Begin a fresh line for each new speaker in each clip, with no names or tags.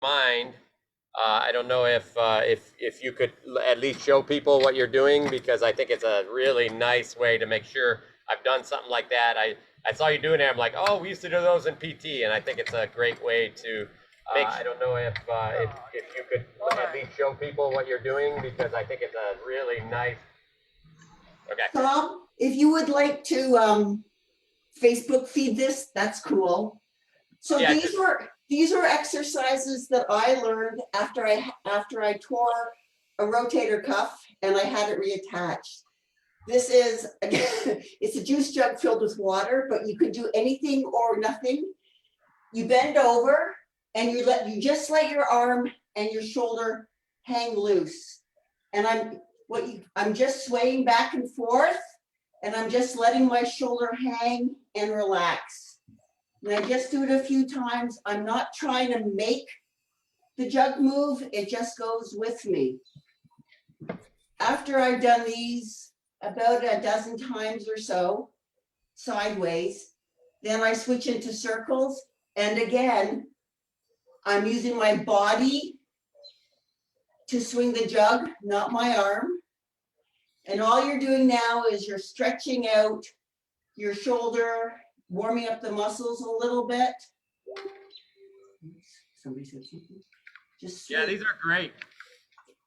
mind. I don't know if you could at least show people what you're doing, because I think it's a really nice way to make sure I've done something like that. I saw you doing it. I'm like, oh, we used to do those in PT, and I think it's a great way to make. I don't know if you could at least show people what you're doing, because I think it's a really nice. Okay.
Tom, if you would like to Facebook feed this, that's cool. So
Yeah,
these were exercises that I learned after I tore a rotator cuff and I had it reattached. This is, again, it's a juice jug filled with water, but you could do anything or nothing. You bend over and you just let your arm and your shoulder hang loose. And I'm just swaying back and forth, and I'm just letting my shoulder hang and relax. And I just do it a few times. I'm not trying to make the jug move, it just goes with me. After I've done these about a dozen times or so, sideways, then I switch into circles. And again, I'm using my body to swing the jug, not my arm. And all you're doing now is you're stretching out your shoulder, warming up the muscles a little bit. Somebody said something. Just
yeah, these are great.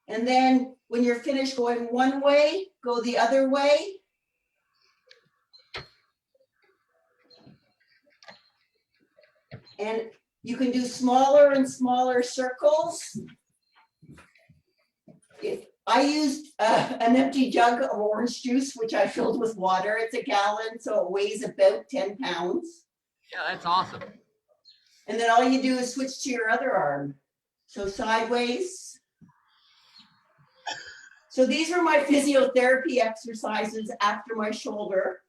And then when you're finished going one way, go the other way. And you can do smaller and smaller circles. I used an empty jug of orange juice, which I filled with water. It's a gallon, so it weighs about 10 pounds.
Yeah, that's awesome.
And then all you do is switch to your other arm. So sideways. So these are my physiotherapy exercises after my shoulder.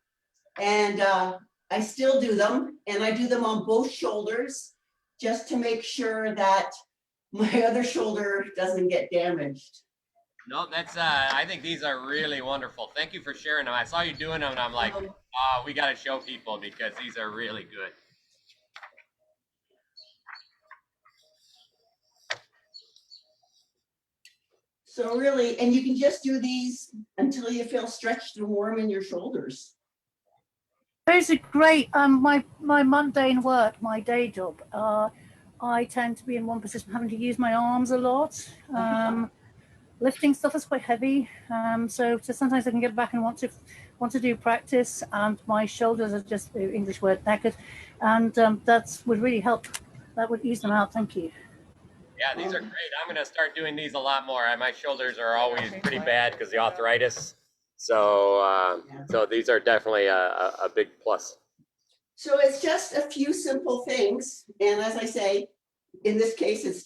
And I still do them, and I do them on both shoulders just to make sure that my other shoulder doesn't get damaged.
No, that's I think these are really wonderful. Thank you for sharing them. I saw you doing them and I'm like, we got to show people because these are really good.
So really, and you can just do these until you feel stretched and warm in your shoulders.
Those are great. My mundane work, my day job, I tend to be in one position, having to use my arms a lot. Lifting stuff is quite heavy, so sometimes I can get back and want to do practice, and my shoulders are just, the English word, knackered, and that would really help. That would ease them out. Thank you.
Yeah, these are great. I'm going to start doing these a lot more. My shoulders are always pretty bad because the arthritis. So these are definitely a big plus.
So it's just a few simple things. And as I say, in this case, it's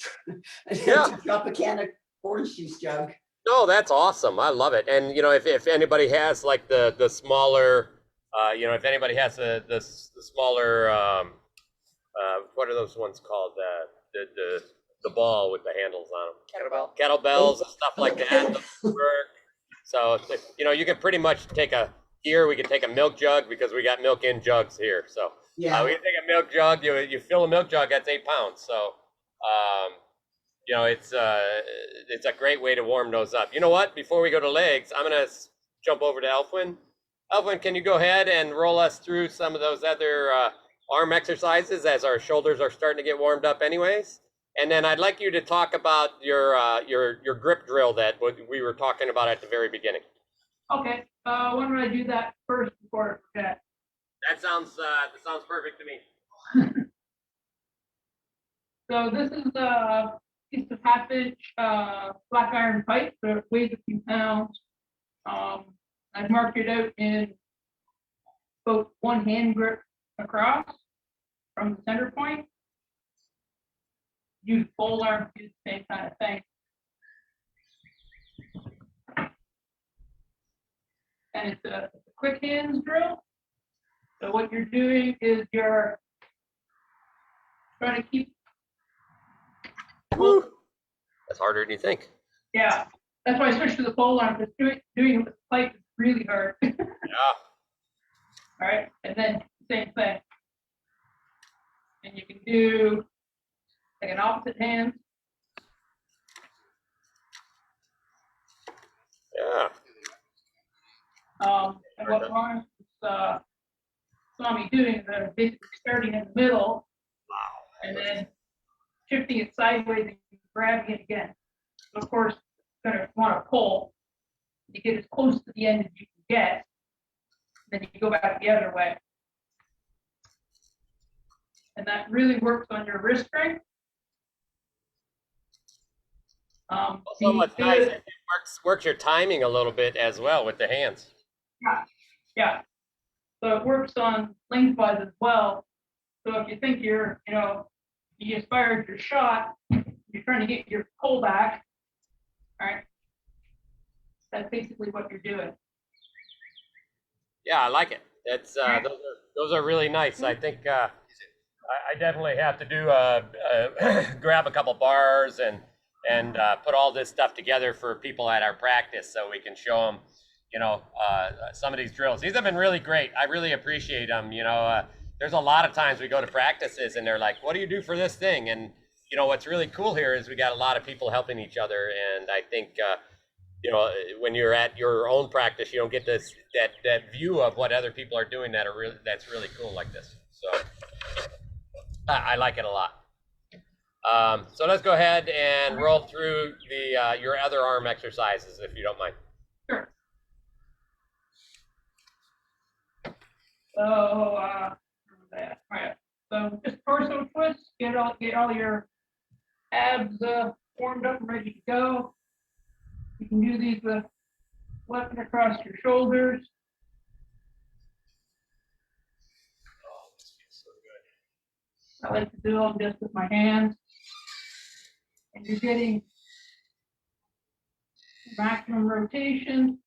to drop a can of orange juice jug.
No, that's awesome. I love it. And, if anybody has like the smaller, if anybody has the smaller, what are those ones called? The ball with the handles on them. Kettlebells and stuff like that. So, you can pretty much take we can take a milk jug because we got milk in jugs here. So we can take a milk jug, you fill a milk jug, that's 8 pounds. So, it's a great way to warm those up. You know what? Before we go to legs, I'm going to jump over to Elfwin. Elfwin, can you go ahead and roll us through some of those other arm exercises as our shoulders are starting to get warmed up anyways? And then I'd like you to talk about your grip drill that we were talking about at the very beginning.
Okay. Why don't I do that first before I forget?
That sounds perfect to me.
So this is a piece of half-inch black iron pipe that weighs a few pounds. I've marked it out in both one hand grip across from the center point. Use full arm to do the same kind of thing. And it's a quick hands drill. So what you're doing is you're trying to keep.
Woo. That's harder than you think.
Yeah, that's why I switched to the pole arm, because doing it with the pipe is really hard.
Yeah.
All right, and then same thing. And you can do like an opposite hand.
Yeah.
And what Ron saw me doing is basically starting in the middle and then shifting it sideways and grabbing it again. So of course, you're going to want to pull to get as close to the end as you can get. Then you go back the other way. And that really works on your wrist strength.
Also, what's nice, it works your timing a little bit as well with the hands.
Yeah. So it works on lengthwise as well. So if you think you just fired your shot, you're trying to get your pull back, all right? That's basically what you're doing.
Yeah, I like it. It's those are really nice. I think I definitely have to do grab a couple bars and put all this stuff together for people at our practice so we can show them, some of these drills. These have been really great. I really appreciate them. There's a lot of times we go to practices and they're like, "What do you do for this thing?" And what's really cool here is we got a lot of people helping each other, and I think when you're at your own practice, you don't get that view of what other people are doing that's really cool like this. So I like it a lot. So let's go ahead and roll through your other arm exercises if you don't mind.
Sure. So, all right. So just torso twists, get all your abs warmed up and ready to go. You can do these with flipping across your shoulders.
Oh, this feels so good.
I like to do them just with my hands. And you're getting maximum rotation.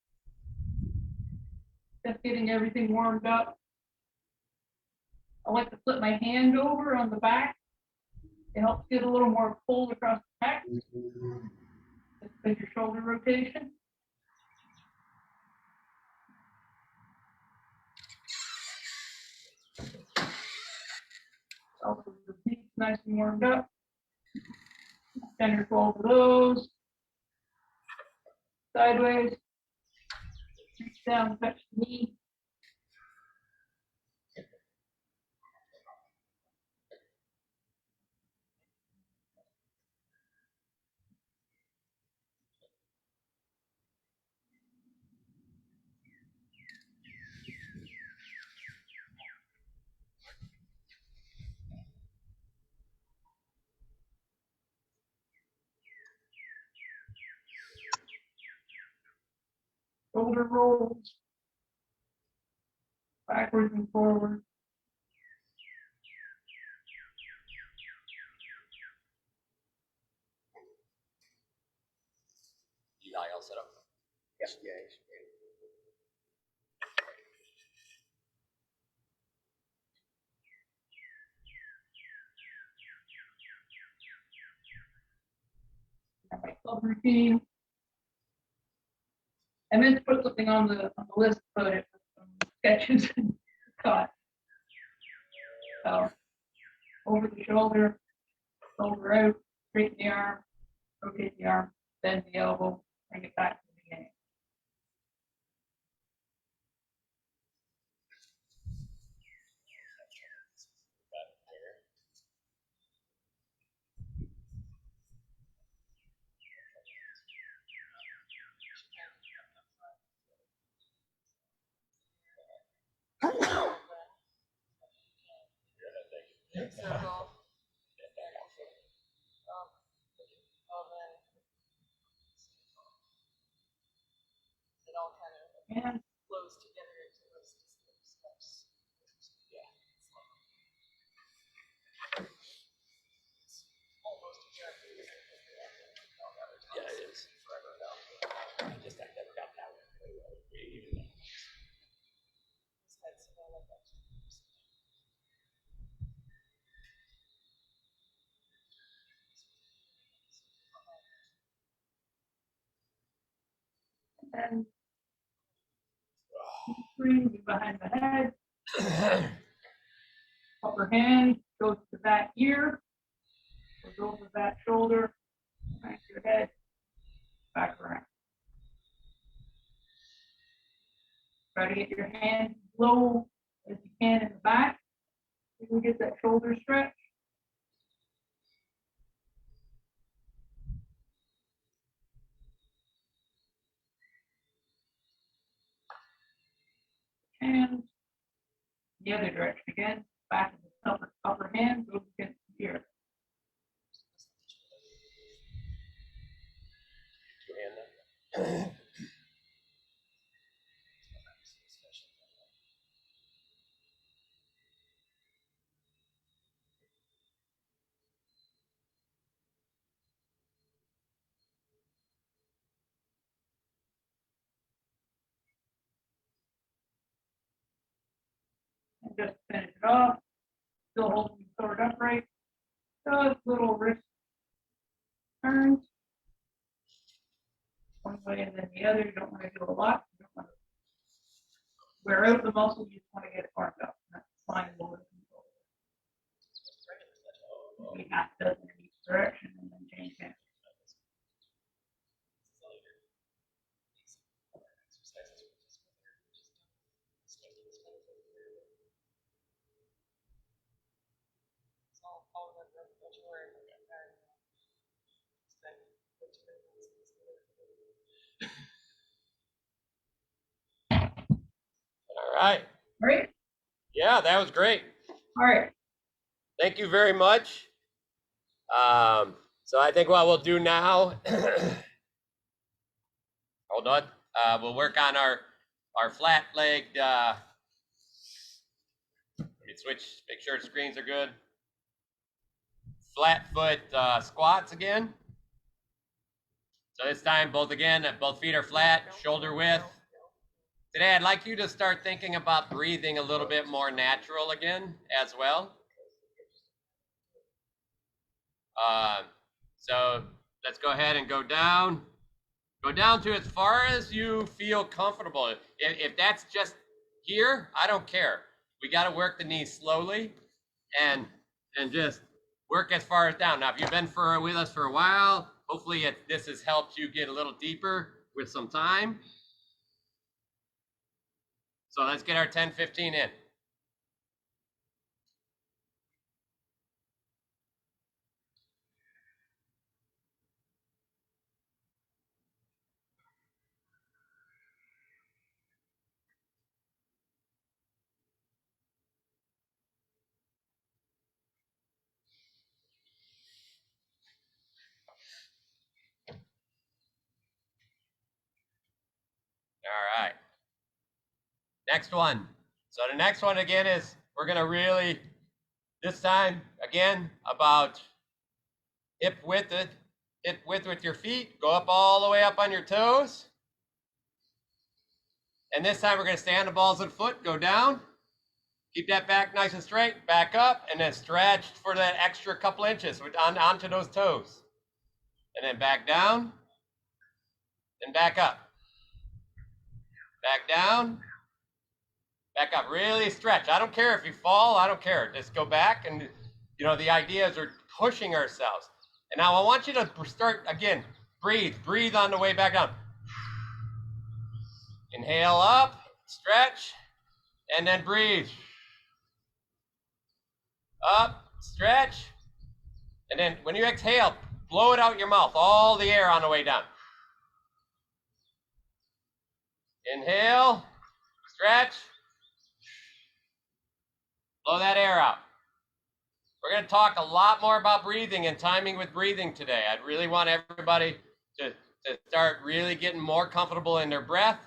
Just getting everything warmed up. I like to flip my hand over on the back. It helps get a little more pull across the back. Just your shoulder rotation. Also, the feet nice and warmed up. Center fold of those. Sideways. Reach down, touch the knee. Shoulder rolls. Backwards and forward.
You got it all set up? Yes. Yeah.
My club routine. I meant to put something on the list, but it was some sketches and caught. So over the shoulder out, straighten the arm, rotate the arm, bend the elbow, bring it back to the beginning.
Circle. It all kind of
And
flows together into those steps. Almost exactly.
Yeah, it is. I never got that one.
then bring behind the head, upper hand goes to the back ear, goes over the back shoulder, back to your head, back around. get your hands low as you can in the back. You can get that shoulder stretch. And the other direction again, back of the upper hand goes against the ear. And just finish it off. Still holding the sword upright. Just little wrist turns. One way and then the other. You don't want to do a lot. You don't want to wear out the muscle. You just want to get it armed up. That's fine. We half dozen in each direction and then change hands.
All of them, don't you worry.
All right.
Right?
Yeah, that was great.
All right.
Thank you very much. So I think what we'll do now, hold on, we'll work on our flat-legged, let me switch, make sure the screens are good. Flat foot squats again. So this time, both feet are flat, shoulder width. Today, I'd like you to start thinking about breathing a little bit more natural again as well. So let's go ahead and go down. Go down to as far as you feel comfortable. If that's just here, I don't care. We got to work the knees slowly and just work as far as down. Now, if you've been with us for a while, hopefully this has helped you get a little deeper with some time. So let's get our 10, 15 in. All right. Next one. So the next one again is we're going to really, this time again, about hip width with your feet. Go up all the way up on your toes. And this time we're going to stay on the balls of the foot, go down. Keep that back nice and straight, back up, and then stretch for that extra couple inches onto those toes. And then back down, then back up. Back down, back up, really stretch. I don't care if you fall, I don't care. Just go back and, the idea is we're pushing ourselves. And now I want you to start, again, breathe on the way back down. Inhale up, stretch, and then breathe. Up, stretch, and then when you exhale, blow it out your mouth, all the air on the way down. Inhale, stretch, blow that air out. We're going to talk a lot more about breathing and timing with breathing today. I really want everybody to start really getting more comfortable in their breath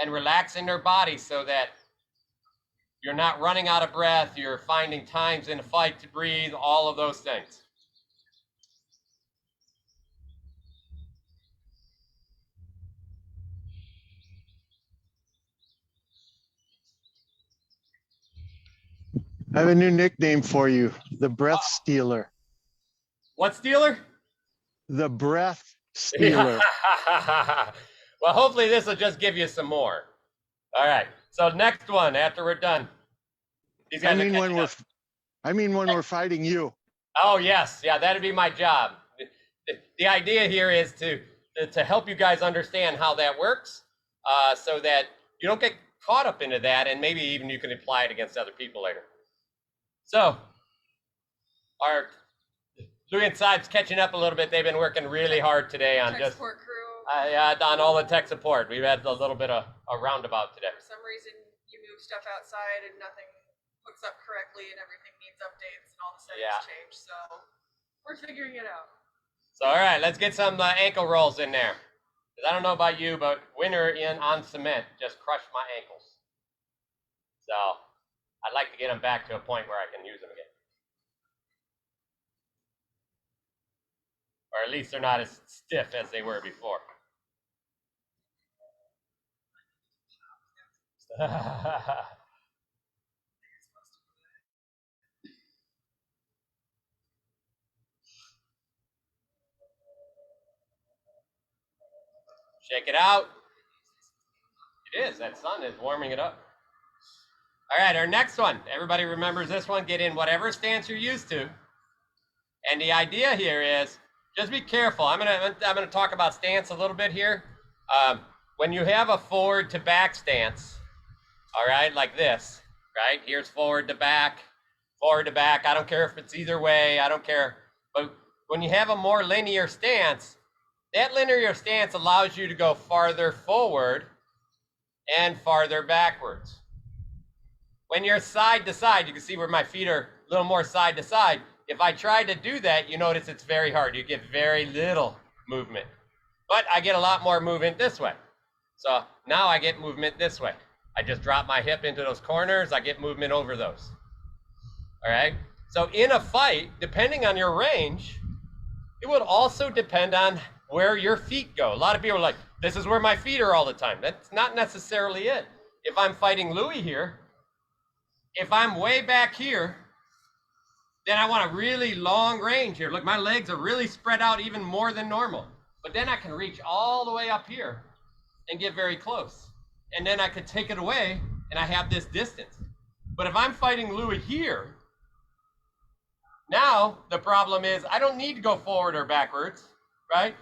and relaxing their body so that you're not running out of breath, you're finding times in a fight to breathe, all of those things.
I have a new nickname for you, the breath stealer.
What stealer?
The breath stealer.
Well, hopefully this will just give you some more. All right. So next one after we're done. These guys
I mean when we're fighting you.
Oh yes, yeah, that'd be my job. The idea here is to help you guys understand how that works, so that you don't get caught up into that, and maybe even you can apply it against other people later. So our Louis and Side's catching up a little bit. They've been working really hard today on
Tech
just
support crew.
on all the tech support. We've had a little bit of a roundabout today.
For some reason, you move stuff outside and nothing hooks up correctly, and everything needs updates, and all the settings
Yeah.
change. So we're figuring it out.
So all right, let's get some ankle rolls in there. Because I don't know about you, but winter on cement just crushed my ankles. So I'd like to get them back to a point where I can use them again. Or at least they're not as stiff as they were before. Shake it out. It is. That sun is warming it up. All right, our next one. Everybody remembers this one. Get in whatever stance you're used to. And the idea here is just be careful. I'm gonna talk about stance a little bit here. When you have a forward to back stance, all right, like this, right? Here's forward to back, forward to back. I don't care if it's either way. I don't care. But when you have a more linear stance, that linear stance allows you to go farther forward and farther backwards. When you're side to side, you can see where my feet are a little more side to side. If I try to do that, you notice it's very hard. You get very little movement. But I get a lot more movement this way. So now I get movement this way. I just drop my hip into those corners. I get movement over those. All right? So in a fight, depending on your range, it would also depend on where your feet go. A lot of people are like, this is where my feet are all the time. That's not necessarily it. If I'm fighting Louis here, if I'm way back here, then I want a really long range here. Look, my legs are really spread out even more than normal. But then I can reach all the way up here and get very close. And then I could take it away and I have this distance. But if I'm fighting Louis here, now the problem is I don't need to go forward or backwards, right?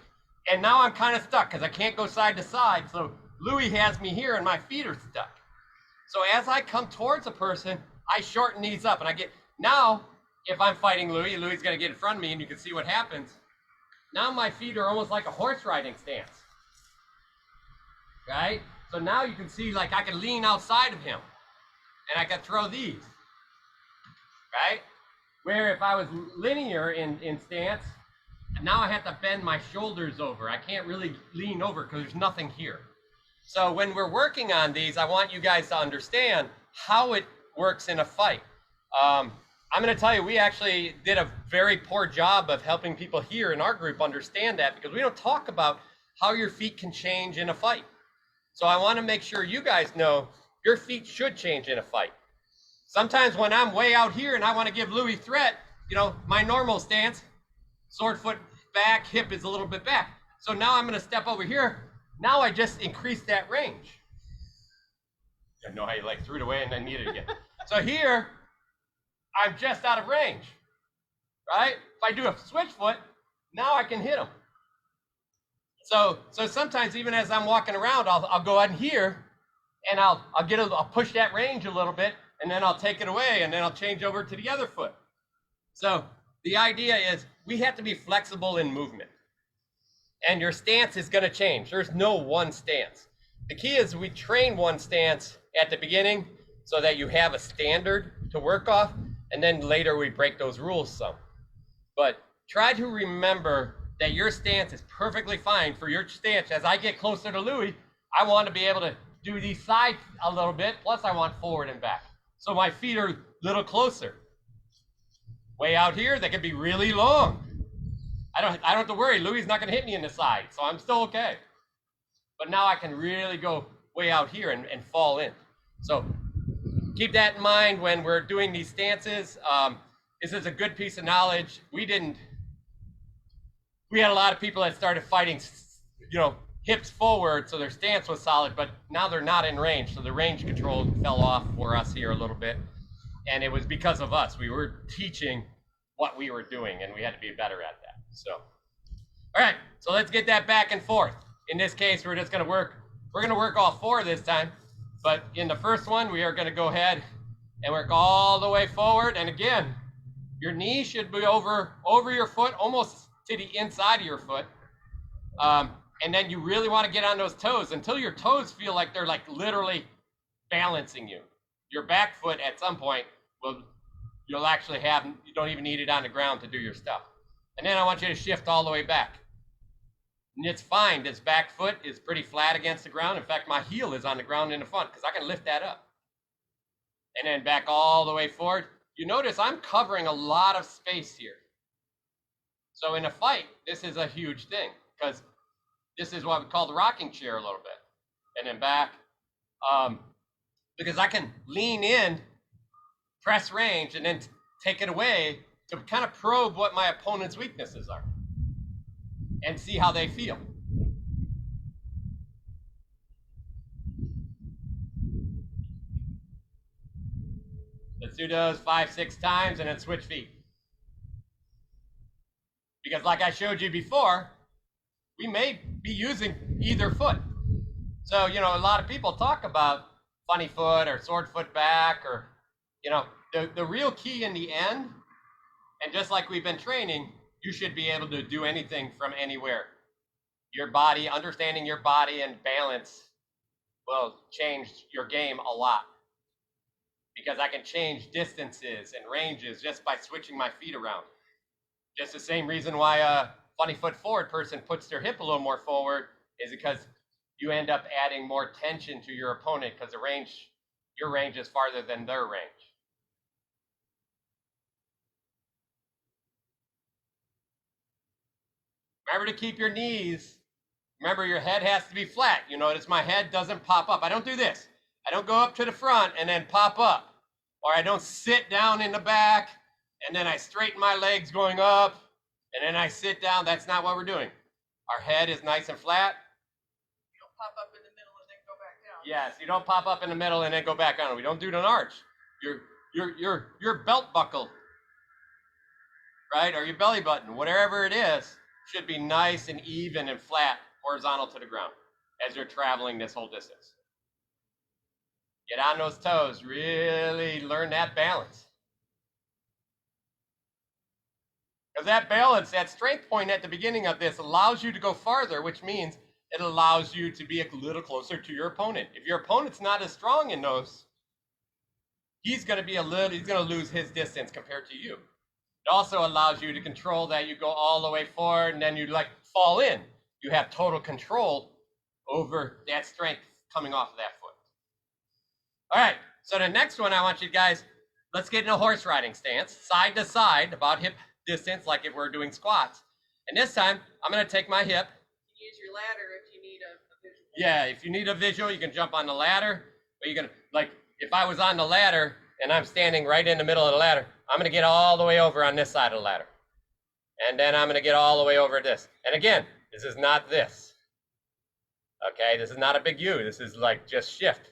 And now I'm kind of stuck because I can't go side to side. So Louis has me here and my feet are stuck. So as I come towards a person, I shorten these up and I get, now if I'm fighting Louis, Louis is going to get in front of me and you can see what happens. Now my feet are almost like a horse riding stance, right? So now you can see like I can lean outside of him and I can throw these, right? Where if I was linear in stance, now I have to bend my shoulders over. I can't really lean over because there's nothing here. So when we're working on these, I want you guys to understand how it works in a fight. I'm going to tell you, we actually did a very poor job of helping people here in our group understand that because we don't talk about how your feet can change in a fight. So I want to make sure you guys know your feet should change in a fight. Sometimes when I'm way out here and I want to give Louis threat, you know, my normal stance, sword foot back, hip is a little bit back. So now I'm going to step over here. Now I just increased that range. I know how you like threw it away and then need it again. So here, I'm just out of range, right? If I do a switch foot, now I can hit him. So sometimes even as I'm walking around, I'll go out here and I'll push that range a little bit and then I'll take it away and then I'll change over to the other foot. So the idea is we have to be flexible in movement. And your stance is going to change. There's no one stance. The key is we train one stance at the beginning so that you have a standard to work off, and then later we break those rules some. But try to remember that your stance is perfectly fine for your stance. As I get closer to Louis, I want to be able to do these sides a little bit, plus I want forward and back. So my feet are a little closer. Way out here, they can be really long. I don't have to worry. Louis is not going to hit me in the side, so I'm still okay. But now I can really go way out here and fall in. So keep that in mind when we're doing these stances. This is a good piece of knowledge. We had a lot of people that started fighting, you know, hips forward, so their stance was solid, but now they're not in range. So the range control fell off for us here a little bit. And it was because of us. We were teaching what we were doing, and we had to be better at that. So, all right, so let's get that back and forth. In this case, we're going to work all four this time. But in the first one, we are going to go ahead and work all the way forward. And again, your knee should be over your foot, almost to the inside of your foot. And then you really want to get on those toes until your toes feel like they're like literally balancing you. Your back foot at some point you'll actually have, you don't even need it on the ground to do your stuff. And then I want you to shift all the way back. And it's fine, this back foot is pretty flat against the ground. In fact, my heel is on the ground in the front because I can lift that up. And then back all the way forward. You notice I'm covering a lot of space here. So in a fight, this is a huge thing because this is what we call the rocking chair a little bit. And then back, because I can lean in, press range, and then take it away to kind of probe what my opponent's weaknesses are and see how they feel. Let's do those 5, 6 times and then switch feet. Because like I showed you before, we may be using either foot. So, you know, a lot of people talk about funny foot or sword foot back, or, you know, the real key in the end, and just like we've been training, you should be able to do anything from anywhere. Your body, understanding your body and balance will change your game a lot. Because I can change distances and ranges just by switching my feet around. Just the same reason why a funny foot forward person puts their hip a little more forward is because you end up adding more tension to your opponent because your range is farther than their range. Remember to keep your knees. Remember, your head has to be flat. You notice my head doesn't pop up. I don't do this. I don't go up to the front and then pop up. Or I don't sit down in the back and then I straighten my legs going up and then I sit down. That's not what we're doing. Our head is nice and flat.
You don't pop up in the middle and then go back down.
Yes, you don't pop up in the middle and then go back on. We don't do an arch. Your belt buckle, right, or your belly button, whatever it is, should be nice and even and flat, horizontal to the ground as you're traveling this whole distance. Get on those toes, really learn that balance. Because that balance, that strength point at the beginning of this allows you to go farther, which means it allows you to be a little closer to your opponent. If your opponent's not as strong in those, he's going to lose his distance compared to you. It also allows you to control that you go all the way forward and then you like fall in. You have total control over that strength coming off of that foot. All right, so the next one I want you guys, let's get in a horse riding stance, side to side, about hip distance, like if we're doing squats. And this time, I'm gonna take my hip.
You use your ladder if you need a visual.
Yeah, if you need a visual, you can jump on the ladder. Or you can, like, if I was on the ladder and I'm standing right in the middle of the ladder, I'm gonna get all the way over on this side of the ladder. And then I'm gonna get all the way over this. And again, this is not this. Okay, this is not a big U. This is like just shift.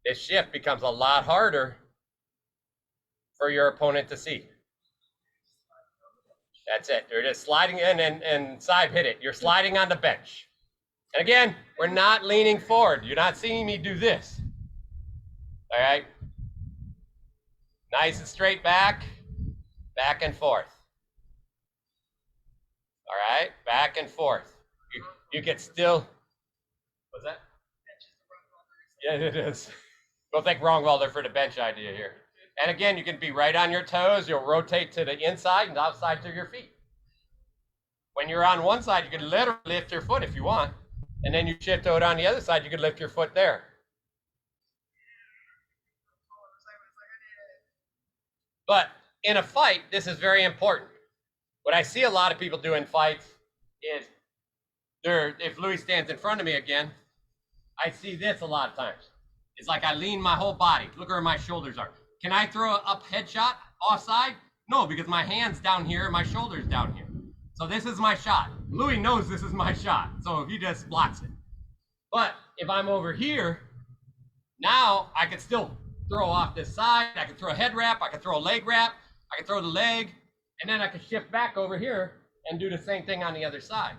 This shift becomes a lot harder for your opponent to see. That's it. They're just sliding in and side hit it. You're sliding on the bench. And again, we're not leaning forward. You're not seeing me do this. All right? Nice and straight back and forth. All right? Back and forth. You get still. What's that? Yeah, it is. Go think wrong welder for the bench idea here. And again, you can be right on your toes. You'll rotate to the inside and outside to your feet. When you're on one side, you can literally lift your foot if you want. And then you shift over on the other side, you can lift your foot there. But in a fight, this is very important. What I see a lot of people do in fights is, if Louis stands in front of me again, I see this a lot of times. It's like I lean my whole body. Look where my shoulders are. Can I throw an up headshot offside? No, because my hand's down here and my shoulder's down here. So this is my shot. Louis knows this is my shot, so he just blocks it. But if I'm over here, now I can still throw off this side. I can throw a head wrap. I can throw a leg wrap. I can throw the leg. And then I can shift back over here and do the same thing on the other side.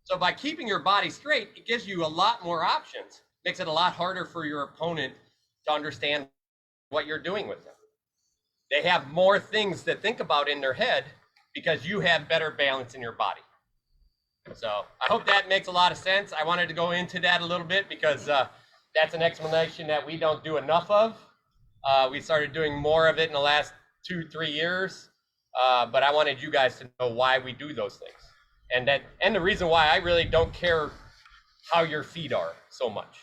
So by keeping your body straight, it gives you a lot more options makes it a lot harder for your opponent to understand what you're doing with them. They have more things to think about in their head because you have better balance in your body. So I hope that makes a lot of sense. I wanted to go into that a little bit because that's an explanation that we don't do enough of. We started doing more of it in the last 2-3 years, but I wanted you guys to know why we do those things. And the reason why I really don't care how your feet are so much.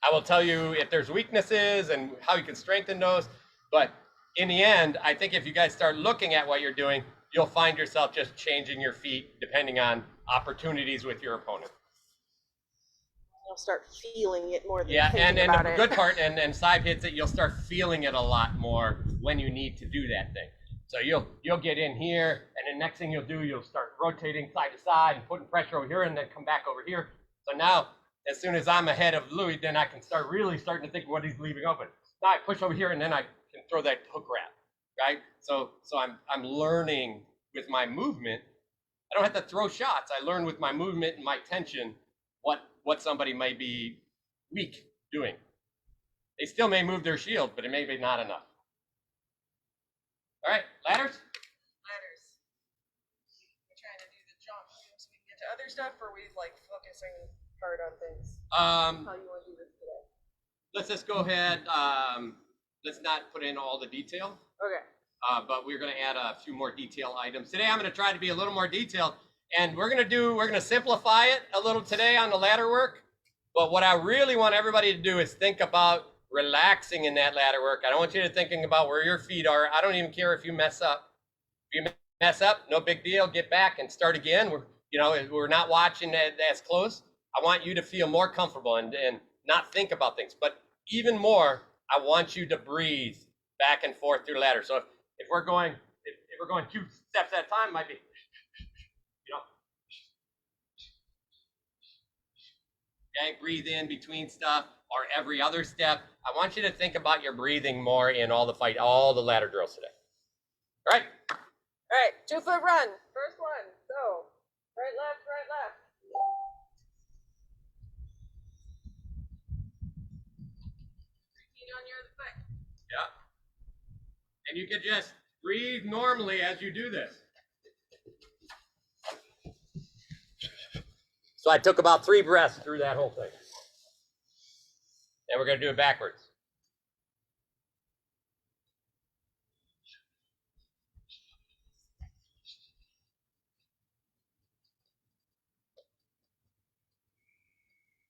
I will tell you if there's weaknesses and how you can strengthen those, but in the end, I think if you guys start looking at what you're doing, you'll find yourself just changing your feet depending on opportunities with your opponent.
You'll start feeling it more than
Yeah,
thinking
and
about
the
it.
good part, and Saib hits it, you'll start feeling it a lot more when you need to do that thing. So you'll get in here, and the next thing you'll do, you'll start rotating side to side and putting pressure over here, and then come back over here. So now, as soon as I'm ahead of Louis, then I can start really starting to think what he's leaving open. Now I push over here, and then I can throw that hook wrap, right? So I'm learning with my movement. I don't have to throw shots. I learn with my movement and my tension what somebody may be weak doing. They still may move their shield, but it may be not enough. All right, ladders?
Ladders. We're trying to do the jump so we can get to other stuff, or we like focusing hard on things. How you want to do this today?
Let's just go ahead. Let's not put in all the detail.
Okay.
But we're going to add a few more detail items. Today I'm going to try to be a little more detailed, and we're going to simplify it a little today on the ladder work. But what I really want everybody to do is think about relaxing in that ladder work. I don't want you to thinking about where your feet are. I don't even care if you mess up. If you mess up, no big deal. Get back and start again. We're not watching as close. I want you to feel more comfortable and not think about things. But even more, I want you to breathe back and forth through the ladder. So if we're going 2 steps at a time, it might be, okay, breathe in between stuff or every other step. I want you to think about your breathing more in all the ladder drills today. All right.
All right, 2-foot run. First one. Go. Right, left, right, left. On your other foot.
Yeah. And you can just breathe normally as you do this. So I took about 3 breaths through that whole thing. And we're going to do it backwards.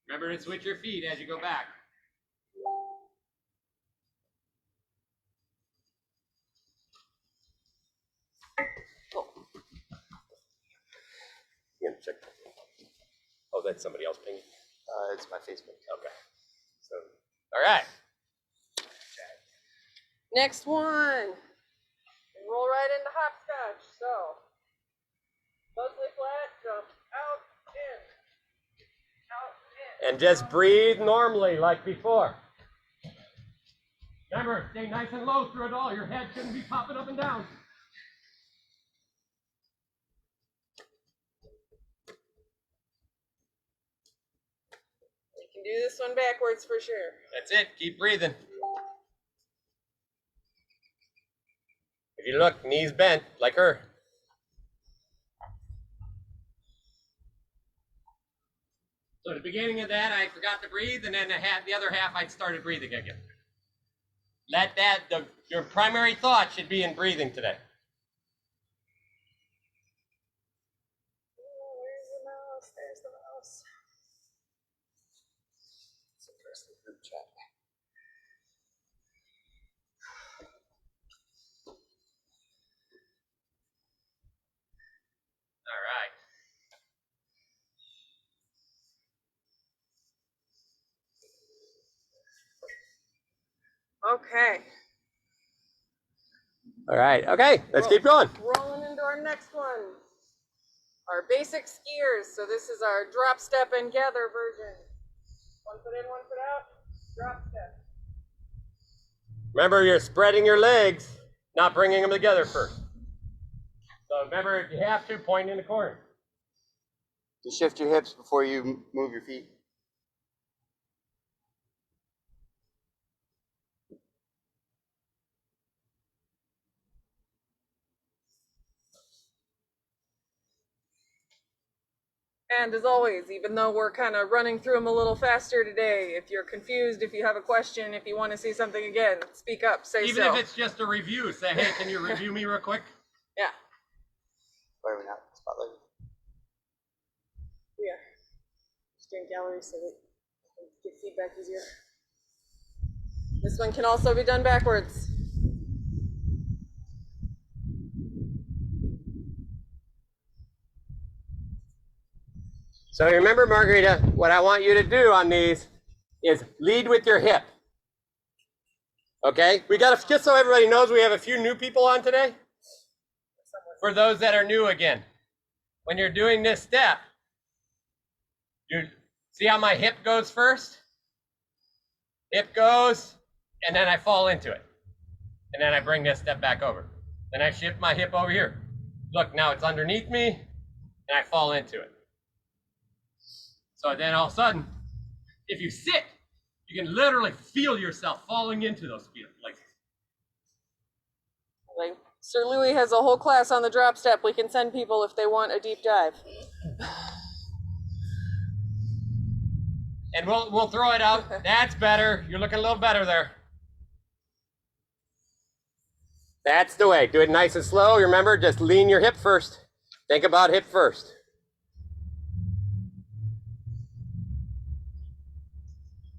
Remember to switch your feet as you go back. You check. Oh, that's somebody else pinging?
It's my Facebook.
Okay. So, all right.
Next one. Roll right into hopscotch. So, mostly flat, jump out, in. Out, in.
And just breathe normally like before. Remember, stay nice and low through it all. Your head shouldn't be popping up and down.
You can do this one backwards for sure.
That's it. Keep breathing. If you look, knees bent like her. So at the beginning of that, I forgot to breathe, and then the other half, I started breathing again. Your primary thought should be in breathing today.
Oh, where's the mouse? There's the mouse.
Press the group chat.
All right.
Okay.
All right. Okay. Let's keep going.
Rolling into our next one. Our basic skiers. So this is our drop step and gather version. 1 foot in, 1 foot out. Drop step.
Remember, you're spreading your legs, not bringing them together first. So remember, if you have to, point in the corner.
You shift your hips before you move your feet.
And as always, even though we're kind of running through them a little faster today, if you're confused, if you have a question, if you want to see something again, speak up, say
Even
so.
if it's just a review, say, hey, can you review me real quick?
Yeah,
Why are we not spotlighting?
yeah. Just doing gallery so that I can get feedback easier. This one can also be done backwards.
So remember, Margarita, what I want you to do on these is lead with your hip. Okay? We got to, just so everybody knows, we have a few new people on today. For those that are new again, when you're doing this step, you see how my hip goes first? Hip goes, and then I fall into it. And then I bring this step back over. Then I shift my hip over here. Look, now it's underneath me, and I fall into it. So then all of a sudden, if you sit, you can literally feel yourself falling into those places.
Like Sir Louis has a whole class on the drop step. We can send people if they want a deep dive.
And we'll throw it out. That's better. You're looking a little better there. That's the way. Do it nice and slow. Remember, just lean your hip first. Think about hip first.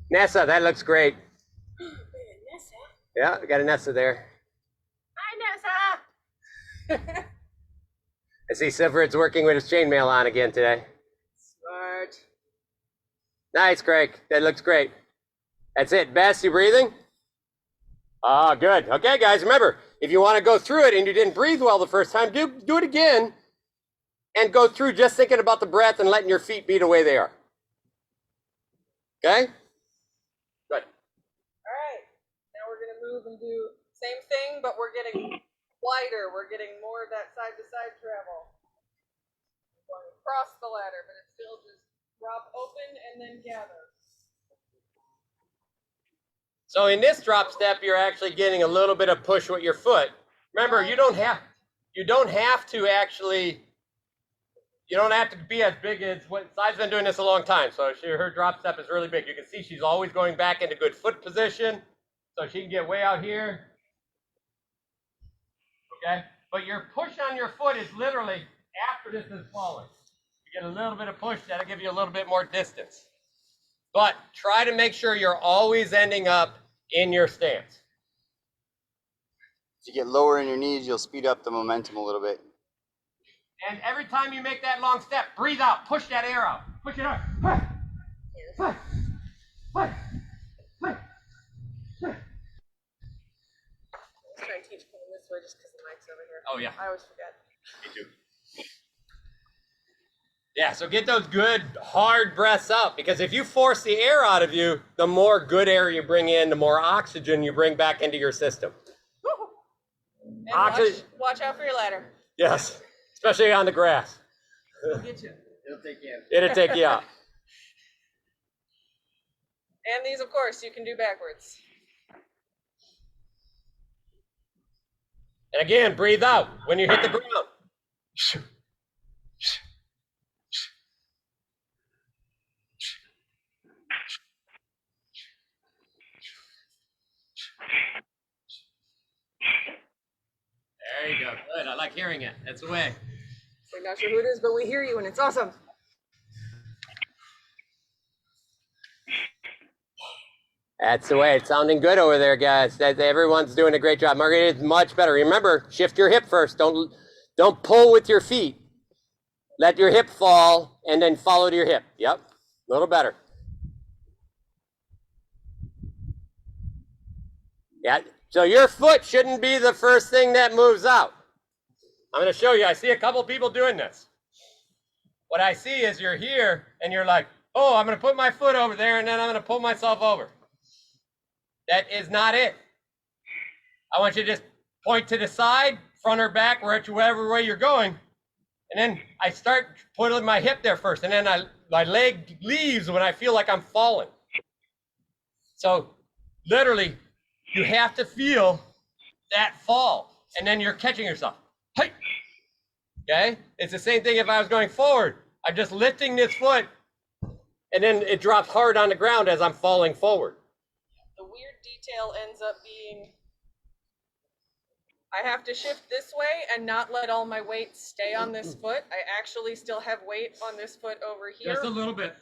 Nessa, that looks great. Yeah, we got a Nessa there.
Hi, Nessa.
I see Sifrid's working with his chainmail on again today.
Smart.
Nice, Craig. That looks great. That's it. Bess, you breathing? Ah, good. Okay, guys, remember, if you want to go through it and you didn't breathe well the first time, do it again and go through just thinking about the breath and letting your feet be the way they are. Okay? Good.
All right. Now we're going to move and do same thing, but we're getting wider. We're getting more of that side-to-side travel. Going across the ladder, but it's still just drop open and then gather.
So in this drop step, you're actually getting a little bit of push with your foot. Remember, you don't have to be as big as what Sai's been doing this a long time. So her drop step is really big. You can see she's always going back into good foot position. So she can get way out here. Okay? But your push on your foot is literally after this is falling. You get a little bit of push, that'll give you a little bit more distance. But try to make sure you're always ending up in your stance.
If you get lower in your knees, you'll speed up the momentum a little bit.
And every time you make that long step, breathe out, push that air out, push it out. Push, push, push, push.
Let's try and teach coming this way just because the mic's over here.
Oh, yeah.
I always forget.
Me too. Yeah, so get those good, hard breaths out, because if you force the air out of you, the more good air you bring in, the more oxygen you bring back into your system.
And watch out for your ladder.
Yes, especially on the grass.
It'll get you.
It'll take you out.
It'll take you out.
And these, of course, you can do backwards.
And again, breathe out when you hit the ground. There you go. Good. I like hearing it. That's the way.
We're not sure who it is, but we hear you, and it's awesome.
That's the way. It's sounding good over there, guys. Everyone's doing a great job. Margarita is much better. Remember, shift your hip first. Don't pull with your feet. Let your hip fall, and then follow to your hip. Yep. A little better. Yeah. So your foot shouldn't be the first thing that moves out. I'm going to show you. I see a couple people doing this. What I see is you're here, and you're like, oh, I'm going to put my foot over there, and then I'm going to pull myself over. That is not it. I want you to just point to the side, front or back, whatever way you're going. And then I start putting my hip there first. And then my leg leaves when I feel like I'm falling. So literally, you have to feel that fall. And then you're catching yourself. Hey. Okay? It's the same thing if I was going forward. I'm just lifting this foot, and then it drops hard on the ground as I'm falling forward.
The weird detail ends up being I have to shift this way and not let all my weight stay on this foot. I actually still have weight on this foot over here.
Just a little bit.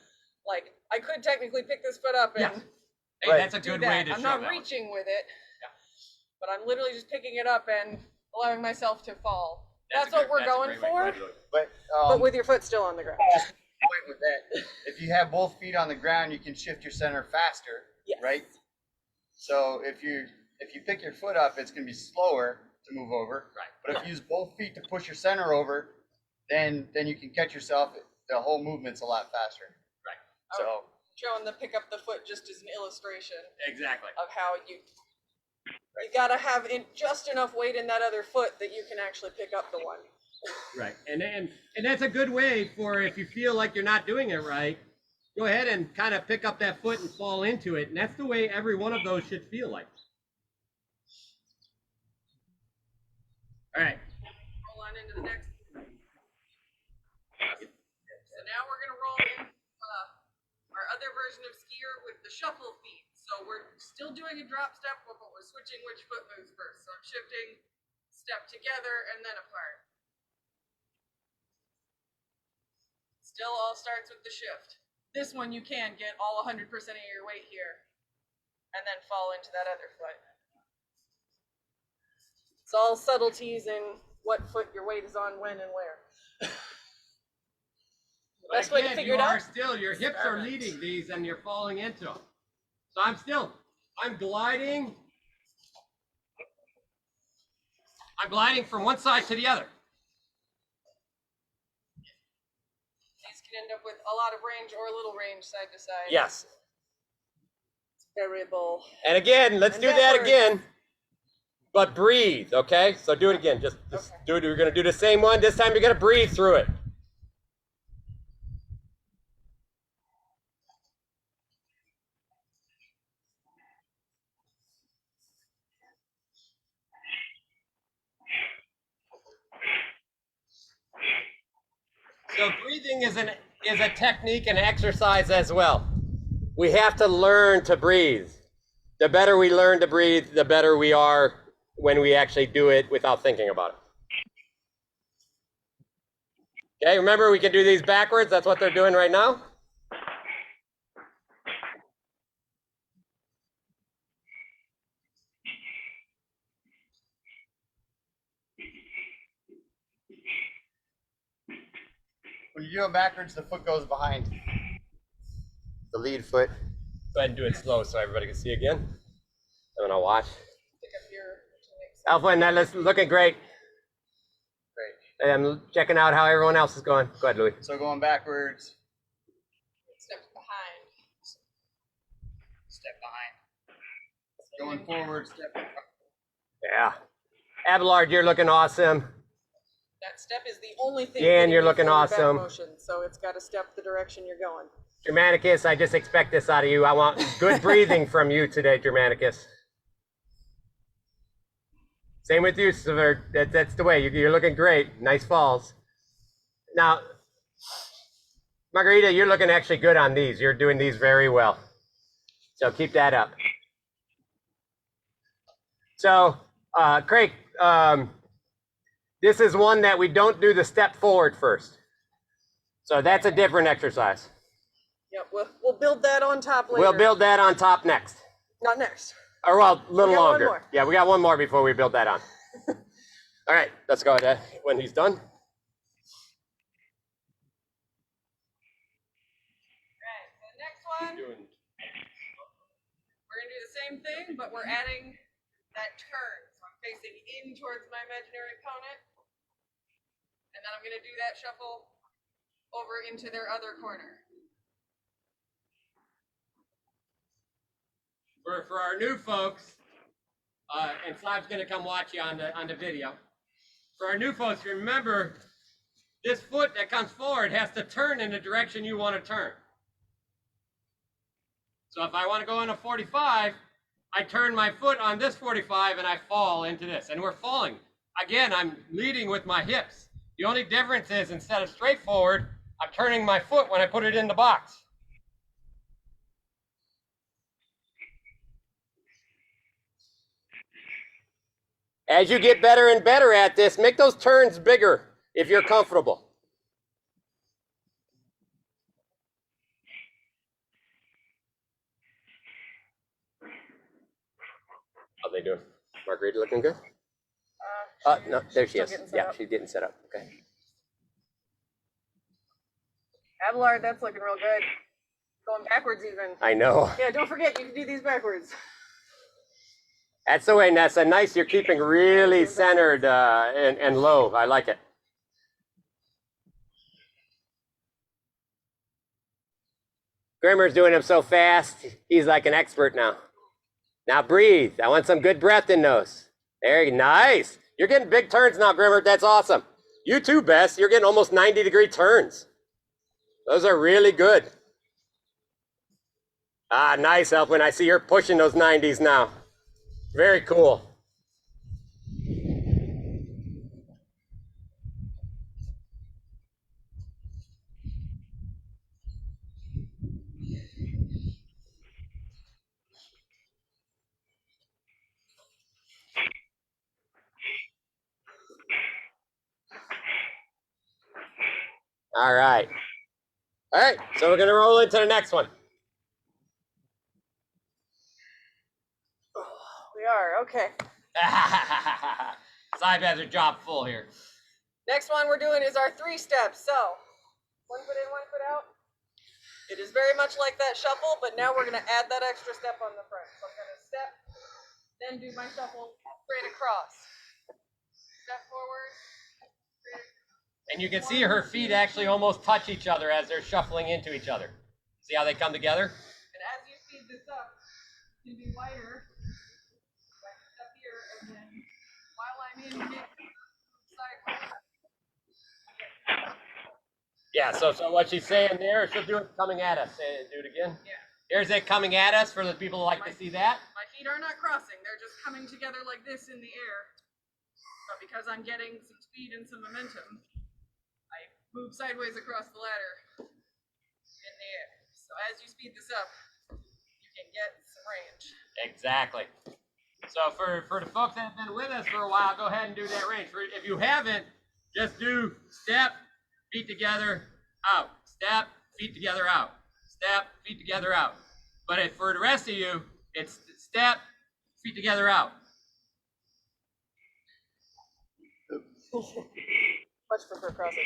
Like, I could technically pick this foot up and
Yeah. Hey,
Right.
that's a
do
good
that.
way to
I'm
show
not
that one.
reaching with it,
Yeah.
but I'm literally just picking it up and allowing myself to fall. That's
a
what
good-
we're
that's a
going
great way
for,
to do it.
But,
but with your foot still on the ground.
point with that, if you have both feet on the ground, you can shift your center faster,
Yes.
right? So if you pick your foot up, it's gonna be slower to move over.
Right.
But if you use both feet to push your center over, then you can catch yourself. The whole movement's a lot faster.
Right.
So
Showing the pick up the foot just as an illustration
Exactly.
of how you gotta have just enough weight in that other foot that you can actually pick up the one.
Right. And that's a good way for if you feel like you're not doing it right, go ahead and kind of pick up that foot and fall into it. And that's the way every one of those should feel like. All right.
Roll on into the next. So now we're gonna roll in our other version of skier with the shuffle feet. So we're still doing a drop step, but we're switching which foot moves first. So I'm shifting, step together, and then apart. Still all starts with the shift. This one you can get all 100% of your weight here, and then fall into that other foot. It's all subtleties in what foot your weight is on when and where.
But
Best way to
again,
figure it out?
your hips are
Experiment.
leading these and you're falling into them. So I'm gliding. I'm gliding from one side to the other.
These can end up with a lot of range or a little range side to side.
Yes.
It's variable.
And again, let's
And
do that
backwards.
again. But breathe, okay? So do it again. Just
Okay.
do it. We're going to do the same one. This time you're going to breathe through it. So breathing is a technique and exercise as well. We have to learn to breathe. The better we learn to breathe, the better we are when we actually do it without thinking about it. Okay, remember we can do these backwards. That's what they're doing right now.
when you do it backwards, the foot goes behind the lead foot.
Go ahead and do it slow so everybody can see again. And then I'll watch.
Pick up your
Alpha and Atlas looking great.
Great.
And I'm checking out how everyone else is going. Go ahead, Louis.
So going backwards,
steps behind.
step behind. Going forward, step behind.
Yeah. Abelard, you're looking awesome.
That step is the only thing.
Yeah, and
getting
you're
you
looking
forward back
awesome.
Motion, so it's got to step the direction you're going.
Germanicus, I just expect this out of you. I want good breathing from you today, Germanicus. Same with you, Sever. That's the way. You're looking great. Nice falls. Now, Margarita, you're looking actually good on these. You're doing these very well. So keep that up. So, Craig, this is one that we don't do the step forward first. So that's a different exercise.
Yep, we'll build that on top later.
We'll build that on top next.
Not next.
Or well, a little
We got one
longer.
more.
Yeah, we got one more before we build that on. All right, let's go ahead when he's done.
Right. So the next one, we're gonna do the same thing, but we're adding that turn. So I'm facing in towards my imaginary opponent, and then I'm gonna do that shuffle over into their other corner.
For our new folks, and Slav's gonna come watch you on the video. For our new folks, remember this foot that comes forward has to turn in the direction you want to turn. So if I want to go on a 45, I turn my foot on this 45 and I fall into this. And we're falling. Again, I'm leading with my hips. The only difference is instead of straight forward, I'm turning my foot when I put it in the box. As you get better and better at this, make those turns bigger if you're comfortable. How they doing? Margarita looking good? No, there she is. Yeah, she's getting set up. Okay.
Abelard, that's looking real good. Going backwards even.
I know.
Yeah, don't forget, you can do these backwards.
That's the way, Nessa. Nice. You're keeping really centered and low. I like it. Grimmer's doing them so fast. He's like an expert now. Now breathe. I want some good breath in those. There you go. Nice. You're getting big turns now, Grimmer. That's awesome. You too, Bess. You're getting almost 90-degree turns. Those are really good. Ah, nice, Elfwin. I see you're pushing those 90s now. Very cool. All right. All right, so we're going to roll into the next one.
We are, okay.
Side has her job full here.
Next one we're doing is our 3 steps. So, 1 foot in, 1 foot out. It is very much like that shuffle, but now we're going to add that extra step on the front. So I'm going to step, then do my shuffle straight across. Step forward.
And you can see her feet actually almost touch each other as they're shuffling into each other. See how they come together?
And as you speed this up, you can be wider. Step here, and then while I'm in mid sideways.
Yeah, so what she's saying there, she'll do it coming at us. Do it again.
Yeah.
Here's it coming at us for the people who like to see that.
My feet are not crossing, they're just coming together like this in the air. But because I'm getting some speed and some momentum, I move sideways across the ladder in the air. So as you speed this up, you can get some range.
Exactly. So for the folks that have been with us for a while, go ahead and do that range. If you haven't, just do step, feet together, out. Step, feet together, out. Step, feet together, out. But for the rest of you, it's step, feet together, out.
Much prefer crossing.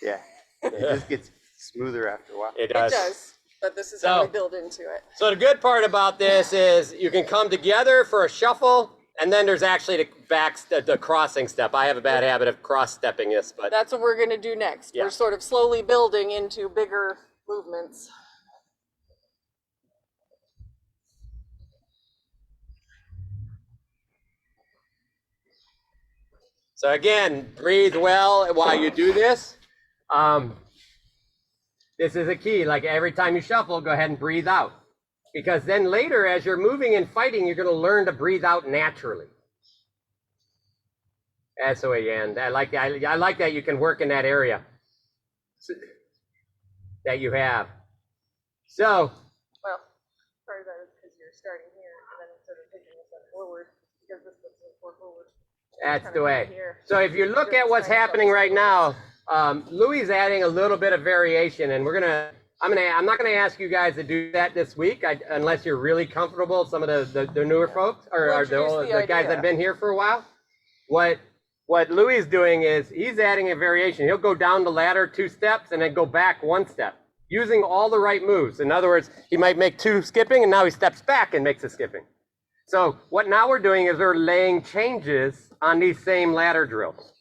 Yeah, it just gets smoother after a while.
It
It
does.
does, but this is
So-
how we build into it.
So the good part about this is you can come together for a shuffle, and then there's actually the crossing step. I have a bad habit of cross-stepping this, but
That's what we're going to do next.
Yeah.
We're sort of slowly building into bigger movements.
so again, breathe well while you do this. This is a key. Like every time you shuffle, go ahead and breathe out. Because then later, as you're moving and fighting, you're going to learn to breathe out naturally. That's the way you end. I like that you can work in that area that you have. So,
Well, part of that is because you're starting here and then sort of taking a step forward because this puts it forward.
that's
Kind
the
of
way.
here.
So if you look at what's happening right now, Louis is adding a little bit of variation, and I'm not gonna ask you guys to do that this week unless you're really comfortable. Some of the newer folks or the guys that have been here for a while. What Louis is doing is he's adding a variation. He'll go down the ladder 2 steps and then go back 1 step using all the right moves. In other words, he might make 2 skipping and now he steps back and makes a skipping. So what now we're doing is we're laying changes on these same ladder drills.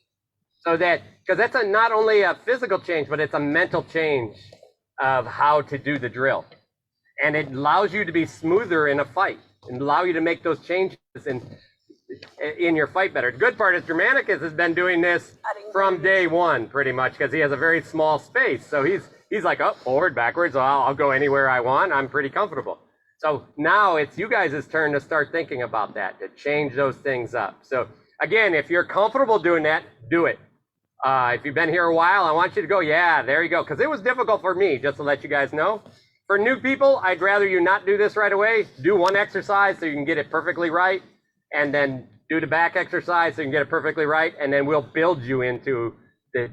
So that, because that's not only a physical change, but it's a mental change of how to do the drill. And it allows you to be smoother in a fight and allow you to make those changes in your fight better. The good part is Germanicus has been doing this from day one, pretty much, because he has a very small space. So he's like, oh, forward, backwards, I'll go anywhere I want. I'm pretty comfortable. So now it's you guys' turn to start thinking about that, to change those things up. So again, if you're comfortable doing that, do it. If you've been here a while, I want you to go, yeah, there you go. Because it was difficult for me, just to let you guys know. For new people, I'd rather you not do this right away. Do one exercise so you can get it perfectly right. And then do the back exercise so you can get it perfectly right. And then we'll build you into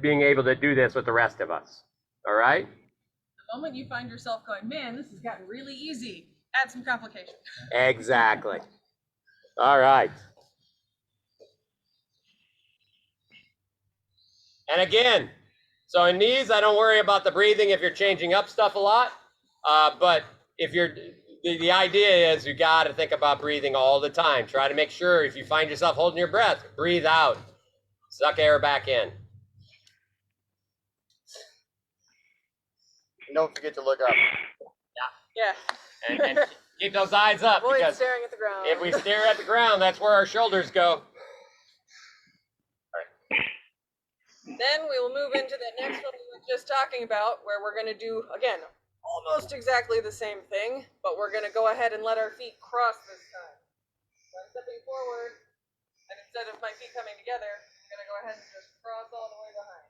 being able to do this with the rest of us. All right?
The moment you find yourself going, man, this has gotten really easy, add some complication.
Exactly. All right. And again, so in these, I don't worry about the breathing if you're changing up stuff a lot. But if you're, the idea is you got to think about breathing all the time. Try to make sure if you find yourself holding your breath, breathe out. Suck air back in.
And don't forget to look up.
Yeah.
And keep those eyes up.
Avoid
Because
staring at the ground.
if we stare at the ground, that's where our shoulders go.
Then we will move into the next one we were just talking about, where we're going to do, again, almost exactly the same thing, but we're going to go ahead and let our feet cross this time. So I'm stepping forward, and instead of my feet coming together, I'm going to go ahead and just cross all the way behind.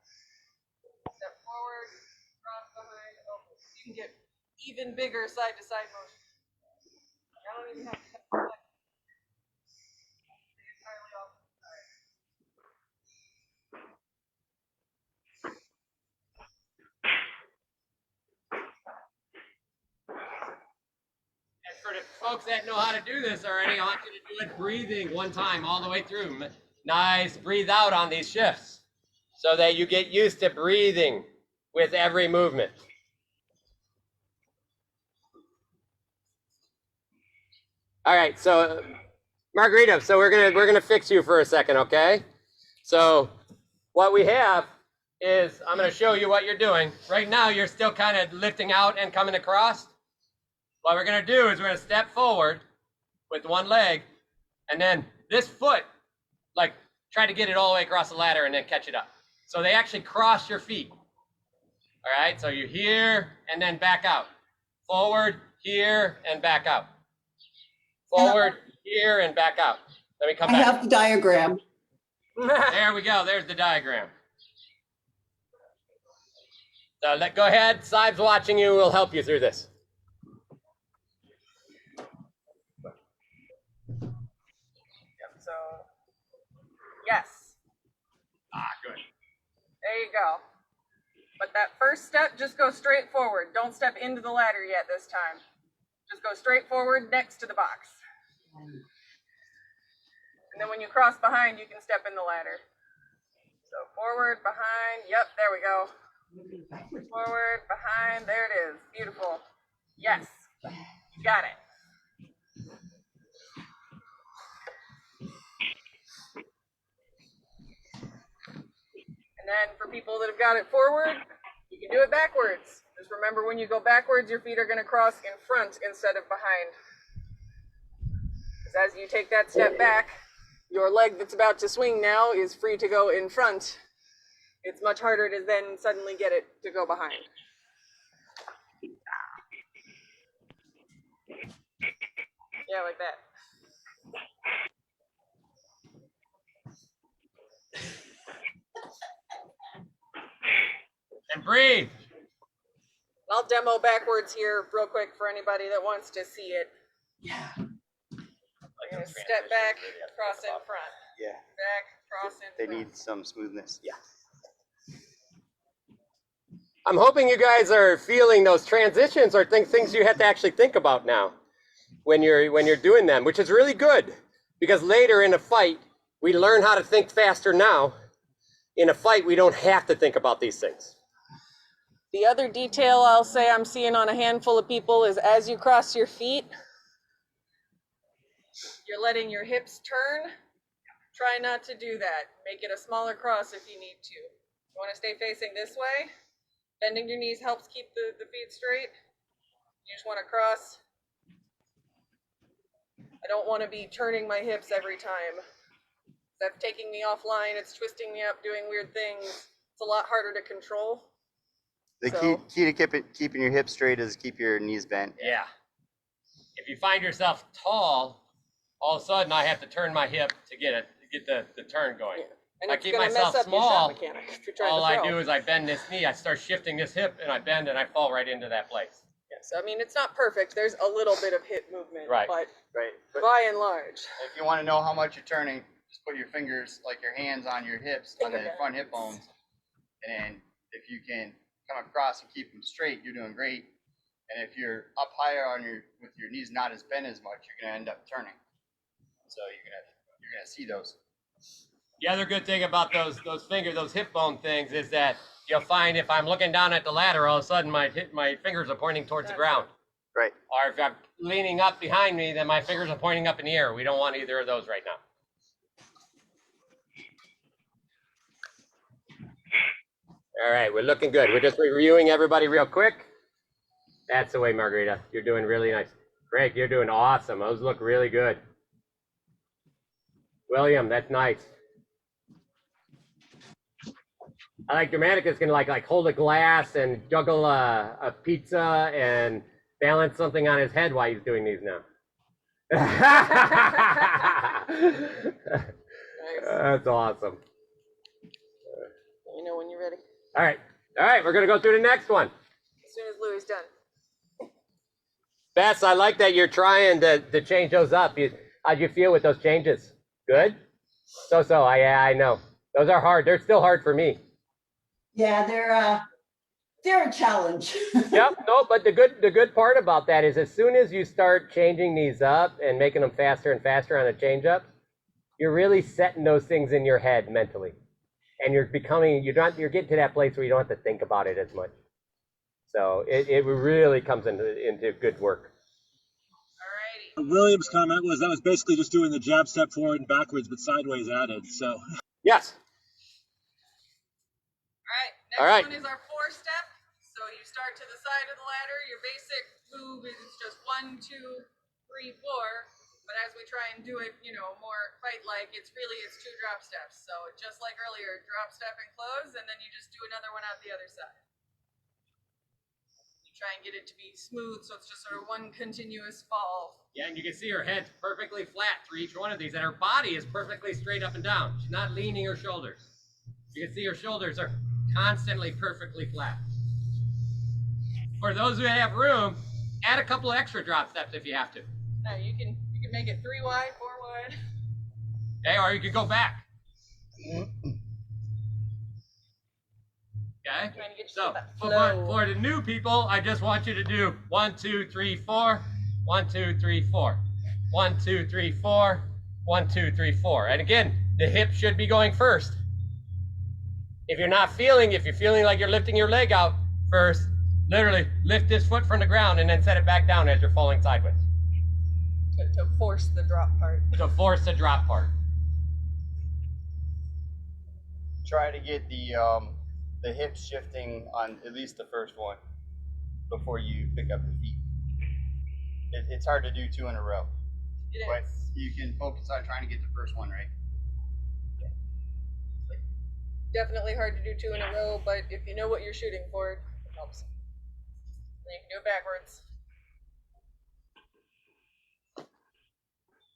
Step forward, cross behind, open. You can get even bigger side-to-side motion. I don't even have to step back. Stay entirely off to the side.
And for the folks that know how to do this already, I want you to do it breathing one time all the way through. Nice, breathe out on these shifts so that you get used to breathing with every movement. All right, so Margarita, so we're gonna fix you for a second, okay? So what we have is I'm gonna show you what you're doing. Right now, you're still kind of lifting out and coming across. What we're gonna do is we're gonna step forward with one leg, and then this foot, like try to get it all the way across the ladder and then catch it up. So they actually cross your feet. All right, so you're here and then back out. Forward, here, and back out. Forward, here, and back out. Let me come
I
back.
have the diagram.
There we go, there's the diagram. So go ahead, Sibes watching you will help you through this.
So, yes.
Good.
There you go. But that first step, just go straight forward. Don't step into the ladder yet this time. Just go straight forward next to the box. And then when you cross behind, you can step in the ladder. So forward, behind, yep, there we go. Forward, behind, there it is. Beautiful. Yes, you got it. And then for people that have got it forward, you can do it backwards. Just remember when you go backwards, your feet are going to cross in front instead of behind. Because as you take that step back, your leg that's about to swing now is free to go in front. It's much harder to then suddenly get it to go behind. Yeah, like that.
And breathe.
I'll demo backwards here real quick for anybody that wants to see it.
Yeah.
I'm going to step back, cross in front.
Yeah.
Back, cross in
They
front.
need some smoothness. Yeah.
I'm hoping you guys are feeling those transitions or things you have to actually think about now when you're doing them, which is really good because later in a fight, we learn how to think faster now. In a fight, we don't have to think about these things.
The other detail I'll say I'm seeing on a handful of people is as you cross your feet, you're letting your hips turn. Try not to do that. Make it a smaller cross if you need to. You want to stay facing this way. Bending your knees helps keep the feet straight. You just want to cross. I don't want to be turning my hips every time. That's taking me offline. It's twisting me up, doing weird things. It's a lot harder to control.
The
So-
key to keeping your hips straight is keep your knees bent.
Yeah. If you find yourself tall, all of a sudden I have to turn my hip to get the turn going.
And
I
it's
keep
gonna
myself
mess up your
small.
shot mechanic if you're trying
All
to
I
throw.
do is I bend this knee, I start shifting this hip, and I bend and I fall right into that place.
Yeah, so I mean, it's not perfect. There's a little bit of hip movement,
Right.
but
Right. But
by and large,
if you want to know how much you're turning, just put your fingers, like your hands on your hips, on the
Finger
front hip bones. And then if you can come across and keep them straight, you're doing great. And if you're up higher on with your knees not as bent as much, you're gonna end up turning. So you're gonna see those.
The other good thing about those hip bone things is that you'll find if I'm looking down at the ladder, all of a sudden my fingers are pointing towards the ground.
Right.
Or if I'm leaning up behind me, then my fingers are pointing up in the air. We don't want either of those right now. All right, we're looking good. We're just reviewing everybody real quick. That's the way, Margarita. You're doing really nice. Greg, you're doing awesome. Those look really good. William, that's nice. I like Dramaticus can like hold a glass and juggle a pizza and balance something on his head while he's doing these now. That's awesome.
you know when you're ready.
All right, we're gonna go through the next one.
As soon as Louis done.
Bess, I like that you're trying to change those up. How'd you feel with those changes? Good? So, yeah, I know. Those are hard. They're still hard for me.
Yeah, they're a challenge.
Yep, no, but the good part about that is as soon as you start changing these up and making them faster and faster on a change up, you're really setting those things in your head mentally. And you're getting to that place where you don't have to think about it as much. So it really comes into good work.
Alrighty.
William's comment was that was basically just doing the jab step forward and backwards, but sideways added. So
Yes.
All
All right.
right. Next one is our 4-step. So you start to the side of the ladder. Your basic move is just 1, 2, 3, 4. But as we try and do it, more fight-like, it's 2 drop steps. So just like earlier, drop step and close, and then you just do another one out the other side. You try and get it to be smooth, so it's just sort of one continuous fall.
Yeah, and you can see her head's perfectly flat for each one of these, and her body is perfectly straight up and down. She's not leaning her shoulders. You can see her shoulders are constantly perfectly flat. For those who have room, add a couple extra drop steps if you have to.
Now you can make it 3 wide, 4 wide.
Okay, or you could go back. Okay.
Trying to get you
So
to that flow.
for the new people, I just want you to do 1, 2, 3, 4, 1, 2, 3, 4, 1, 2, 3, 4, 1, 2, 3, 4. And again, the hip should be going first. If you're feeling like you're lifting your leg out first, literally lift this foot from the ground and then set it back down as you're falling sideways.
To force the drop part.
To force the drop part.
Try to get the hips shifting on at least the first one before you pick up the feet. It's hard to do 2 in a row, but you can focus on trying to get the first one right.
Definitely hard to do 2 in a row, but if you know what you're shooting for, it helps. Then you can do it backwards.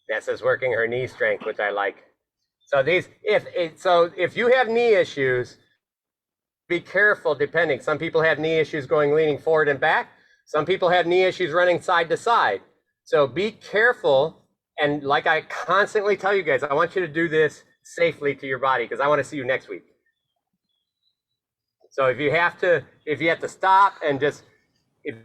This is working her knee strength, which I like. So if you have knee issues, be careful depending. Some people have knee issues leaning forward and back. Some people have knee issues running side to side. So be careful. And like I constantly tell you guys, I want you to do this safely to your body because I want to see you next week. So if you have to stop and if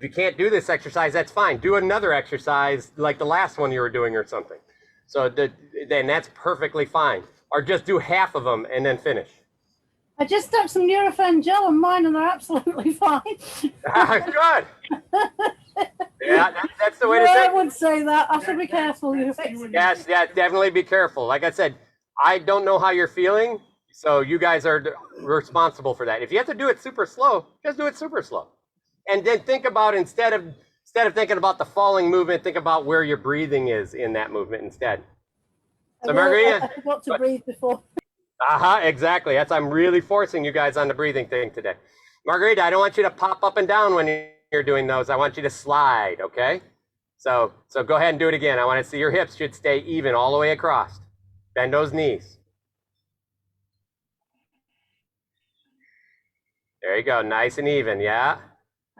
you can't do this exercise, that's fine. Do another exercise like the last one you were doing or something. So then that's perfectly fine. Or just do half of them and then finish.
I just stuck some Nurofen gel on mine and they're absolutely fine.
Good. Yeah, that's the way to
I
do it.
would say that. I should be careful.
Yes, definitely be careful. Like I said, I don't know how you're feeling, so you guys are responsible for that. If you have to do it super slow, just do it super slow. And then think about instead of thinking about the falling movement, think about where your breathing is in that movement instead. So Margarita,
I forgot to breathe before.
Exactly. I'm really forcing you guys on the breathing thing today. Margarita, I don't want you to pop up and down when you're doing those. I want you to slide, okay? So go ahead and do it again. I want to see your hips should stay even all the way across. Bend those knees. There you go. Nice and even. Yeah.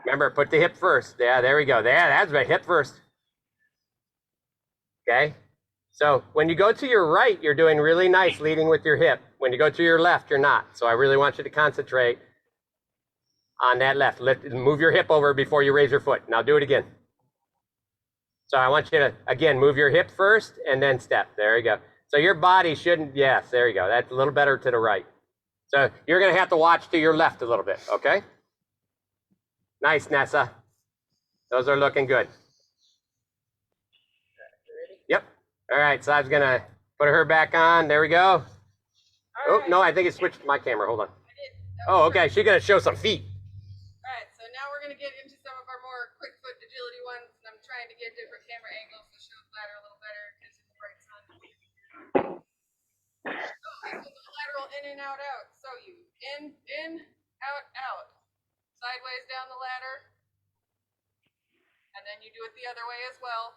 Remember, put the hip first. Yeah, there we go. There, that's right. Hip first. Okay. So when you go to your right, you're doing really nice leading with your hip. When you go to your left, you're not. So I really want you to concentrate on that left. Move your hip over before you raise your foot. Now do it again. So I want you to, again, move your hip first and then step. There you go. So your body shouldn't, yes, there you go. That's a little better to the right. So you're going to have to watch to your left a little bit, okay? Nice, Nessa. Those are looking good. Yep. All right, so I was going to put her back on. There we go. Oh, no, I think it switched to my camera. Hold on. Oh, okay. She's going to show some feet.
All right, so now we're going to get into some of our more quick foot agility ones. And I'm trying to get different camera angles to show the ladder a little better because it's bright sun. So this is the lateral in and out, out. So you in, out, out. Sideways down the ladder. And then you do it the other way as well.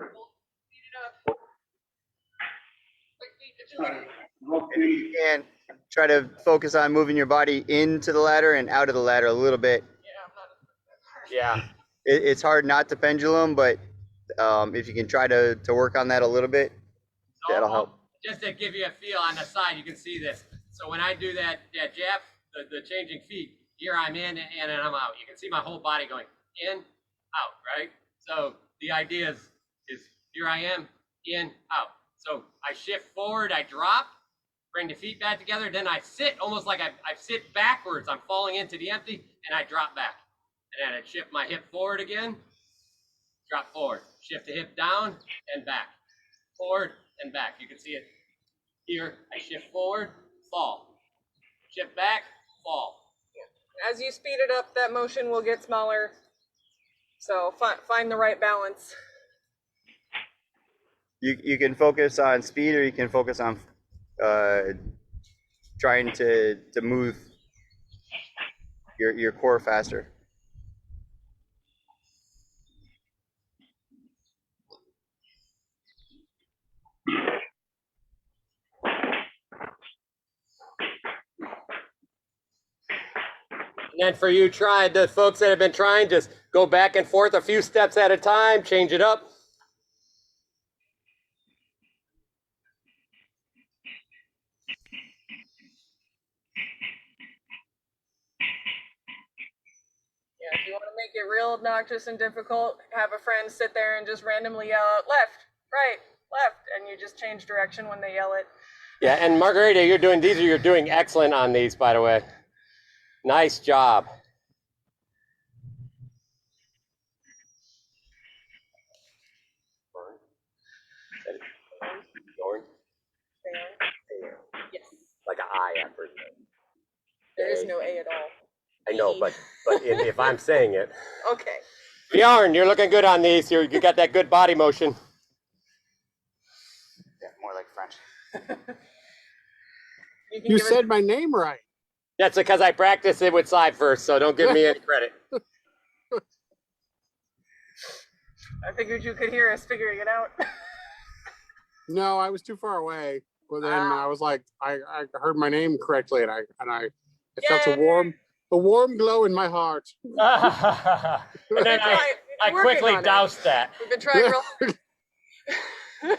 Speed it up. Quick feet agility.
And if you can, try to focus on moving your body into the ladder and out of the ladder a little bit.
Yeah, I'm not as
Yeah.
It's hard not to pendulum, but if you can try to work on that a little bit, that'll help.
Just to give you a feel on the side, you can see this. So when I do that jab, the changing feet, here I'm in and I'm out. You can see my whole body going in, out, right? So the idea is here I am, in, out. So I shift forward, I drop, bring the feet back together, then I sit almost like I sit backwards. I'm falling into the empty, and I drop back. And then I shift my hip forward again, drop forward. Shift the hip down and back, forward and back. You can see it here. I shift forward, fall. Shift back, fall.
As you speed it up, that motion will get smaller. So find the right balance.
You can focus on speed, or you can focus on trying to move your core faster.
And then for you, the folks that have been trying, just go back and forth a few steps at a time, change it up.
Yeah, if you want to make it real obnoxious and difficult, have a friend sit there and just randomly yell out left, right, left, and you just change direction when they yell it.
Yeah, and Margarita, you're doing excellent on these, by the way. Nice job.
Yes.
Like an I after.
There is no A at all.
I know, but if I'm saying it.
Okay.
Bjorn, you're looking good on these. You got that good body motion.
Yeah, more like French.
You said my name right.
That's because I practiced it with Cy first, so don't give me any credit.
I figured you could hear us figuring it out.
No, I was too far away. But then I was like, I heard my name correctly, and I felt a warm glow in my heart.
And then I quickly doused that.
We've been trying real hard. All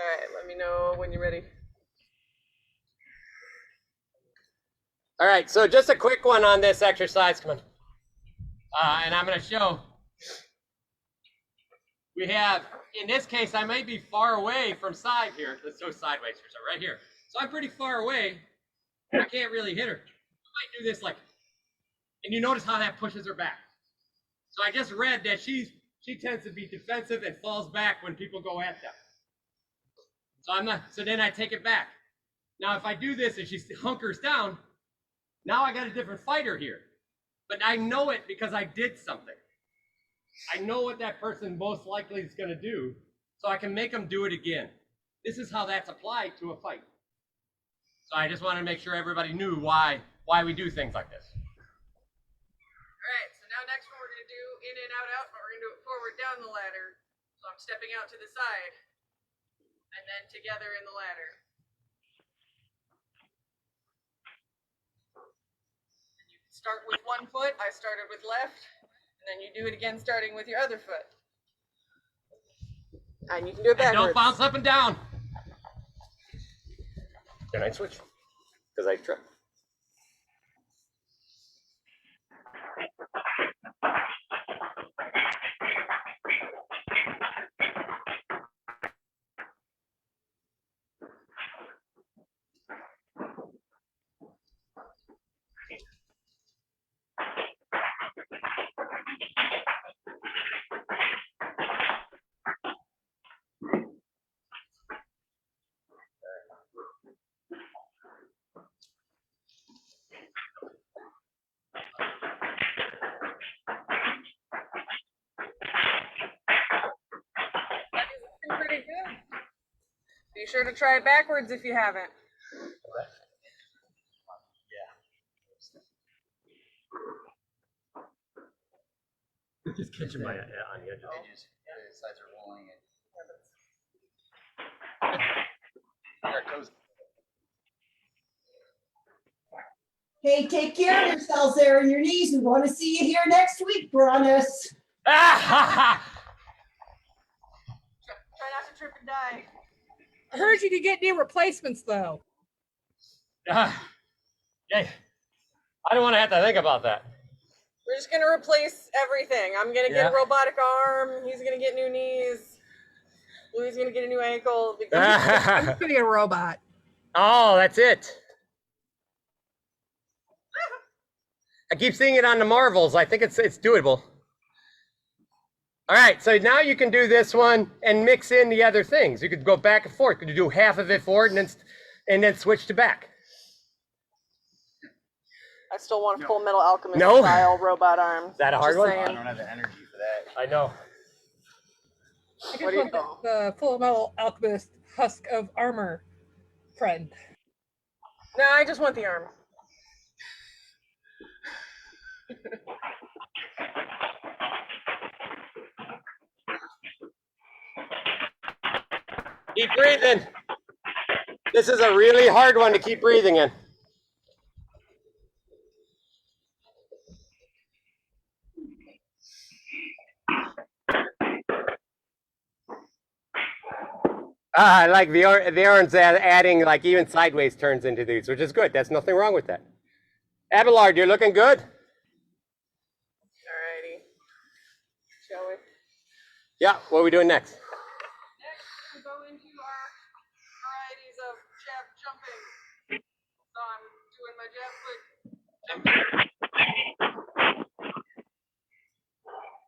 right, let me know when you're ready.
All right, so just a quick one on this exercise. Come on. And I'm going to show. We have, in this case, I may be far away from side here. Let's go sideways here, so right here. So I'm pretty far away. I can't really hit her. I might do this like, and you notice how that pushes her back. So I just read that she tends to be defensive and falls back when people go at them. So then I take it back. Now if I do this and she hunkers down, now I got a different fighter here. But I know it because I did something. I know what that person most likely is going to do, so I can make them do it again. This is how that's applied to a fight. So I just wanted to make sure everybody knew why we do things like this.
All right, so now next one we're going to do in and out, out, but we're going to do it forward down the ladder. So I'm stepping out to the side and then together in the ladder. start with one foot. I started with left, and then you do it again starting with your other foot.
And you can do it
And
backwards.
don't bounce up and down. Can I switch? Because I tripped.
That is looking pretty good. Be sure to try it backwards if you haven't.
Just catching my on the edge.
Edges, the sides are rolling and our toes.
Hey, take care of yourselves there in your knees. We want to see you here next week, Bronis.
Try not to trip and die.
I heard you could get knee replacements though.
Yeah. I don't want to have to think about that.
We're just gonna replace everything. I'm gonna get a robotic arm. He's gonna get new knees. Louis gonna get a new ankle.
I'm gonna be a robot.
Oh, that's it. I keep seeing it on the Marvels. I think it's doable. All right, so now you can do this one and mix in the other things. You could go back and forth. You could do half of it forward and then switch to back.
I still want a Full Metal Alchemist
No.
style robot arm.
Is that a hard
Just
one?
saying.
I don't have the energy for that.
I know.
I just
What do you
want the Full Metal Alchemist husk of armor friend.
No, I just want the arm.
Keep breathing. This is a really hard one to keep breathing in. I like the orange adding like even sideways turns into these, which is good. There's nothing wrong with that. Abelard, you're looking good.
Alrighty. Shall we?
Yeah, what are we doing next?
Next, we'll go into our varieties of jab jumping. So I'm doing my jab foot.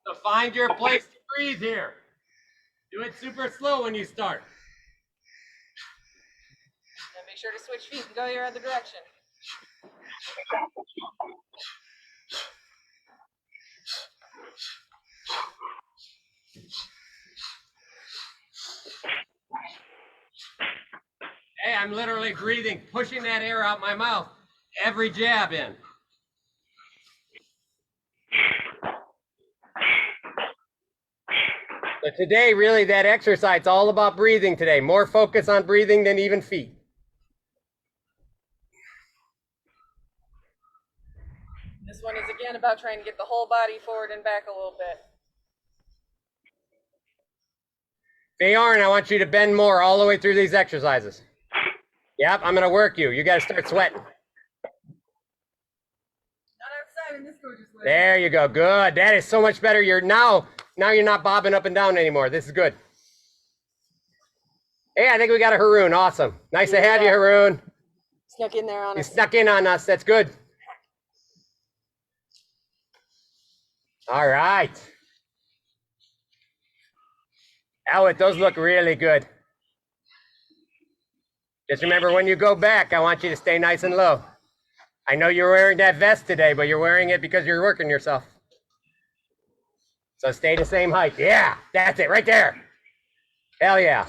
So find your place to breathe here. Do it super slow when you start.
And make sure to switch feet and go your other direction.
Hey, I'm literally breathing, pushing that air out my mouth every jab in. So today, really, that exercise is all about breathing today. More focus on breathing than even feet.
This one is again about trying to get the whole body forward and back a little bit.
Bayarn, I want you to bend more all the way through these exercises. Yep, I'm gonna work you. You gotta start sweating.
Not outside in this gorgeous weather.
There you go, good. That is so much better. Now you're not bobbing up and down anymore. This is good. Hey, I think we got a Haroon, awesome. Nice to have you, Haroon.
Snuck in there on
You
us.
snuck in on us, that's good. All right. Elliot, those look really good. Just remember when you go back, I want you to stay nice and low. I know you're wearing that vest today, but you're wearing it because you're working yourself. So stay the same height. Yeah, that's it right there. Hell yeah.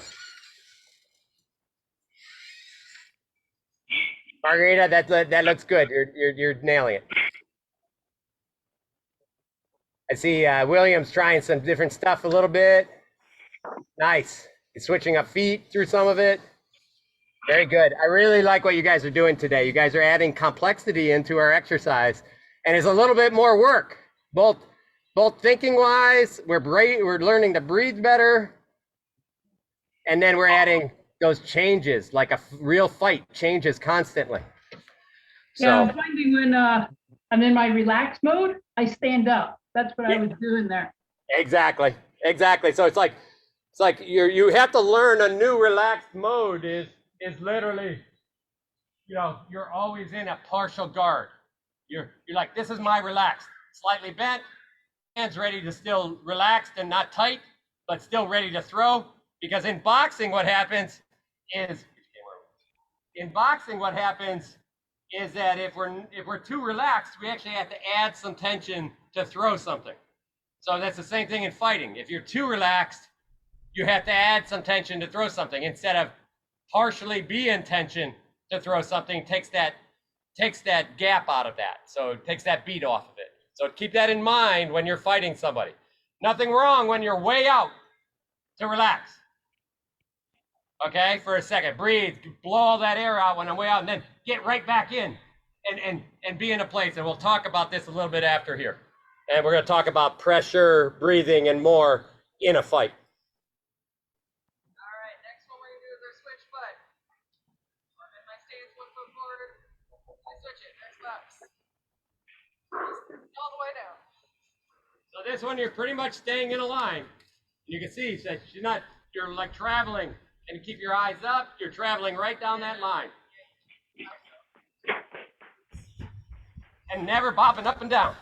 Margarita, that looks good. You're nailing it. I see William's trying some different stuff a little bit. Nice. He's switching up feet through some of it. Very good. I really like what you guys are doing today. You guys are adding complexity into our exercise. and it's a little bit more work, both thinking wise. We're learning to breathe better, and then we're adding those changes, like a real fight changes constantly.
Yeah,
So
I'm finding when I'm in my relaxed mode, I stand up. That's what I was doing there.
exactly. So it's like you have to learn a new relaxed mode is literally, you're always in a partial guard. You're like, this is my relaxed, slightly bent, hands ready to still relaxed and not tight, but still ready to throw. Because in boxing, what happens is that if we're too relaxed, we actually have to add some tension to throw something. So that's the same thing in fighting. If you're too relaxed, you have to add some tension to throw something instead of partially be in tension to throw something. Takes that gap out of that. So it takes that beat off of it. So keep that in mind when you're fighting somebody. Nothing wrong when you're way out to relax. Okay, for a second, breathe, blow all that air out when I'm way out, and then get right back in and be in a place. And we'll talk about this a little bit after here. And we're going to talk about pressure, breathing, and more in a fight.
All right, next one we're going to do is our switch foot. I'm in my stance, 1 foot forward. I switch it, next box. All the way down.
So this one, you're pretty much staying in a line. You can see that you're like traveling, and you keep your eyes up, you're traveling right down that line. And never bopping up and down.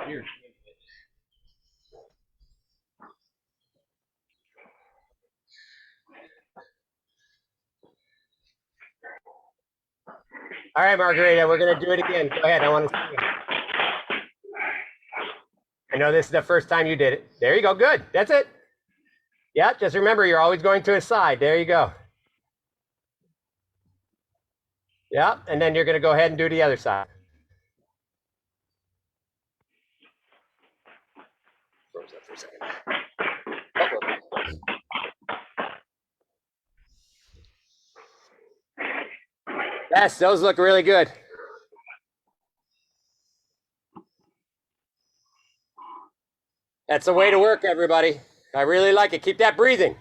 Here. All right, Margarita, we're going to do it again. Go ahead. I want to see you. I know this is the first time you did it. There you go. Good. That's it. Yeah, just remember, you're always going to his side. There you go. Yeah, and then you're going to go ahead and do the other side. Froze up for a second. Yes, those look really good. That's the way to work, everybody. I really like it. Keep that breathing.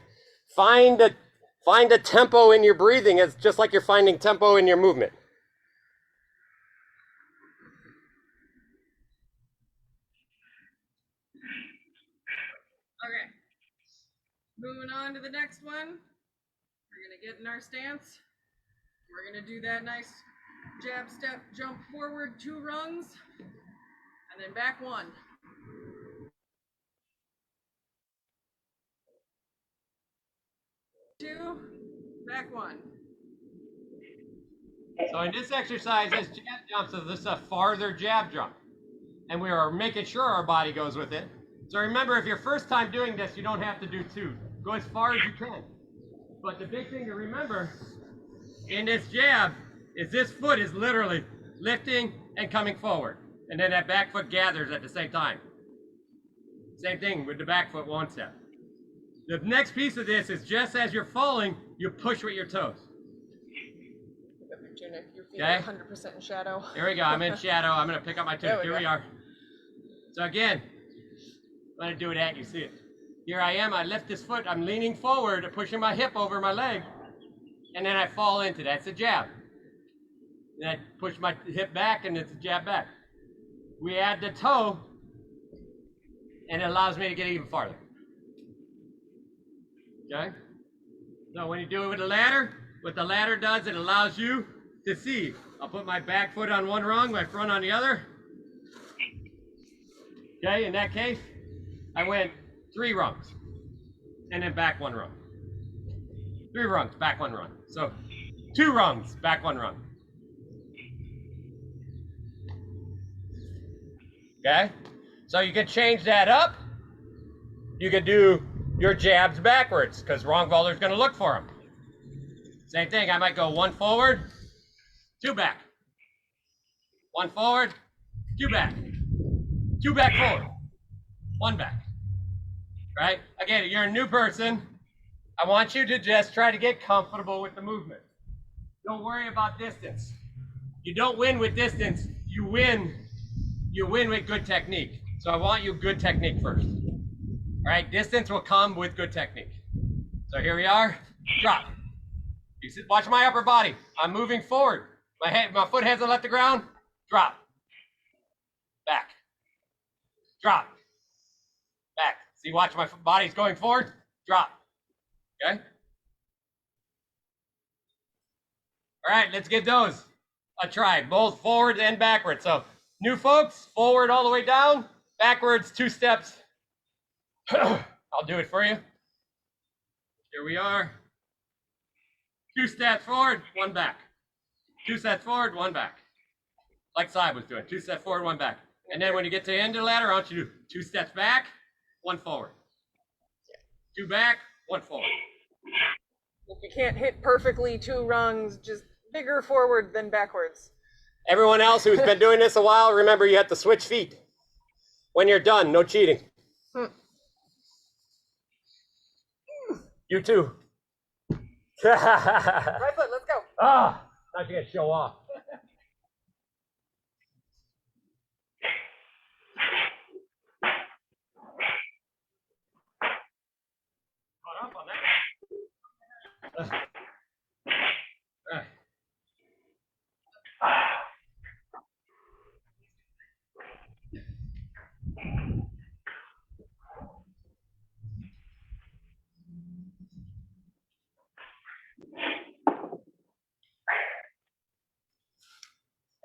Find a tempo in your breathing. It's just like you're finding tempo in your movement.
Okay. Moving on to the next one. We're going to get in our stance. We're going to do that nice jab, step, jump forward 2 rungs, and then back 1. 2, back 1.
So in this exercise, this jab jump, so this is a farther jab jump. And we are making sure our body goes with it. So remember, if you're first time doing this, you don't have to do 2. Go as far as you can. But the big thing to remember in this jab is this foot is literally lifting and coming forward. And then that back foot gathers at the same time. Same thing with the back foot 1 step. The next piece of this is just as you're falling, you push with your toes.
Your feet
Okay.
are 100% in shadow.
Here we go. I'm in shadow. I'm going to pick up my toes. Here we are. So again, I'm going to do it at you. See it. Here I am. I lift this foot. I'm leaning forward, pushing my hip over my leg. And then I fall into that. It's a jab. Then I push my hip back, and it's a jab back. We add the toe, and it allows me to get even farther. Okay? So when you do it with the ladder, what the ladder does, it allows you to see. I'll put my back foot on one rung, my front on the other. Okay, in that case, I went 3 rungs, and then back 1 rung. 3 rungs, back 1 rung. So 2 rungs, back 1 rung. Okay? So you can change that up. You can do your jabs backwards, because wrong bowler's going to look for them. Same thing, I might go 1 forward, 2 back. 1 forward, 2 back, 2 back forward, 1 back. Right? Again, you're a new person. I want you to just try to get comfortable with the movement. Don't worry about distance. You don't win with distance. You win with good technique. So I want you good technique first. All right, distance will come with good technique. So here we are. Drop. Watch my upper body. I'm moving forward. My foot hasn't left the ground. Drop. Back. Drop. Back. See, watch my body's going forward. Drop. Okay? All right, let's get those a try, both forward and backwards. So new folks, forward all the way down, backwards 2 steps. I'll do it for you. Here we are. 2 steps forward, 1 back. 2 steps forward, 1 back. Like Cy was doing, 2 steps forward, 1 back. And then when you get to the end of the ladder, I want you to do 2 steps back, 1 forward. 2 back, 1 forward.
If you can't hit perfectly 2 rungs, just bigger forward than backwards.
Everyone else who's been doing this a while, remember you have to switch feet. When you're done, no cheating. You too.
Right foot, let's go.
Ah, now you gotta show off. Caught up on that.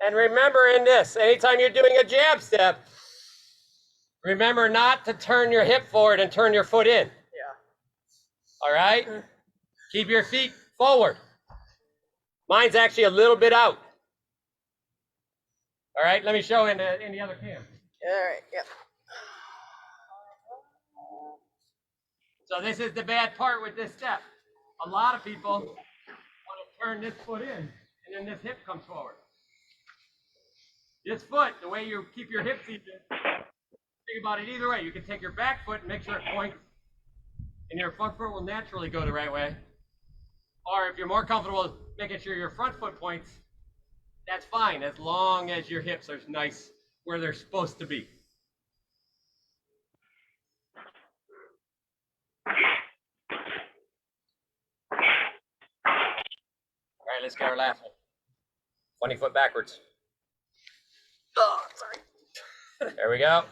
And remember in this, anytime you're doing a jab step, remember not to turn your hip forward and turn your foot in.
Yeah.
All right? Keep your feet forward. Mine's actually a little bit out. All right, let me show in the other cam.
All right, yep.
So this is the bad part with this step. A lot of people want to turn this foot in, and then this hip comes forward. This foot, the way you keep your hips even, think about it either way. You can take your back foot and make sure it points, and your front foot will naturally go the right way. Or if you're more comfortable making sure your front foot points, that's fine, as long as your hips are nice where they're supposed to be. All right, let's get our last one. 20 foot backwards.
Oh, sorry.
There we go.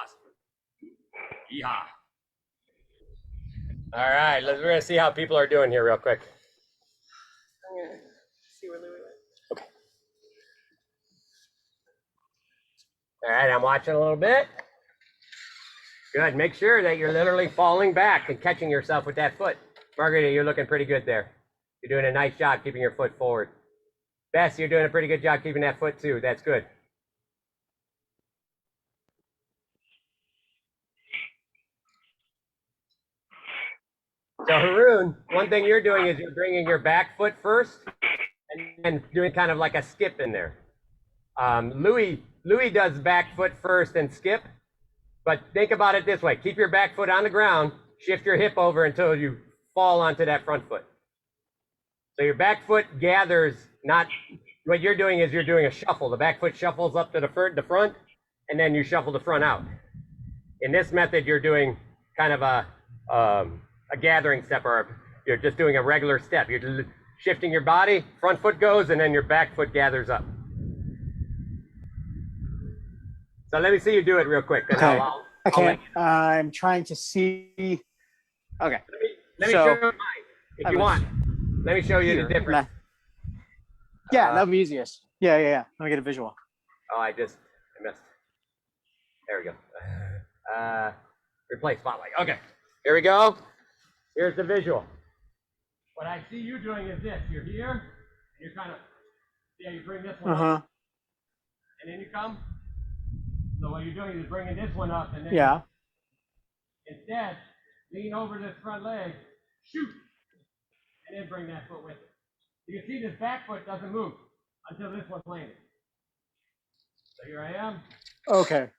Awesome. Yeehaw. All right, we're gonna see how people are doing here real quick.
I'm gonna see where Louis went.
Okay. All right, I'm watching a little bit. Good, make sure that you're literally falling back and catching yourself with that foot. Margarita, you're looking pretty good there. You're doing a nice job keeping your foot forward. Bess, you're doing a pretty good job keeping that foot too. That's good. So Haroon, one thing you're doing is you're bringing your back foot first and then doing kind of like a skip in there. Louis does back foot first and skip, but think about it this way. Keep your back foot on the ground, shift your hip over until you fall onto that front foot. So your back foot gathers, not, what you're doing is you're doing a shuffle. The back foot shuffles up to the front, and then you shuffle the front out. In this method, you're doing kind of a gathering step, or you're just doing a regular step. You're shifting your body, front foot goes, and then your back foot gathers up. So let me see you do it real quick. And
Okay.
I'll
I'm trying to see. Okay.
let me
So,
show you mine if you want. Let me show you the difference.
Yeah, that'd be easiest. Yeah. Let me get a visual.
Oh, I missed. There we go. Replace spotlight. Okay, here we go. Here's the visual. What I see you doing is this. You're here, and you're kind of Yeah, you bring this one
Uh huh.
up, and then you come. So what you're doing is bringing this one up, and then
Yeah.
instead lean over this front leg, shoot, and then bring that foot with it. You can see this back foot doesn't move until this one's landed. So here I am.
Okay.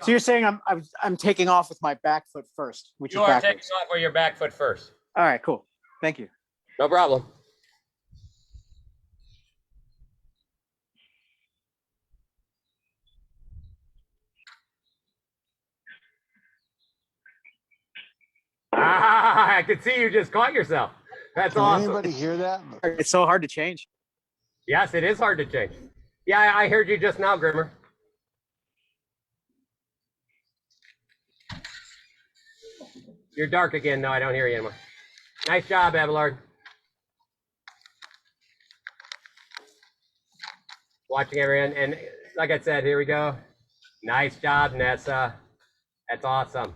So you're saying I'm taking off with my back foot first, which
You
is
are
backwards.
taking off with your back foot first.
All right, cool. Thank you.
No problem. Ah, I could see you just caught yourself. That's
Can
awesome.
anybody hear that?
It's so hard to change.
Yes, it is hard to change. Yeah, I heard you just now, Grimmer. You're dark again. No, I don't hear you anymore. Nice job, Abelard. Watching everyone. And like I said, here we go. Nice job, Nessa. That's awesome.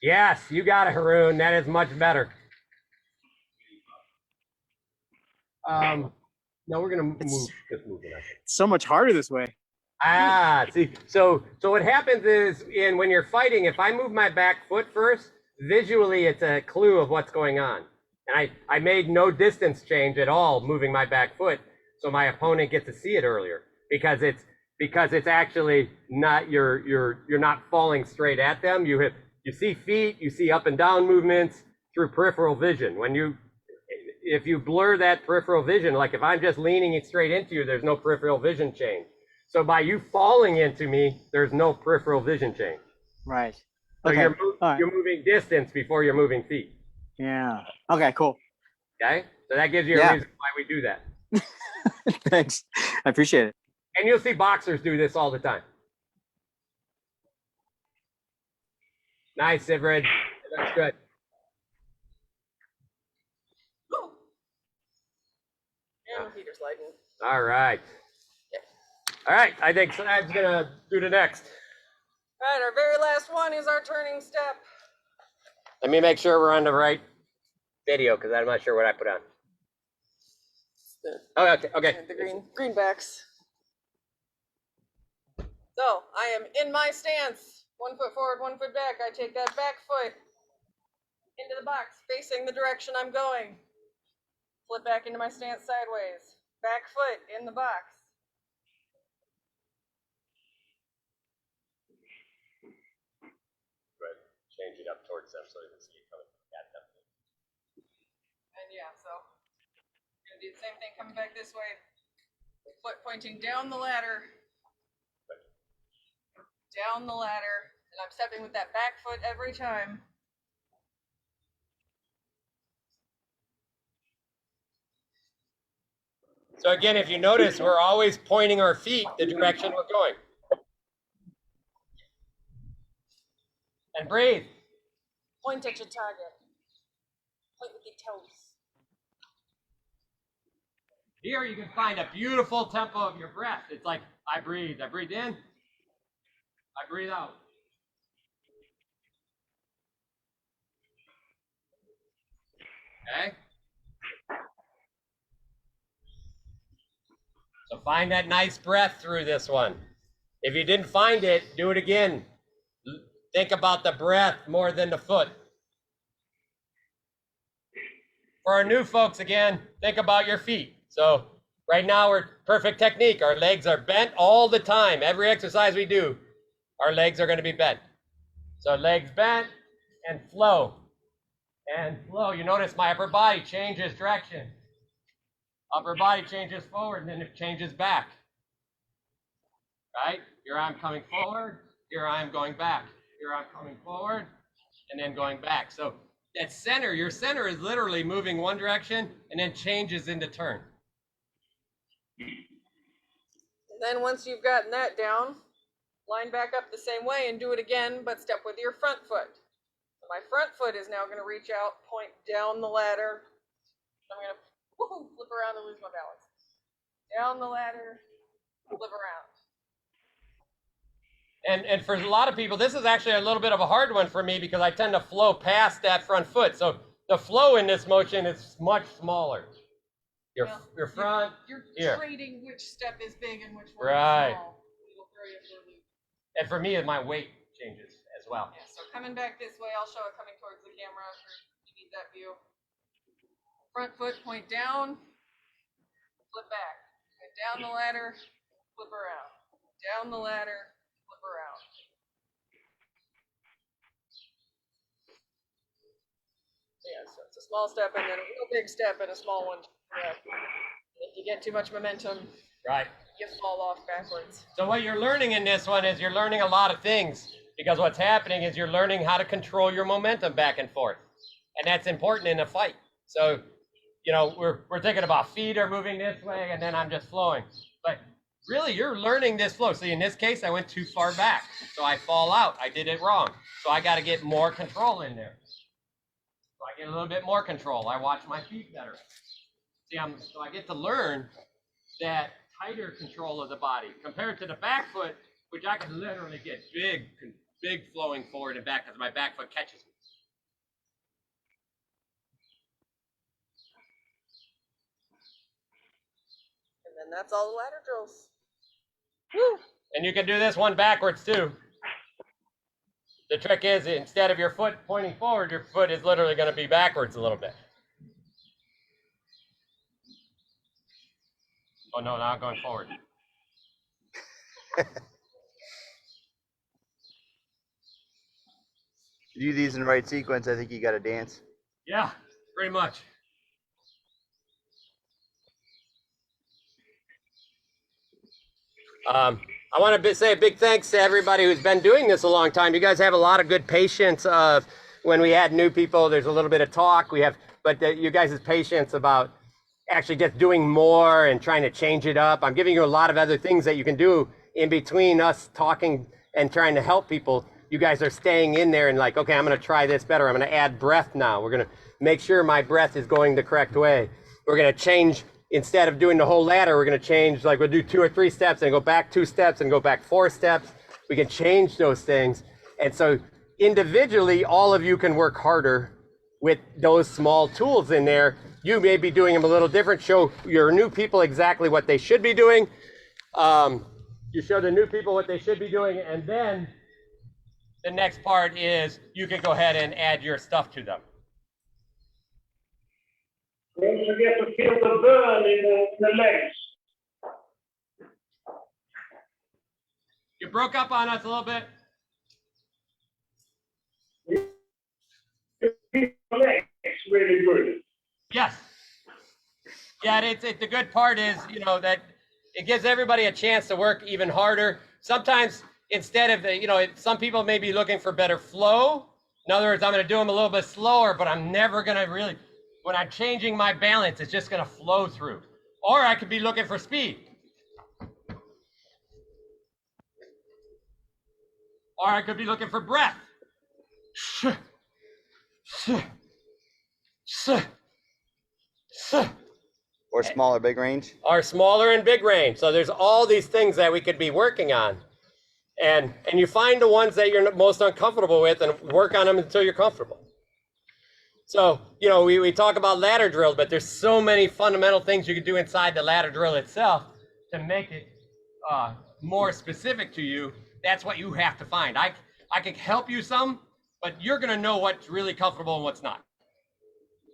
Yes, you got it, Haroon. That is much better. No, we're gonna move. Just move it.
It's so much harder this way.
Ah, see, so what happens is when you're fighting, if I move my back foot first, visually it's a clue of what's going on. And I made no distance change at all moving my back foot, so my opponent gets to see it earlier because it's actually not you're not falling straight at them. You see feet, you see up and down movements through peripheral vision. If you blur that peripheral vision, like if I'm just leaning it straight into you, there's no peripheral vision change. So by you falling into me, there's no peripheral vision change.
Right.
So
Okay.
you're moving distance before you're moving feet.
Yeah. Okay, cool.
Okay? So that gives you a reason why we do that.
Thanks. I appreciate it.
And you'll see boxers do this all the time. Nice, Ivrid. That's good.
And the heater's lighting.
All right. All right, I think Snag's gonna do the next.
All right, our very last one is our turning step.
Let me make sure we're on the right video because I'm not sure what I put on. Oh, okay.
The greenbacks. So I am in my stance. 1 foot forward, 1 foot back. I take that back foot into the box, facing the direction I'm going. Flip back into my stance sideways. Back foot in the box.
Change it up towards them so they can see it coming at them.
And yeah, so I'm gonna do the same thing coming back this way. Foot pointing down the ladder. Down the ladder. And I'm stepping with that back foot every time.
So again, if you notice, we're always pointing our feet the direction we're going. And breathe.
Point at your target. Point with your toes.
Here you can find a beautiful tempo of your breath. It's like I breathe in, I breathe out. Okay? So find that nice breath through this one. If you didn't find it, do it again. Think about the breath more than the foot. For our new folks, again, think about your feet. So right now we're perfect technique. Our legs are bent all the time. Every exercise we do, our legs are going to be bent. So legs bent and flow. And flow. You notice my upper body changes direction. Upper body changes forward and then it changes back. Right? Here I'm coming forward. Here I'm going back. Here I'm coming forward and then going back. So that center, your center is literally moving one direction and then changes into turn.
And then once you've gotten that down, line back up the same way and do it again, but step with your front foot. So my front foot is now going to reach out, point down the ladder. I'm going to flip around and lose my balance. Down the ladder, flip around.
And for a lot of people, this is actually a little bit of a hard one for me because I tend to flow past that front foot. So the flow in this motion is much smaller.
Well,
Your front,
You're
here.
trading which step is big and which one
Right.
is small. It'll throw you for a loop.
And for me, my weight changes as well.
Yeah, so coming back this way, I'll show it coming towards the camera. You need that view. Front foot, point down, flip back. Point down the ladder, flip around. Down the ladder, flip around. Yeah, so it's a small step and then a real big step and a small one. If you get too much momentum,
Right.
you fall off backwards.
So what you're learning in this one is you're learning a lot of things, because what's happening is you're learning how to control your momentum back and forth. And that's important in a fight. So, you know, we're thinking about feet are moving this way and then I'm just flowing. But really, you're learning this flow. See, in this case, I went too far back. So I fall out. I did it wrong. So I got to get more control in there. So I get a little bit more control. I watch my feet better. See, so I get to learn that tighter control of the body compared to the back foot, which I can literally get big flowing forward and back because my back foot catches me.
And then that's all the ladder drills. Woo!
And you can do this one backwards too. The trick is, instead of your foot pointing forward, your foot is literally going to be backwards a little bit. Oh no, now I'm going forward.
If you do these in the right sequence, I think you got to dance.
Yeah, pretty much. I want to say a big thanks to everybody who's been doing this a long time. You guys have a lot of good patience of when we add new people. There's a little bit of talk but you guys' patience about actually just doing more and trying to change it up. I'm giving you a lot of other things that you can do in between us talking and trying to help people. You guys are staying in there and like, okay, I'm going to try this better. I'm going to add breath now. We're going to make sure my breath is going the correct way. We're going to change, instead of doing the whole ladder, we're going to change, like we'll do 2 or 3 steps and go back 2 steps and go back 4 steps. We can change those things. And so individually, all of you can work harder with those small tools in there. You may be doing them a little different. Show your new people exactly what they should be doing. You show the new people what they should be doing, and then the next part is you can go ahead and add your stuff to them.
Don't forget to feel the burn in the legs.
You broke up on us a little bit.
The legs really good.
Yes. Yeah, the good part is, you know, that it gives everybody a chance to work even harder. Sometimes instead of, you know, some people may be looking for better flow. In other words, I'm going to do them a little bit slower, but I'm never going to really, when I'm changing my balance, it's just going to flow through. Or I could be looking for speed. Or I could be looking for breath.
Or smaller, big range.
Or smaller and big range. So there's all these things that we could be working on. And you find the ones that you're most uncomfortable with and work on them until you're comfortable. So, you know, we talk about ladder drills, but there's so many fundamental things you can do inside the ladder drill itself to make it more specific to you. That's what you have to find. I can help you some, but you're going to know what's really comfortable and what's not.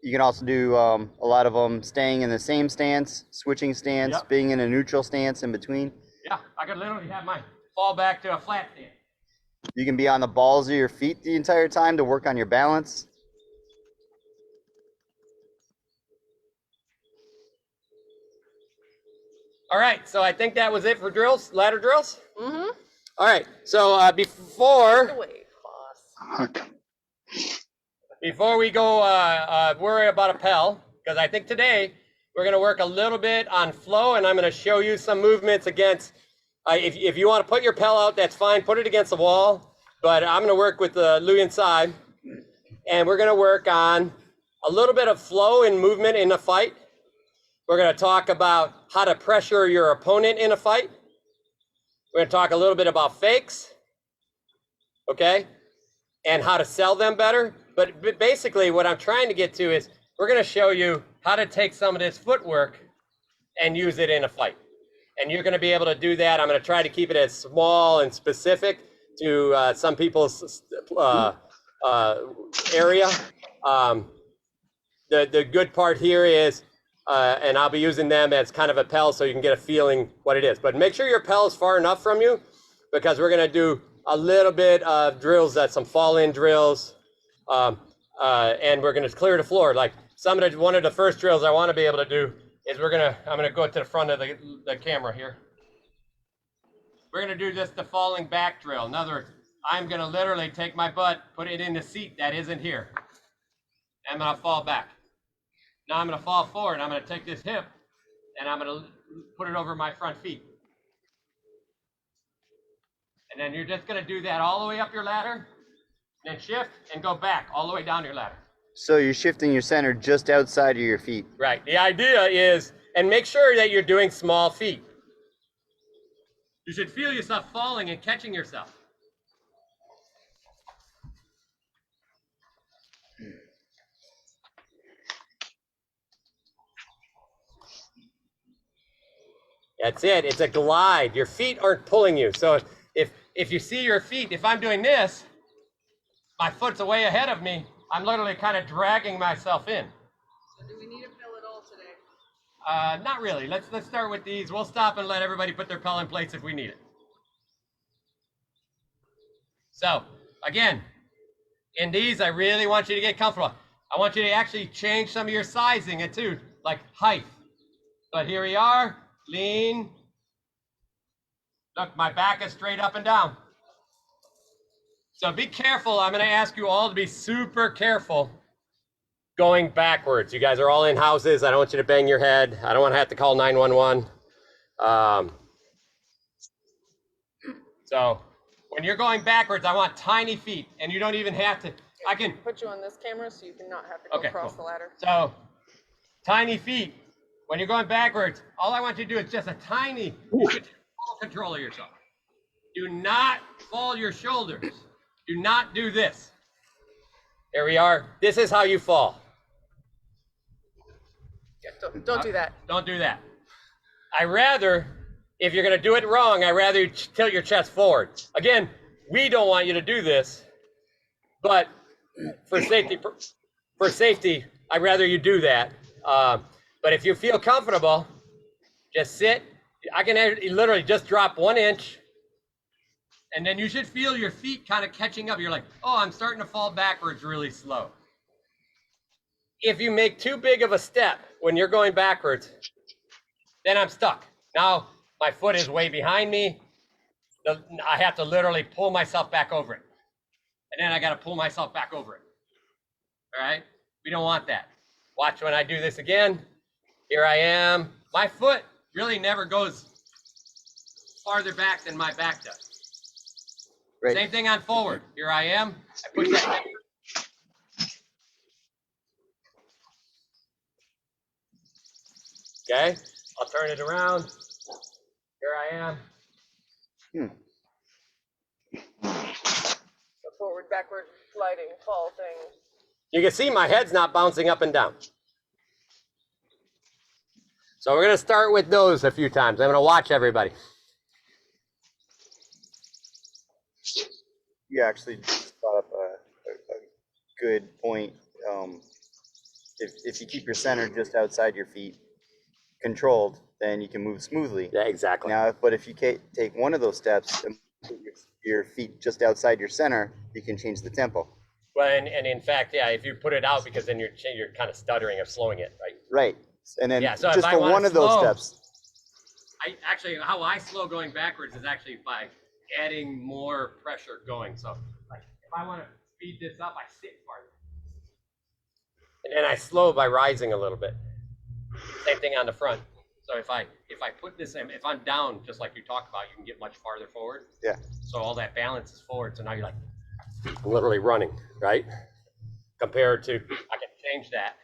You can also do a lot of them staying in the same stance, switching stance,
Yep.
being in a neutral stance in between.
Yeah, I could literally have mine fall back to a flat stance.
You can be on the balls of your feet the entire time to work on your balance.
All right, so I think that was it for drills, ladder drills.
Mm-hmm.
All right, so before we go worry about a Pell, because I think today we're going to work a little bit on flow, and I'm going to show you some movements against, if you want to put your Pell out, that's fine, put it against the wall, but I'm going to work with Louis inside, and we're going to work on a little bit of flow and movement in a fight. We're going to talk about how to pressure your opponent in a fight. We're going to talk a little bit about fakes, okay, and how to sell them better. but basically what I'm trying to get to is we're going to show you how to take some of this footwork and use it in a fight. And you're going to be able to do that. I'm going to try to keep it as small and specific to some people's area. The good part here is, and I'll be using them as kind of a Pell so you can get a feeling what it is. But make sure your Pell is far enough from you, because we're going to do a little bit of drills, that's some fall-in drills, and we're going to clear the floor. Like one of the first drills I want to be able to do is I'm going to go to the front of the camera here. We're going to do this, the falling back drill. In other words, I'm going to literally take my butt, put it in the seat that isn't here. I'm going to fall back. Now I'm going to fall forward. I'm going to take this hip and I'm going to put it over my front feet. And then you're just going to do that all the way up your ladder, then shift and go back all the way down your ladder.
So you're shifting your center just outside of your feet.
Right. The idea is, and make sure that you're doing small feet. You should feel yourself falling and catching yourself. That's it. It's a glide. Your feet aren't pulling you. So if you see your feet, if I'm doing this, my foot's way ahead of me, I'm literally kind of dragging myself in.
So do we need a pill at all today?
Not really. Let's start with these. We'll stop and let everybody put their Pell in place if we need it. So again, in these, I really want you to get comfortable. I want you to actually change some of your sizing too, like height. But here we are. Lean. Look, my back is straight up and down. So be careful. I'm going to ask you all to be super careful going backwards. You guys are all in houses. I don't want you to bang your head. I don't want to have to call 911. So when you're going backwards, I want tiny feet, and you don't even have to. I can
put you on this camera so you can not have to go across the ladder.
So tiny feet. When you're going backwards, all I want you to do is just a tiny, you should take full control of yourself. Do not fall your shoulders. Do not do this. Here we are. This is how you fall.
Yeah, don't do that.
Don't do that. If you're going to do it wrong, I'd rather you tilt your chest forward. Again, we don't want you to do this, but for safety, I'd rather you do that. But if you feel comfortable, just sit. I can literally just drop 1 inch, and then you should feel your feet kind of catching up. You're like, oh, I'm starting to fall backwards really slow. If you make too big of a step when you're going backwards, then I'm stuck. Now my foot is way behind me. I have to literally pull myself back over it. And then I got to pull myself back over it. All right? We don't want that. Watch when I do this again. Here I am. My foot really never goes farther back than my back does. Right. Same thing on forward. Here I am. I push that. Okay. I'll turn it around. Here I am.
The forward, backward, sliding, fall thing.
You can see my head's not bouncing up and down. So we're going to start with those a few times. I'm going to watch everybody.
You actually brought up a good point. If you keep your center just outside your feet controlled, then you can move smoothly.
Yeah, exactly.
Now, but if you take one of those steps and put your feet just outside your center, you can change the tempo.
Well, and in fact, yeah, if you put it out, because then you're kind of stuttering of slowing it, right?
Right. And then
so
just for one of those steps.
How I slow going backwards is actually by adding more pressure going. So like if I want to speed this up, I sit farther. And then I slow by rising a little bit. Same thing on the front. So if I put this in, if I'm down, just like you talked about, you can get much farther forward.
Yeah.
So all that balance is forward. So now you're like literally running, right? Compared to, I can change that.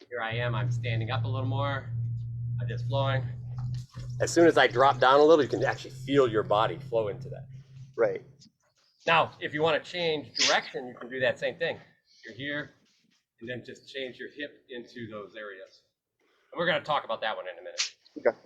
Here I am, I'm standing up a little more. I'm just flowing. As soon as I drop down a little, you can actually feel your body flow into that.
Right.
Now, if you want to change direction, you can do that same thing. You're here, and then just change your hip into those areas. And we're going to talk about that one in a minute.
Okay.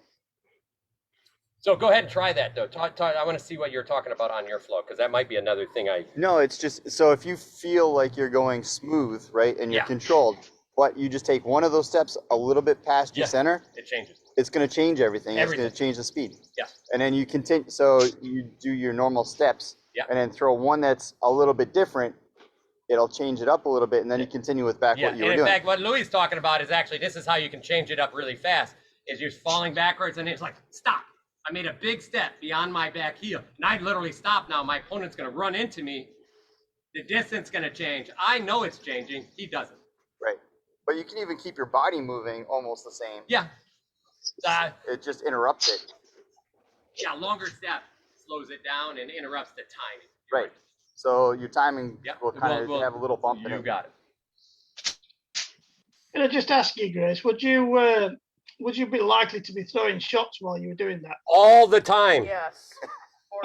So go ahead and try that, though. I want to see what you're talking about on your flow, because that might be another thing
No, it's just, so if you feel like you're going smooth, right, and you're controlled, but you just take one of those steps a little bit past your center,
it changes.
It's going to change everything. It's
Everything.
going to change the speed.
Yeah.
And then you continue, so you do your normal steps, and then throw one that's a little bit different. It'll change it up a little bit, and then you continue with back what you were
and in
doing.
fact, what Louis is talking about is actually, this is how you can change it up really fast, is you're falling backwards, and it's like, stop. I made a big step beyond my back heel, and I literally stop now. My opponent's going to run into me. The distance going to change. I know it's changing. He doesn't.
Right. But you can even keep your body moving almost the same.
Yeah.
It just interrupts it.
Yeah, longer step slows it down and interrupts the timing.
Right. So your timing will kind of have a little bump in it.
You got it.
Can I just ask you, Grace, would you be likely to be throwing shots while you were doing that?
All the time.
Yes.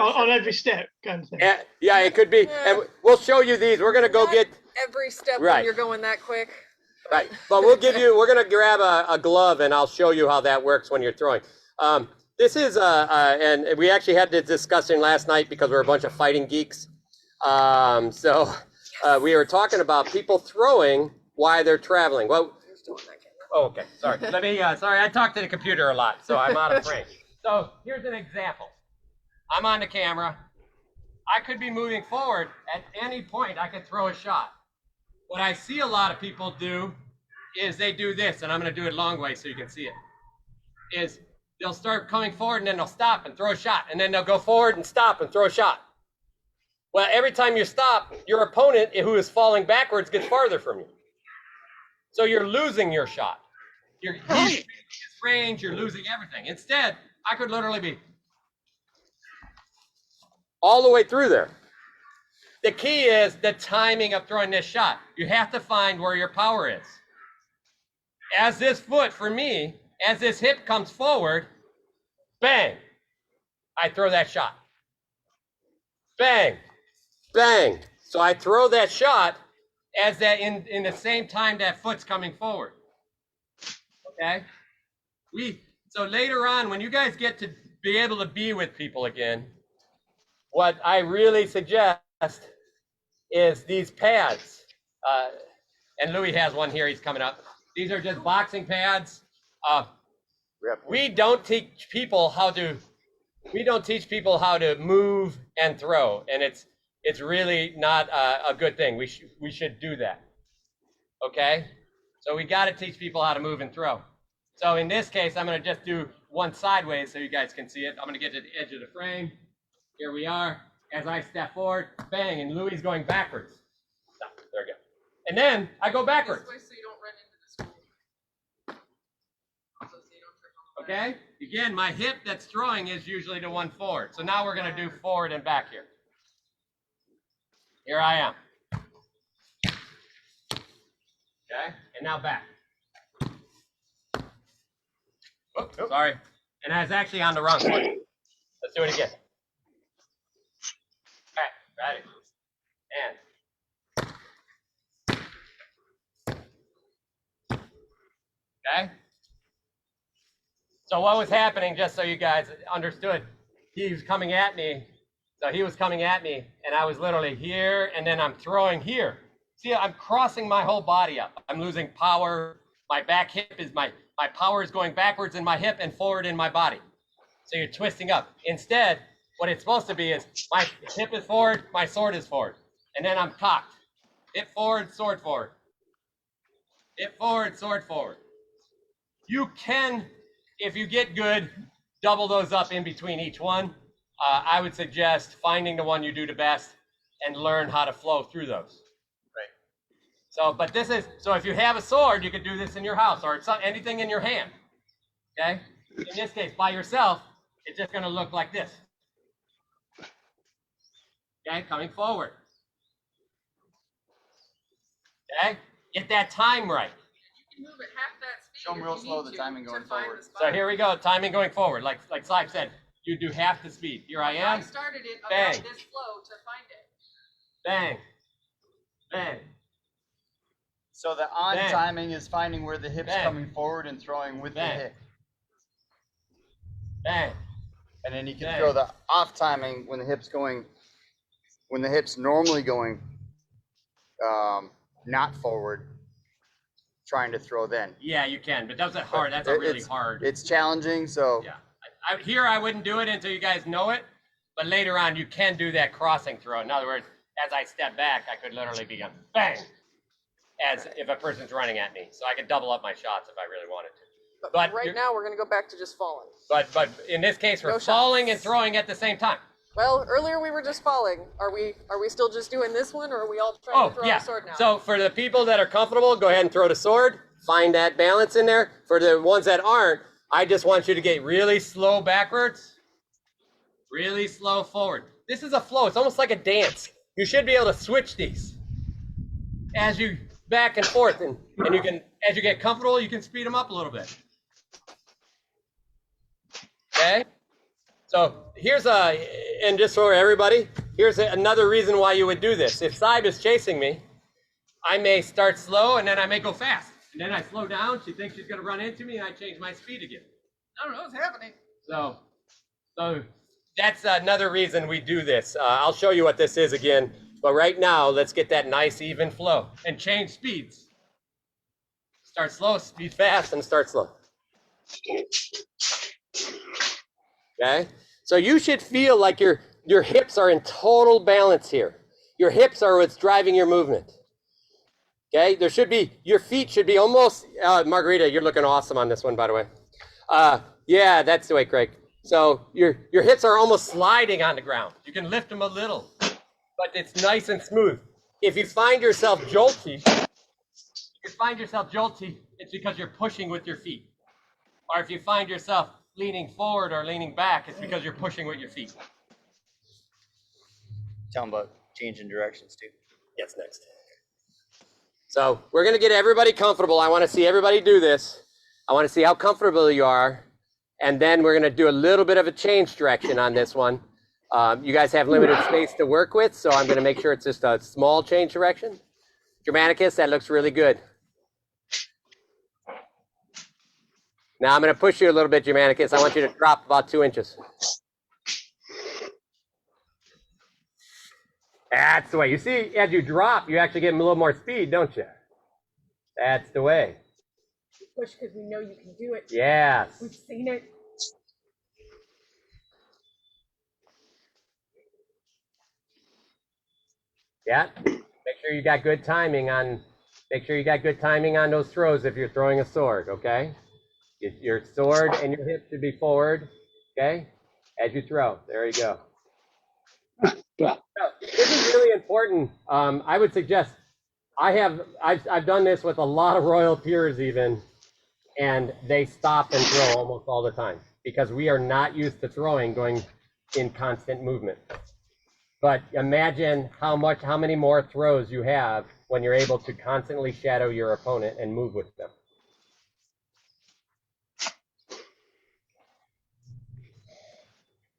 On every step, kind of thing.
Yeah, it could be. And we'll show you these. We're going to go get...
Every step
Right.
when you're going that quick.
Right, but we're going to grab a glove, and I'll show you how that works when you're throwing. This is, and we actually had this discussion last night because we're a bunch of fighting geeks. We were talking about people throwing while they're traveling. Well, oh, okay, sorry. Sorry, I talk to the computer a lot, so I'm out of frame. So here's an example. I'm on the camera. I could be moving forward. At any point, I could throw a shot. What I see a lot of people do is they do this, and I'm going to do it long way so you can see it, is they'll start coming forward, and then they'll stop and throw a shot, and then they'll go forward and stop and throw a shot. Well, every time you stop, your opponent, who is falling backwards, gets farther from you. So you're losing your shot. You're losing range, you're losing everything. Instead, I could literally be all the way through there. The key is the timing of throwing this shot. You have to find where your power is. As this foot, for me, as this hip comes forward, bang, I throw that shot. Bang, bang. So I throw that shot as that in the same time that foot's coming forward. Okay? So later on, when you guys get to be able to be with people again, what I really suggest is these pads. And Louis has one here, he's coming up. These are just boxing pads. We don't teach people how to move and throw, and it's really not a good thing. We should do that. Okay? So we got to teach people how to move and throw. So in this case, I'm going to just do one sideways so you guys can see it. I'm going to get to the edge of the frame. Here we are. As I step forward, bang, and Louis is going backwards. Stop. There we go. And then I go backwards.
This way so you don't run into the school.
Okay? Again, my hip that's throwing is usually the one forward. So now we're going to do forward and back here. Here I am. Okay? And now back. Oops, sorry. And I was actually on the wrong foot. Let's do it again. Okay, ready. And. Okay? So what was happening, just so you guys understood, he was coming at me. So he was coming at me, and I was literally here, and then I'm throwing here. See, I'm crossing my whole body up. I'm losing power. My back hip is my power is going backwards in my hip and forward in my body. So you're twisting up. Instead, what it's supposed to be is my hip is forward, my sword is forward. And then I'm cocked. Hip forward, sword forward. Hip forward, sword forward. You can, if you get good, double those up in between each one. I would suggest finding the one you do the best and learn how to flow through those. Right. So, but this is, so if you have a sword, you could do this in your house or anything in your hand. Okay? In this case, by yourself, it's just going to look like this. Okay, coming forward. Okay, get that time right.
You can move at half that speed.
Show them real slow the timing going forward.
So here we go, timing going forward. Like Slive said, you do half the speed. Here I am.
I started it
Bang.
about this flow to find it.
Bang. Bang.
So the on
Bang.
timing is finding where the hip's
Bang.
coming forward and throwing with
Bang.
the hip.
Bang.
And then you can
Bang.
throw the off timing when the hip's going, when the hip's normally going not forward, trying to throw then.
Yeah, you can, but that's hard. That's a really hard.
It's challenging, so.
Yeah. Here, I wouldn't do it until you guys know it, but later on, you can do that crossing throw. In other words, as I step back, I could literally be going bang, as if a person's running at me. So I could double up my shots if I really wanted to.
But right now, we're going to go back to just falling.
But in this case, we're falling and throwing at the same time.
Well, earlier we were just falling. Are we still just doing this one, or are we all trying to throw the sword now?
So for the people that are comfortable, go ahead and throw the sword. Find that balance in there. For the ones that aren't, I just want you to get really slow backwards, really slow forward. This is a flow. It's almost like a dance. You should be able to switch these as you back and forth, and you can, as you get comfortable, you can speed them up a little bit. Okay. So here's and just for everybody, here's another reason why you would do this. If Saib is chasing me, I may start slow and then I may go fast. And then I slow down, she thinks she's gonna run into me and I change my speed again.
I don't know what's happening.
So that's another reason we do this. I'll show you what this is again, but right now, let's get that nice even flow and change speeds. Start slow, speed fast, and start slow. Okay, so you should feel like your hips are in total balance here. Your hips are what's driving your movement. Okay, there should be, your feet should be almost, Margarita, you're looking awesome on this one, by the way. Yeah, that's the way, Craig. So your hips are almost sliding on the ground. You can lift them a little, but it's nice and smooth. If you find yourself jolty, it's because you're pushing with your feet. Or if you find yourself leaning forward or leaning back, it's because you're pushing with your feet.
Tell them about changing directions too.
Yes, next. So we're gonna get everybody comfortable. I wanna see everybody do this. I wanna see how comfortable you are. And then we're gonna do a little bit of a change direction on this one. You guys have limited space to work with, so I'm gonna make sure it's just a small change direction. Germanicus, that looks really good. Now I'm gonna push you a little bit, Germanicus. I want you to drop about 2 inches. That's the way. You see, as you drop, you actually get a little more speed, don't you? That's the way.
Push because we know you can do it.
Yes.
We've seen it.
Yeah. Make sure you got good timing on. Make sure you got good timing on those throws if you're throwing a sword. Okay. Your sword and your hip should be forward. Okay. As you throw. There you go. This is really important. I would suggest. I've done this with a lot of royal peers even, and they stop and throw almost all the time because we are not used to throwing going in constant movement. But imagine how many more throws you have when you're able to constantly shadow your opponent and move with them.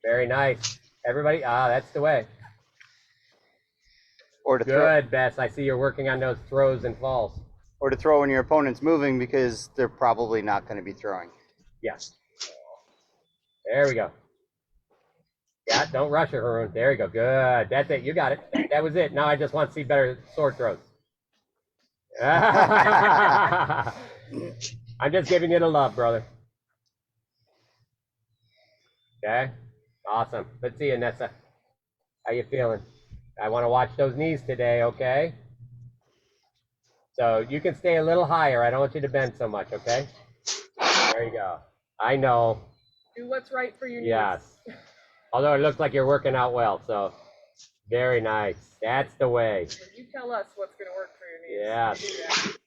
Very nice. Everybody, that's the way.
Or to
Good, Bess. I see you're working on those throws and falls.
Or to throw when your opponent's moving because they're probably not going to be throwing.
Yes. There we go. Yeah, don't rush it, Haroon. There you go. Good. That's it. You got it. That was it. Now I just want to see better sword throws. I'm just giving you the love, brother. Okay. Awesome. Let's see, Anessa. How you feeling? I want to watch those knees today, okay? So you can stay a little higher. I don't want you to bend so much, okay? There you go. I know.
Do what's right for your knees.
Yes. Although it looks like you're working out well, so very nice. That's the way.
You tell us what's going to work for your knees.
Yes.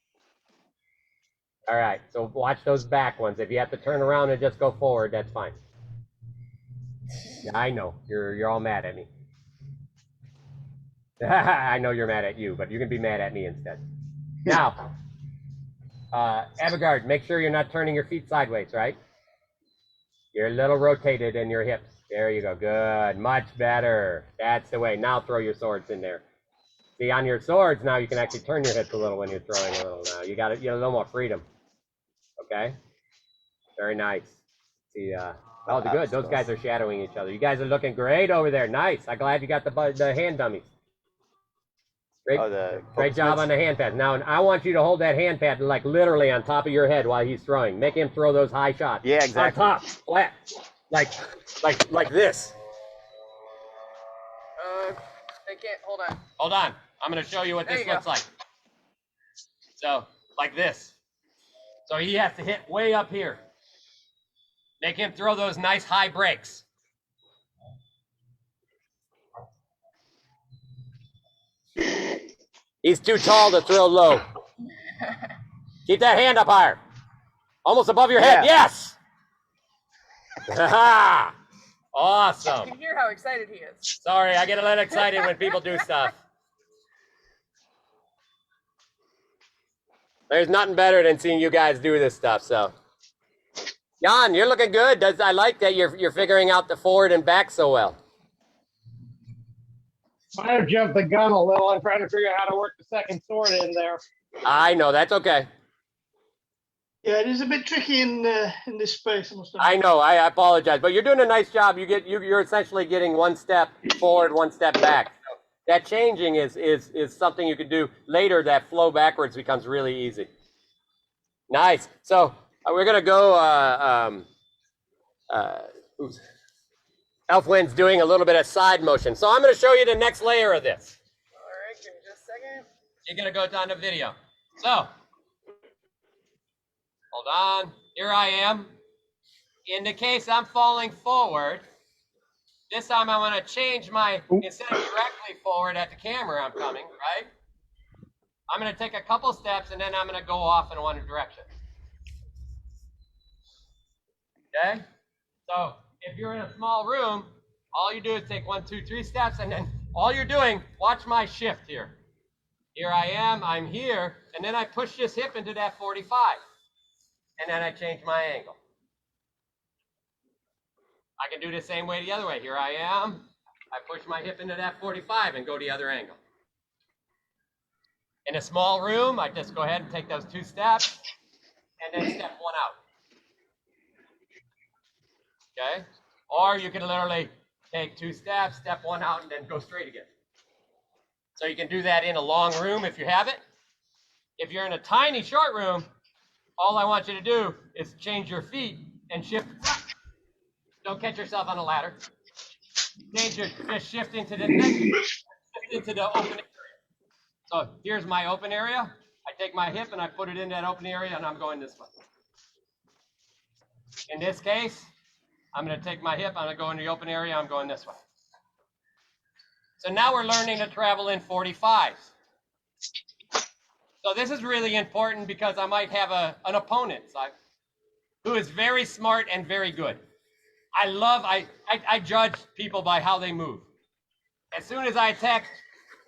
All right, so watch those back ones. If you have to turn around and just go forward, that's fine. I know, you're all mad at me. I know you're mad at you, but you can be mad at me instead. Now, Avantgarde, make sure you're not turning your feet sideways, right? You're a little rotated in your hips. There you go. Good. Much better. That's the way. Now throw your swords in there. See, on your swords now, you can actually turn your hips a little when you're throwing a little now. You got a little more freedom. Okay? Very nice. See, oh, good. Those guys are shadowing each other. You guys are looking great over there. Nice. I'm glad you got the hand dummies. Great, great job on the hand pad. Now, I want you to hold that hand pad like literally on top of your head while he's throwing. Make him throw those high shots.
Yeah, exactly.
On top, flat, like this.
They can't. Hold on.
Hold on. I'm going to show you what this looks like. So, like this. So he has to hit way up here. Make him throw those nice high breaks. He's too tall to throw low. Keep that hand up higher. Almost above your head. Yes! Awesome.
You can hear how excited he is.
Sorry, I get a little excited when people do stuff. There's nothing better than seeing you guys do this stuff, so. Jan, you're looking good. I like that you're figuring out the forward and back so well.
Might have jumped the gun a little. I'm trying to figure out how to work the second sword in there.
I know, that's okay.
Yeah, it is a bit tricky in this space.
I know, I apologize, but you're doing a nice job. You're essentially getting one step forward, one step back. So that changing is something you can do later. That flow backwards becomes really easy. Nice. So we're gonna go. Elfwind's doing a little bit of side motion. So I'm going to show you the next layer of this.
All right, give me just a second.
You're going to go down to video. So, hold on. Here I am. In the case I'm falling forward, this time I'm going to change my, instead of directly forward at the camera I'm coming, right? I'm going to take a couple steps and then I'm going to go off in one direction. Okay? So, if you're in a small room, all you do is take 1, 2, 3 steps, and then all you're doing, watch my shift here. Here I am, I'm here, and then I push this hip into that 45, and then I change my angle. I can do the same way the other way. Here I am, I push my hip into that 45 and go the other angle. In a small room, I just go ahead and take those 2 steps, and then step 1 out. Okay? Or you can literally take 2 steps, step 1 out, and then go straight again. So you can do that in a long room if you have it. If you're in a tiny short room, all I want you to do is change your feet and shift. Don't catch yourself on a ladder. Change your shift into the next, shift into the open area. So here's my open area. I take my hip and I put it in that open area, and I'm going this way. In this case, I'm going to take my hip, I'm going to go in the open area, I'm going this way. So now we're learning to travel in 45s. So this is really important because I might have an opponent who is very smart and very good. I judge people by how they move. As soon as I attack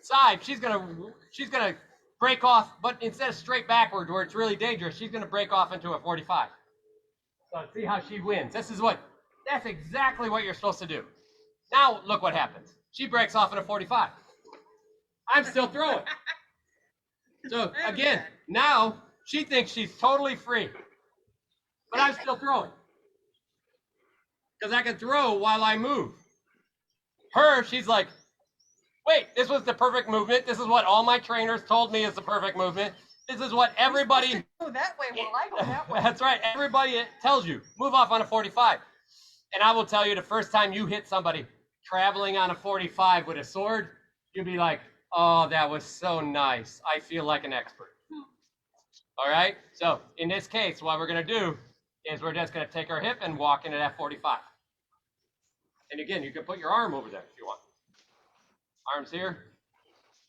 side, she's gonna break off, but instead of straight backward where it's really dangerous, she's gonna break off into a 45. So see how she wins. That's exactly what you're supposed to do. Now look what happens. She breaks off in a 45. I'm still throwing. So again, now she thinks she's totally free, but I'm still throwing. Because I can throw while I move. She's like, wait, this was the perfect movement. This is what all my trainers told me is the perfect movement. This is what everybody.
Go that way while I go that way.
That's right. Everybody tells you, move off on a 45. And I will tell you, the first time you hit somebody traveling on a 45 with a sword, you'll be like, oh, that was so nice. I feel like an expert. All right? So in this case, what we're going to do is we're just going to take our hip and walk into that 45. And again, you can put your arm over there if you want. Arms here.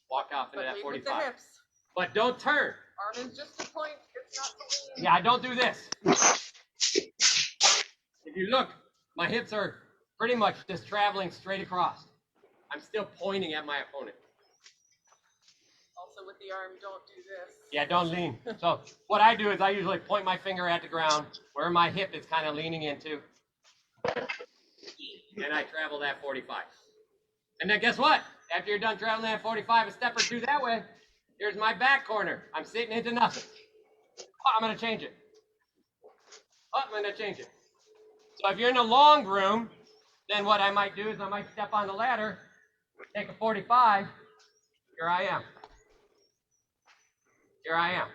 Walk off into that 45.
With the hips.
But don't turn.
Arm is just a point. It's not to lean.
Yeah, I don't do this. If you look, my hips are pretty much just traveling straight across. I'm still pointing at my opponent.
Also with the arm, don't do this.
Yeah, don't lean. So what I do is I usually point my finger at the ground where my hip is kind of leaning into. And I travel that 45. And then guess what? After you're done traveling at 45, a step or two that way. Here's my back corner. I'm sitting into nothing. Oh, I'm going to change it. Oh, I'm going to change it. So if you're in a long room, then what I might do is I might step on the ladder, take a 45. Here I am. Here I am.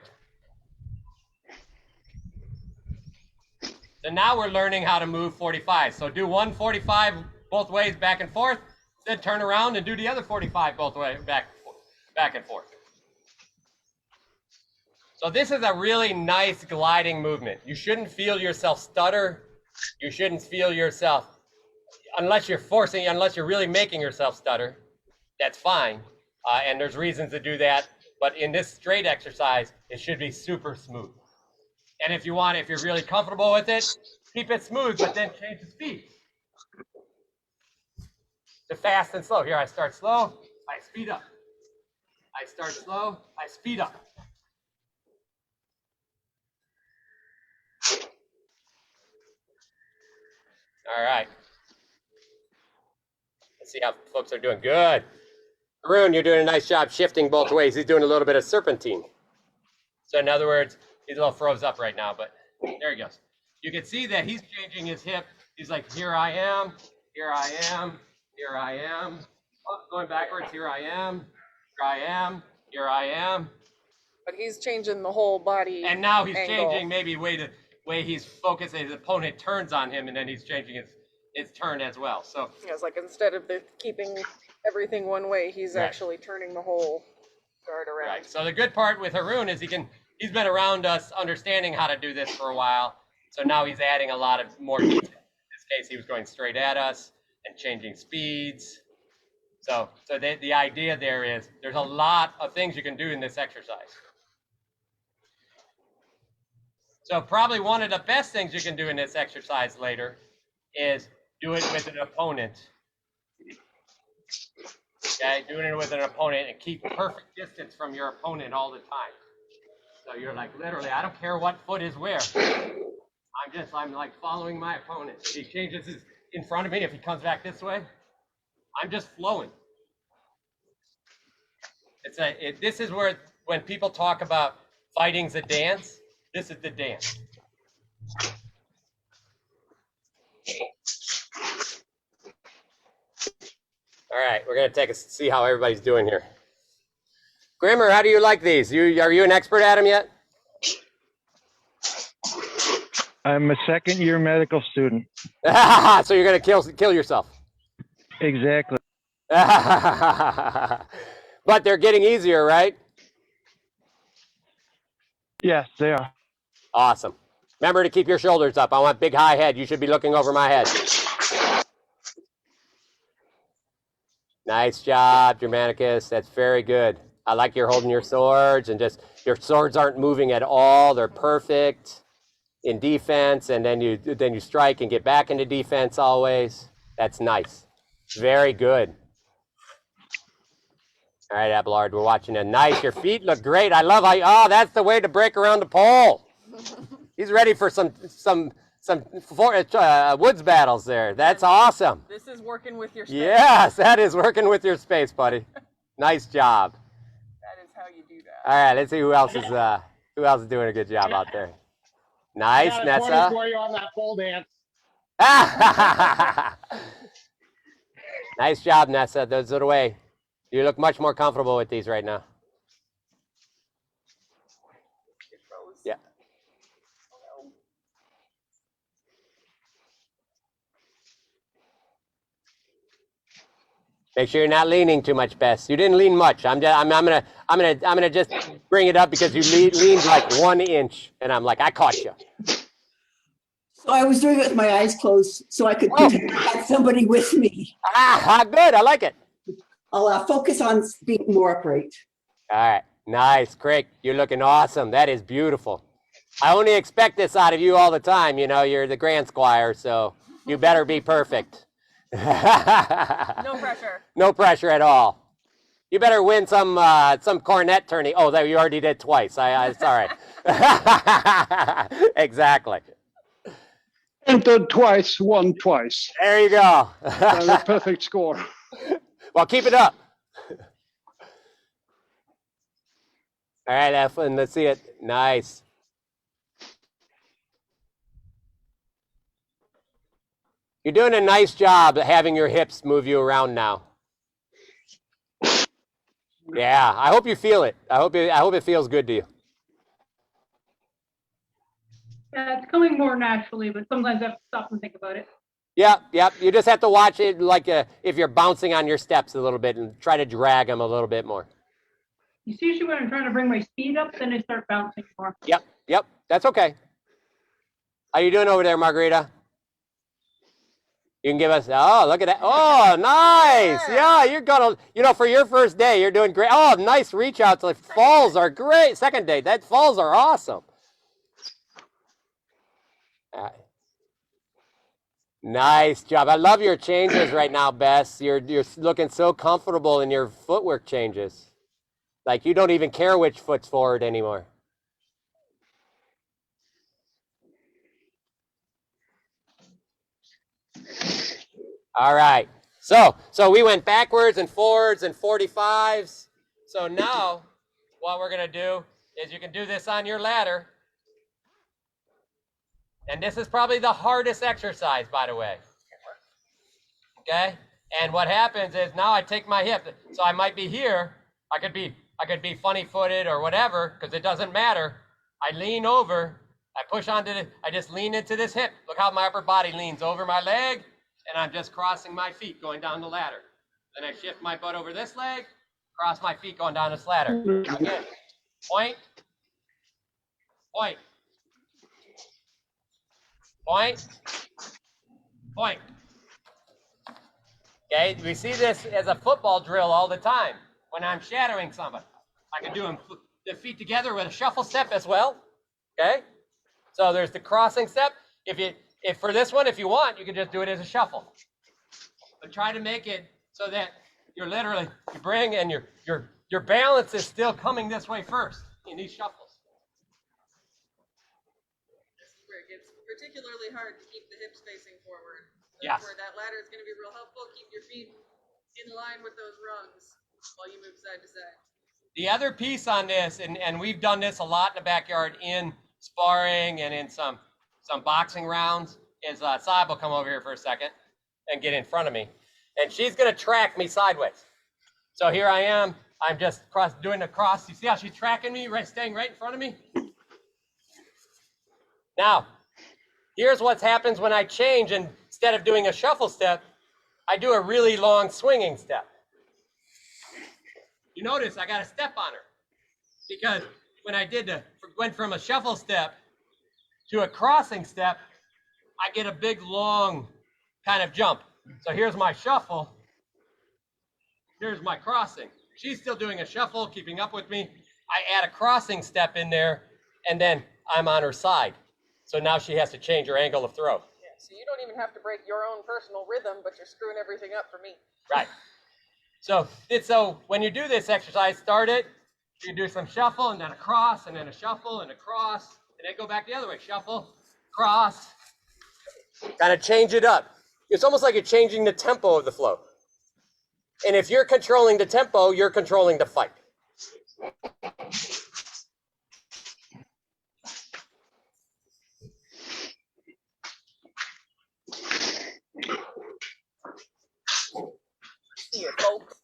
So now we're learning how to move 45. So do one 45 both ways back and forth, then turn around and do the other 45 both ways back and forth. So this is a really nice gliding movement. You shouldn't feel yourself stutter. You shouldn't feel yourself, unless you're forcing, unless you're really making yourself stutter, that's fine. And there's reasons to do that. But in this straight exercise, it should be super smooth. And if you want, if you're really comfortable with it, keep it smooth, but then change the speed to fast and slow. Here, I start slow, I speed up. I start slow, I speed up. All right. Let's see how folks are doing. Good. Arun, you're doing a nice job shifting both ways. He's doing a little bit of serpentine. So in other words, he's a little froze up right now, but there he goes. You can see that he's changing his hip. He's like, here I am, here I am, here I am. Oh, going backwards, here I am, here I am, here I am.
But he's changing the whole body.
And now he's
angle.
changing maybe the way he's focused. His opponent turns on him, and then he's changing his turn as well. So
Yeah, it's like instead of keeping everything one way, he's actually turning the whole guard around.
Right. So the good part with Haroon is he's been around us understanding how to do this for a while. So now he's adding a lot of more detail. In this case, he was going straight at us and changing speeds. So the idea there is there's a lot of things you can do in this exercise. So probably one of the best things you can do in this exercise later is do it with an opponent. Okay, doing it with an opponent and keep perfect distance from your opponent all the time. So you're like, literally, I don't care what foot is where. I'm like following my opponent. If he changes his in front of me, if he comes back this way, I'm just flowing. This is where when people talk about fighting's a dance, this is the dance. All right, we're gonna see how everybody's doing here. Grimmer, how do you like these? Are you an expert at them yet?
I'm a second-year medical student.
So you're gonna kill yourself.
Exactly.
But they're getting easier, right?
Yes, they are.
Awesome. Remember to keep your shoulders up. I want big high head. You should be looking over my head. Nice job, Germanicus. That's very good. I like you're holding your swords and just your swords aren't moving at all. They're perfect in defense, and then you strike and get back into defense always. That's nice. Very good. All right, Abelard, we're watching it. Nice. Your feet look great. I love how, that's the way to break around the pole. He's ready for some woods battles there. That's awesome.
This is working with your space.
Yes, that is working with your space, buddy. Nice job.
That is how you do that.
All right, let's see who else is doing a good job out there. Nice,
I got a
Nessa.
20 for you on that pole dance.
Nice job, Nessa. Those are the way. You look much more comfortable with these right now. Yeah. Make sure you're not leaning too much, Bess. You didn't lean much. I'm gonna just bring it up because you leaned like 1 inch, and I'm like, I caught you.
So I was doing it with my eyes closed so I could have somebody with me.
Good. I like it.
I'll focus on being more upright.
All right. Nice. Craig, you're looking awesome. That is beautiful. I only expect this out of you all the time. You know, you're the Grand Squire, so you better be perfect.
No pressure.
No pressure at all. You better win some cornet tourney. Oh, that you already did twice. Sorry. Exactly.
Entered twice, won twice.
There you go.
A perfect score.
Well, keep it up. All right, Eflin, let's see it. Nice. You're doing a nice job having your hips move you around now. Yeah, I hope you feel it. I hope it feels good to you.
Yeah, it's coming more naturally, but sometimes I have to stop and think about it.
Yep. You just have to watch it like if you're bouncing on your steps a little bit and try to drag them a little bit more.
It's usually when I'm trying to bring my speed up, then I start bouncing more.
Yep. That's okay. How you doing over there, Margarita? You can give us, oh, look at that. Oh, nice. Yeah, you're gonna, for your first day, you're doing great. Oh, nice reach outs. Like falls are great. Second day, that falls are awesome. Nice job. I love your changes right now, Bess. You're looking so comfortable in your footwork changes. Like you don't even care which foot's forward anymore. All right. So we went backwards and forwards and 45s. So now what we're going to do is you can do this on your ladder. And this is probably the hardest exercise, by the way. Okay? And what happens is now I take my hip. So I might be here. I could be funny-footed or whatever because it doesn't matter. I lean over. I push onto I just lean into this hip. Look how my upper body leans over my leg. And I'm just crossing my feet going down the ladder. Then I shift my butt over this leg, cross my feet going down this ladder. Again, point, point, point, point. Okay, we see this as a football drill all the time when I'm shadowing somebody. I can do them the feet together with a shuffle step as well. Okay, so there's the crossing step. If for this one, if you want, you can just do it as a shuffle. But try to make it so that you're literally, you bring and your balance is still coming this way first in these shuffles.
This is where it gets particularly hard to keep the hips facing forward.
Yes.
Where that ladder is going to be real helpful. Keep your feet in line with those rungs while you move side to side.
The other piece on this, and we've done this a lot in the backyard in sparring and in some boxing rounds, is Saab will come over here for a second and get in front of me. And she's going to track me sideways. So here I am. I'm just doing a cross. You see how she's tracking me, staying right in front of me? Now, here's what happens when I change, and instead of doing a shuffle step, I do a really long swinging step. You notice I got a step on her because when I went from a shuffle step to a crossing step, I get a big, long kind of jump. So here's my shuffle. Here's my crossing. She's still doing a shuffle, keeping up with me. I add a crossing step in there, and then I'm on her side. So now she has to change her angle of throw.
Yeah, so you don't even have to break your own personal rhythm, but you're screwing everything up for me.
Right. So when you do this exercise, start it. You do some shuffle, and then a cross, and then a shuffle, and a cross, and then go back the other way. Shuffle, cross. Kind of change it up. It's almost like you're changing the tempo of the flow. And if you're controlling the tempo, you're controlling the fight.
See you, folks.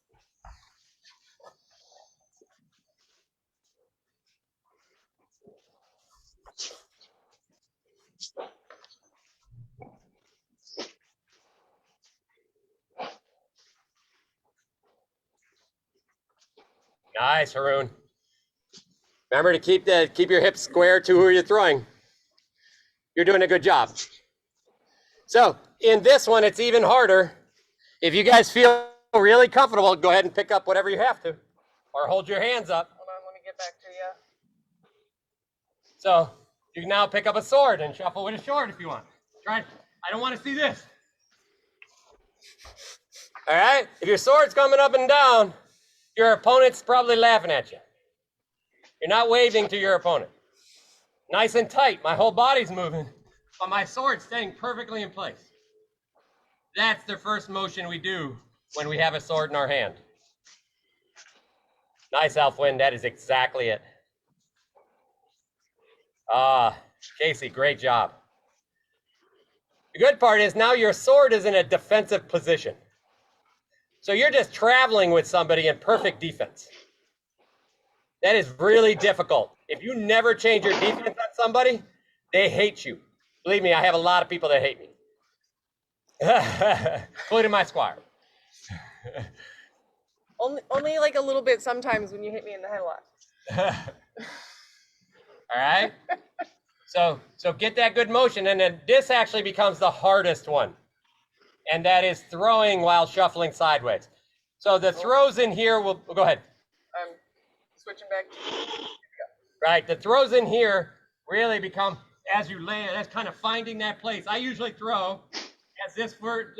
Nice, Haroon. Remember to keep your hips square to who you're throwing. You're doing a good job. So in this one, it's even harder. If you guys feel really comfortable, go ahead and pick up whatever you have to, or hold your hands up.
Hold on, let me get back to you.
So you can now pick up a sword and shuffle with a sword if you want. I don't want to see this. All right? If your sword's coming up and down, your opponent's probably laughing at you. You're not waving to your opponent. Nice and tight. My whole body's moving, but my sword's staying perfectly in place. That's the first motion we do when we have a sword in our hand. Nice, Alfwin. That is exactly it. Casey, great job. The good part is now your sword is in a defensive position. So you're just traveling with somebody in perfect defense. That is really difficult. If you never change your defense on somebody, they hate you. Believe me, I have a lot of people that hate me. Including my squire.
Only like a little bit sometimes when you hit me in the head a lot.
All right. So get that good motion, and then this actually becomes the hardest one, and that is throwing while shuffling sideways. So the throws in here will go ahead.
I'm switching back.
Right, the throws in here really become as you land. That's kind of finding that place. I usually throw as this for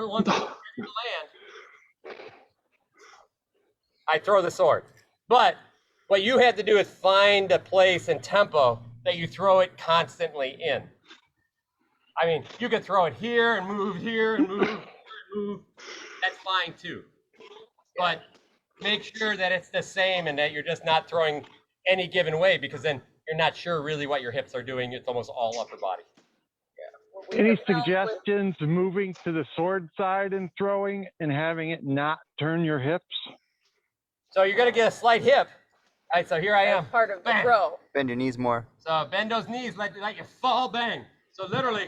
once I land. I throw the sword, but what you have to do is find a place and tempo that you throw it constantly in. I mean, you can throw it here and move here and move here and move. That's fine too. But make sure that it's the same and that you're just not throwing any given way, because then you're not sure really what your hips are doing. It's almost all upper body.
Any suggestions moving to the sword side and throwing and having it not turn your hips?
So you're going to get a slight hip. All right, so here I am.
Part of the throw.
Bend your knees more.
So bend those knees, let you fall, bang. So literally,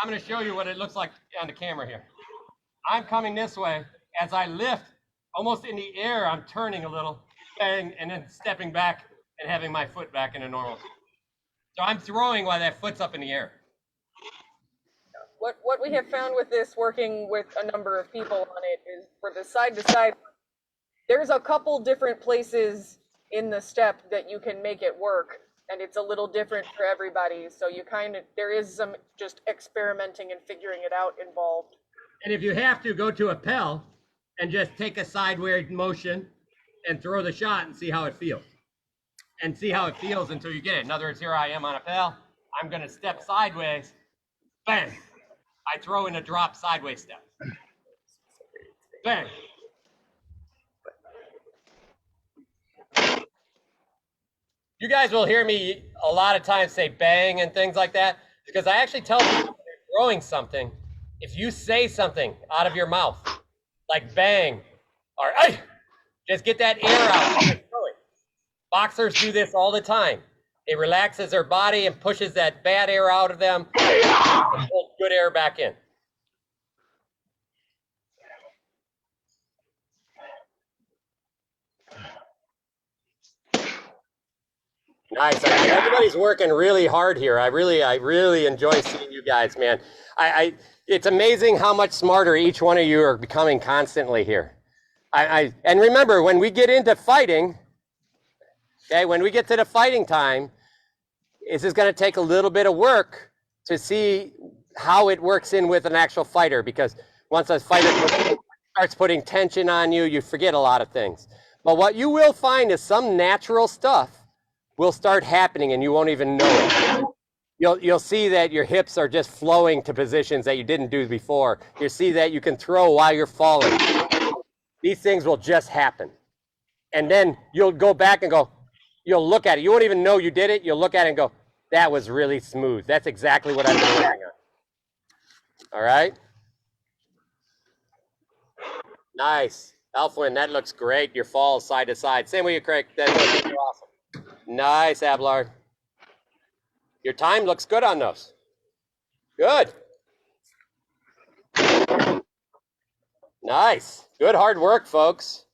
I'm going to show you what it looks like on the camera here. I'm coming this way. As I lift, almost in the air, I'm turning a little, bang, and then stepping back and having my foot back in a normal. So I'm throwing while that foot's up in the air.
What we have found with this, working with a number of people on it, is for the side to side, there's a couple different places in the step that you can make it work, and it's a little different for everybody. So you there is some just experimenting and figuring it out involved.
And if you have to, go to a Appel and just take a sideways motion and throw the shot and see how it feels. And see how it feels until you get it. In other words, here I am on a Appel. I'm going to step sideways. Bang. I throw in a drop sideways step. Bang. You guys will hear me a lot of times say bang and things like that, because I actually tell people when they're throwing something, if you say something out of your mouth, like bang, or ay, just get that air out. Boxers do this all the time. It relaxes their body and pushes that bad air out of them, and pulls good air back in. Nice. Everybody's working really hard here. I really enjoy seeing you guys, man. It's amazing how much smarter each one of you are becoming constantly here. And remember, when we get into fighting, okay, when we get to the fighting time, this is going to take a little bit of work to see how it works in with an actual fighter, because once a fighter starts putting tension on you, you forget a lot of things. But what you will find is some natural stuff will start happening and you won't even know it. You'll see that your hips are just flowing to positions that you didn't do before. You'll see that you can throw while you're falling. These things will just happen. And then you'll go back and go, you'll look at it. You won't even know you did it. You'll look at it and go, that was really smooth. That's exactly what I've been working on. All right? Nice. Alfwin, that looks great. Your fall side to side. Same with you, Craig. That looks awesome. Nice, Abelard. Your time looks good on those. Good. Nice. Good hard work, folks.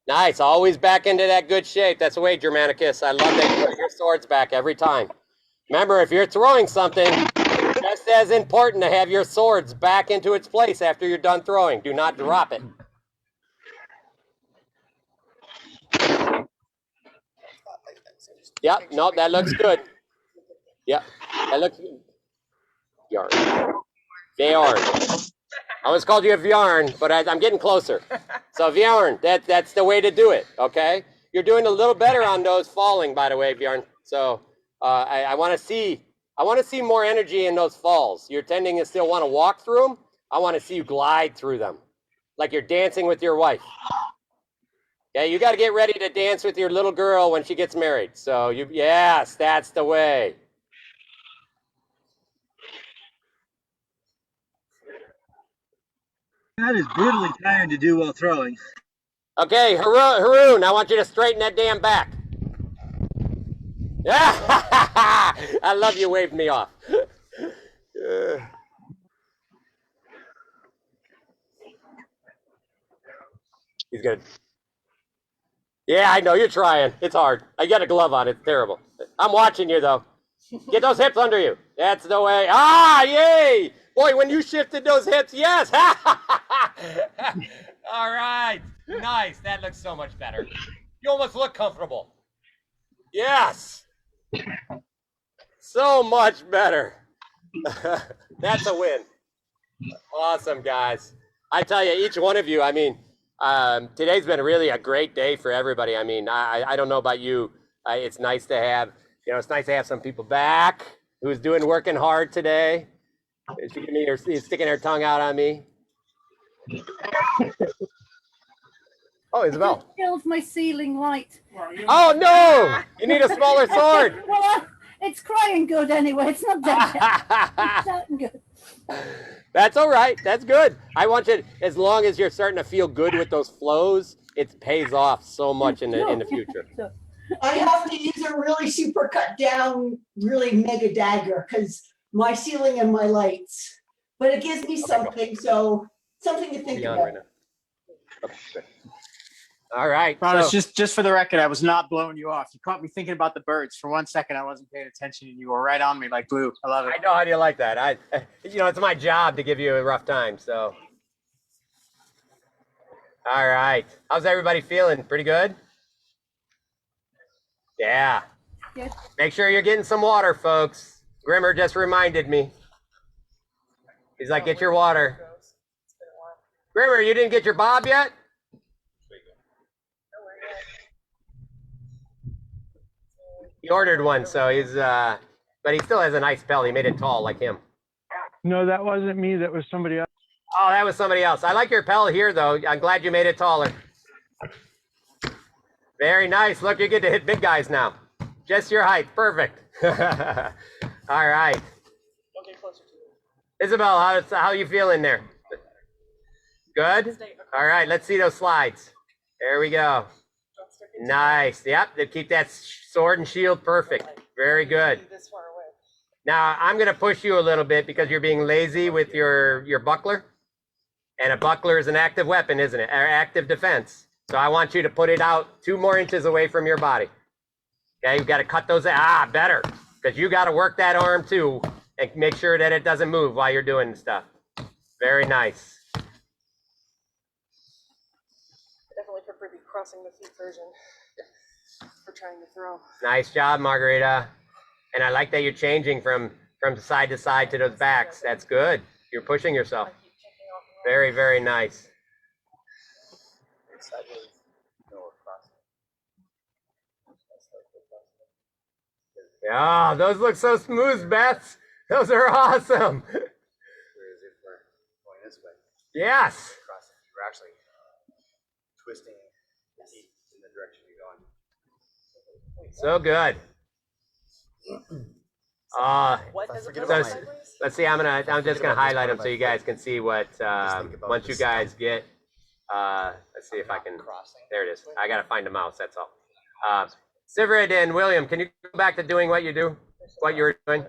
Nice. Always back into that good shape. That's the way, Germanicus. I love that you put your swords back every time. Remember, if you're throwing something, it's just as important to have your swords back into its place after you're done throwing. Do not drop it. Yep, no, that looks good. Yep, that looks good. Yarn. Bjorn. I always called you a Bjorn, but I'm getting closer. So Bjorn, that's the way to do it, okay? You're doing a little better on those falling, by the way, Bjorn. So I want to see more energy in those falls. You're tending to still want to walk through them. I want to see you glide through them. like you're dancing with your wife. Okay, you got to get ready to dance with your little girl when she gets married. So yes, that's the way.
That is brutally tiring to do while throwing.
Okay, Haroon, I want you to straighten that damn back. I love you waved me off. He's good. Yeah, I know, you're trying. It's hard. I got a glove on. It's terrible. I'm watching you, though. Get those hips under you. That's the way. Ah, yay! Boy, when you shifted those hips, yes! All right. Nice. That looks so much better. You almost look comfortable. Yes! So much better. That's a win. Awesome, guys. I tell you, each one of you, I mean, today's been really a great day for everybody. I mean, I don't know about you. It's nice to have, it's nice to have some people back who's working hard today. She's sticking her tongue out on me. Oh, Isabel.
I killed my ceiling light.
Oh, no! You need a smaller sword.
Well, it's crying good anyway. It's not dead yet. It's shouting good.
That's all right. That's good. I want you, as long as you're starting to feel good with those flows, it pays off so much in the future.
I have to use a really super cut down, really mega dagger because my ceiling and my lights. But it gives me something, so something to think about.
Right now. Okay, good. All right.
Promise, just for the record, I was not blowing you off. You caught me thinking about the birds. For 1 second, I wasn't paying attention, and you were right on me like glue. I love it.
I know. How do you like that? It's my job to give you a rough time. So, all right. How's everybody feeling? Pretty good? Yeah.
Yes.
Make sure you're getting some water, folks. Grimmer just reminded me. He's like, get your water. Grimmer, you didn't get your bob yet? He ordered one, so he's, but he still has a nice belt. He made it tall like him.
No, that wasn't me. That was somebody else.
Oh, that was somebody else. I like your pelt here, though. I'm glad you made it taller. Very nice. Look, you get to hit big guys now. Just your height. Perfect. All right. Isabel, how are you feeling there? Good? All right, let's see those slides. There we go. Nice. Yep, they keep that sword and shield perfect. Very good. Now, I'm going to push you a little bit because you're being lazy with your buckler. And a buckler is an active weapon, isn't it? Or active defense. So I want you to put it out 2 more inches away from your body. Okay, you've got to cut those. Better. Because you got to work that arm too and make sure that it doesn't move while you're doing stuff. Very nice.
Definitely prefer the crossing the feet version for trying to throw.
Nice job, Margarita. And I like that you're changing from side to side to those backs. That's good. You're pushing yourself. Very, very nice. Yeah, those look so smooth, Beth. Those are awesome.
Whereas if we're going this way,
yes.
you're actually twisting the feet in the direction you're going.
So good. Let's see. I'm just gonna highlight them so you guys can see what. Once you guys get. Let's see if I can. There it is. I gotta find the mouse. That's all. Sivrid and William, can you go back to doing what you were doing?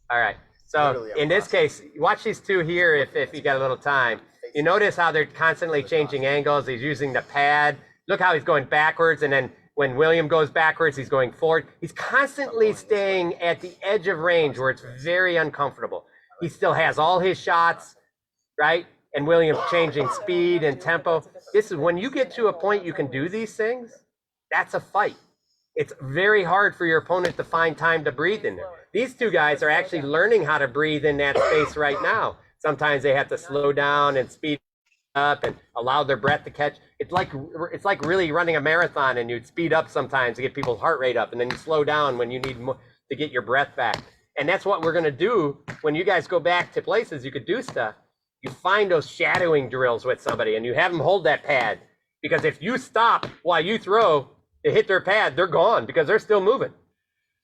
All right. So in this case, watch these two here if you got a little time. You notice how they're constantly changing angles. He's using the pad. Look how he's going backwards, and then when William goes backwards, he's going forward. He's constantly staying at the edge of range where it's very uncomfortable. He still has all his shots, right? And William changing speed and tempo. This is when you get to a point you can do these things, that's a fight. It's very hard for your opponent to find time to breathe in there. These two guys are actually learning how to breathe in that space right now. Sometimes they have to slow down and speed up and allow their breath to catch. It's like really running a marathon, and you'd speed up sometimes to get people's heart rate up, and then you slow down when you need to get your breath back. And that's what we're going to do when you guys go back to places you could do stuff. you find those shadowing drills with somebody and you have them hold that pad, because if you stop while you throw to hit their pad, they're gone because they're still moving.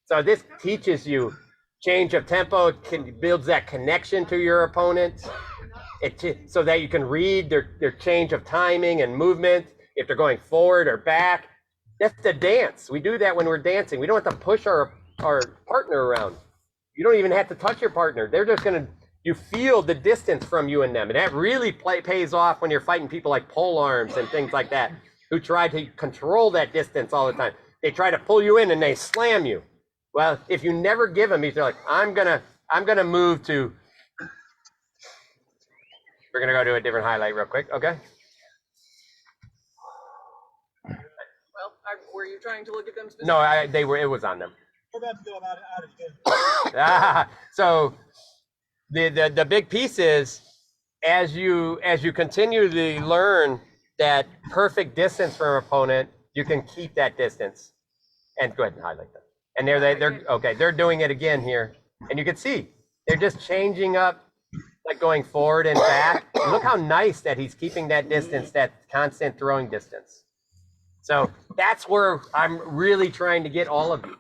So this teaches you change of tempo, builds that connection to your opponent, so that you can read their change of timing and movement, if they're going forward or back. That's the dance. We do that when we're dancing. We don't have to push our partner around. You don't even have to touch your partner. They're just going to, you feel the distance from you and them. And that really pays off when you're fighting people like pole arms and things like that, who try to control that distance all the time. They try to pull you in and they slam you. Well, if you never give them, you're like, I'm gonna move to, we're gonna go to a different highlight real quick, okay?
Well, were you trying to look at them specifically?
No, it was on them.
We're about to go out of game.
So the big piece is, as you continue to learn that perfect distance from an opponent, you can keep that distance. And go ahead and highlight them. And they're okay. They're doing it again here, and you can see they're just changing up, like going forward and back. And look how nice that he's keeping that distance, that constant throwing distance. So that's where I'm really trying to get all of you.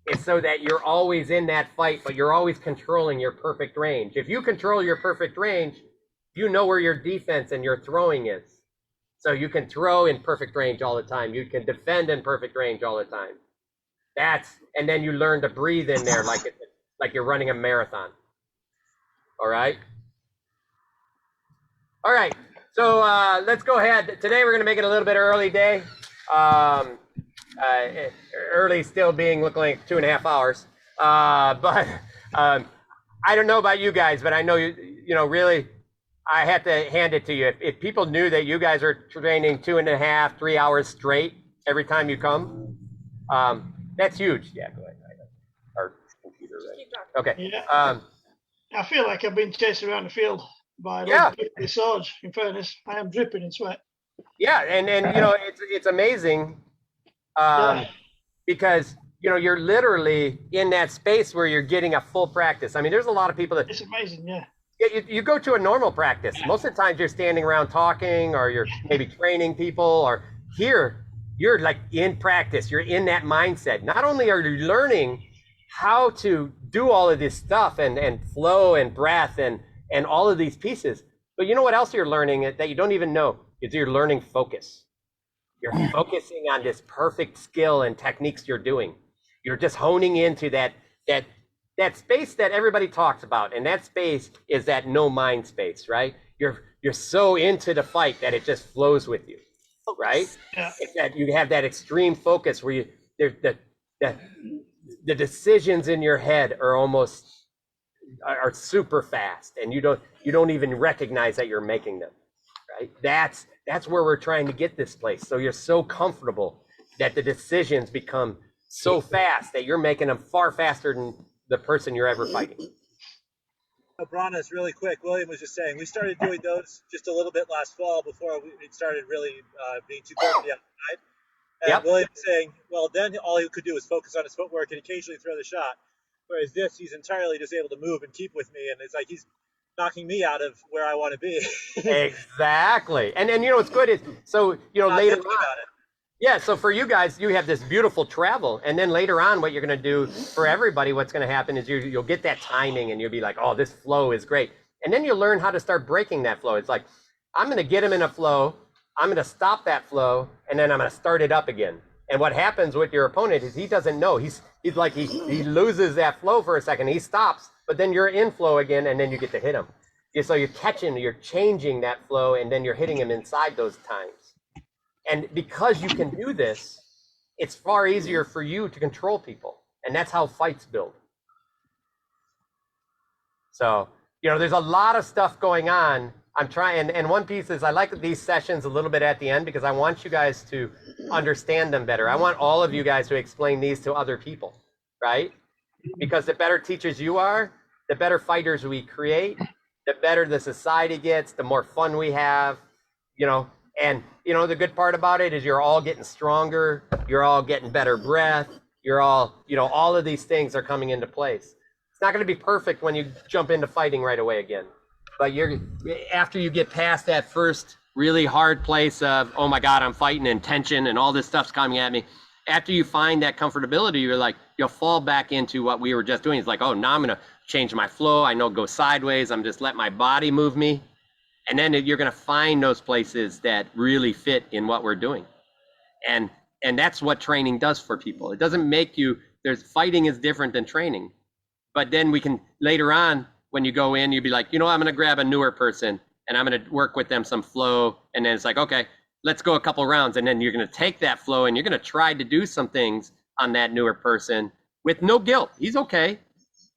It's so that you're always in that fight, but you're always controlling your perfect range. If you control your perfect range, you know where your defense and your throwing is. So you can throw in perfect range all the time. You can defend in perfect range all the time. And then you learn to breathe in there like you're running a marathon. All right. All right. So let's go ahead. Today we're going to make it a little bit early day. Early still being looking like 2.5 hours. But I don't know about you guys, but I know you know, really, I have to hand it to you. If people knew that you guys are training 2.5, 3 hours straight every time you come, that's huge. Yeah, go ahead. Our computer, right? Okay.
Yeah. I feel like I've been chased around the field by the Sarge. In fairness, I am dripping in sweat.
Yeah, and you know, it's amazing, because you know, you're literally in that space where you're getting a full practice. I mean, there's a lot of people that
it's amazing. Yeah.
You go to a normal practice. Most of the times you're standing around talking, or you're maybe training people, or here you're like in practice. You're in that mindset. Not only are you learning how to do all of this stuff and flow and breath and all of these pieces, but you know what else you're learning that you don't even know is you're learning focus. You're focusing on this perfect skill and techniques you're doing. You're just honing into that space that everybody talks about, and that space is that no mind space, right? You're so into the fight that it just flows with you, right?
Yeah.
It's that you have that extreme focus where the decisions in your head are super fast, and you don't even recognize that you're making them, right? That's where we're trying to get this place. So you're so comfortable that the decisions become so fast that you're making them far faster than the person you're ever fighting.
Branas, really quick, William was just saying, we started doing those just a little bit last fall before it started really being too cold to be outside. And William saying, well, then all he could do was focus on his footwork and occasionally throw the shot. Whereas this, he's entirely just able to move and keep with me. And it's like he's knocking me out of where I want to be.
Exactly. And you know what's good is, so, you know, later on, yeah, so for you guys, you have this beautiful travel, and then later on, what you're going to do for everybody, what's going to happen is you'll get that timing, and you'll be like, oh, this flow is great. And then you'll learn how to start breaking that flow. It's like, I'm going to get him in a flow, I'm going to stop that flow, and then I'm going to start it up again. And what happens with your opponent is he doesn't know. He's like, he loses that flow for a second, he stops, but then you're in flow again, and then you get to hit him. So you're changing that flow, and then you're hitting him inside those times. And because you can do this, it's far easier for you to control people. And that's how fights build. So, you know, there's a lot of stuff going on. I'm trying, and one piece is I like these sessions a little bit at the end because I want you guys to understand them better. I want all of you guys to explain these to other people, right? Because the better teachers you are, the better fighters we create, the better the society gets, the more fun we have, you know. And, you know, the good part about it is you're all getting stronger. You're all getting better breath. You're all, you know, all of these things are coming into place. It's not going to be perfect when you jump into fighting right away again. But after you get past that first really hard place of, oh my God, I'm fighting and tension and all this stuff's coming at me. After you find that comfortability, you'll fall back into what we were just doing. It's like, oh, now I'm going to change my flow. I know go sideways. I'm just let my body move me. And then you're going to find those places that really fit in what we're doing. And that's what training does for people. It doesn't make you, fighting is different than training. But then we can, later on, when you go in, you'd be like, I'm going to grab a newer person and I'm going to work with them some flow. And then it's like, okay, let's go a couple rounds. And then you're going to take that flow and you're going to try to do some things on that newer person with no guilt. He's okay.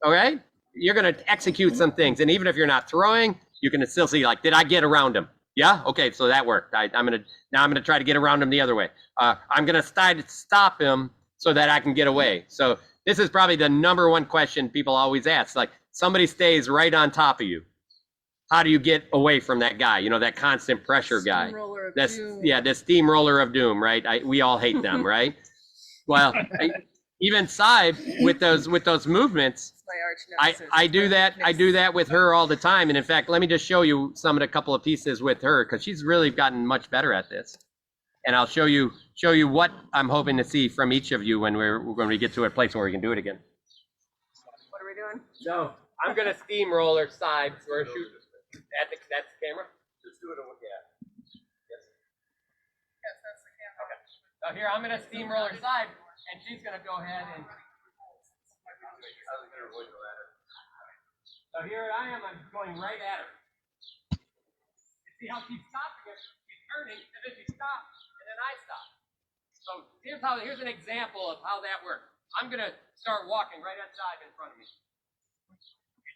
All right. You're going to execute some things. And even if you're not throwing, you can still see, like, did I get around him? Yeah. Okay. So that worked. I'm going to try to get around him the other way. I'm going to stop him so that I can get away. So this is probably the number one question people always ask. Like, somebody stays right on top of you. How do you get away from that guy? That constant pressure guy. The steamroller of doom, right? We all hate them, right? Well, even Saib with those movements, I do that with her all the time. And in fact, let me just show you a couple of pieces with her, because she's really gotten much better at this. And I'll show you what I'm hoping to see from each of you when we get to a place where we can do it again.
What are we doing?
So I'm gonna steamroller Saib. We're shooting. That's the camera? Just do it and look at it. Yes.
Yes, that's the camera.
Okay. So here, I'm going to steamroller Saib, and she's going to go ahead and... So here I am, I'm going right at her. You see how she's stopping it? She's turning, and then she stops, and then I stop. So here's an example of how that works. I'm going to start walking right at Saib in front of me.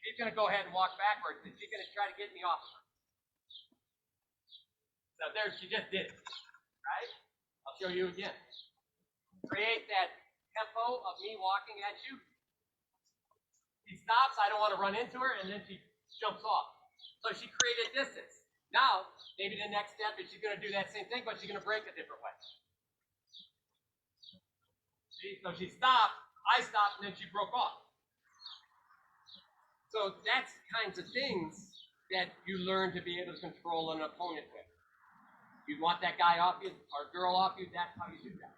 She's going to go ahead and walk backwards, and she's going to try to get me off of her. So there, she just did it, right? I'll show you again. Create that tempo of me walking at you. She stops, I don't want to run into her, and then she jumps off. So she created distance. Now, maybe the next step is she's going to do that same thing, but she's going to break a different way. See, so she stopped, I stopped, and then she broke off. So that's kinds of things that you learn to be able to control an opponent with. You want that guy off you or girl off you, that's how you do that.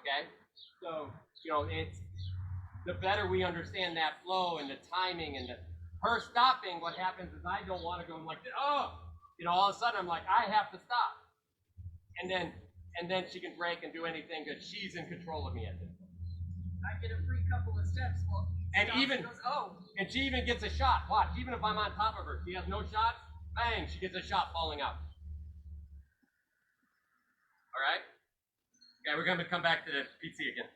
Okay? So, it's the better we understand that flow and the timing and her stopping, what happens is I don't want to go like, all of a sudden I'm like, I have to stop. And then she can break and do anything because she's in control of me at this point.
I get a free couple of steps. Well,
and she even gets a shot. Watch, even if I'm on top of her, she has no shots. Bang, she gets a shot falling out. All right. Okay, we're going to come back to the PC again.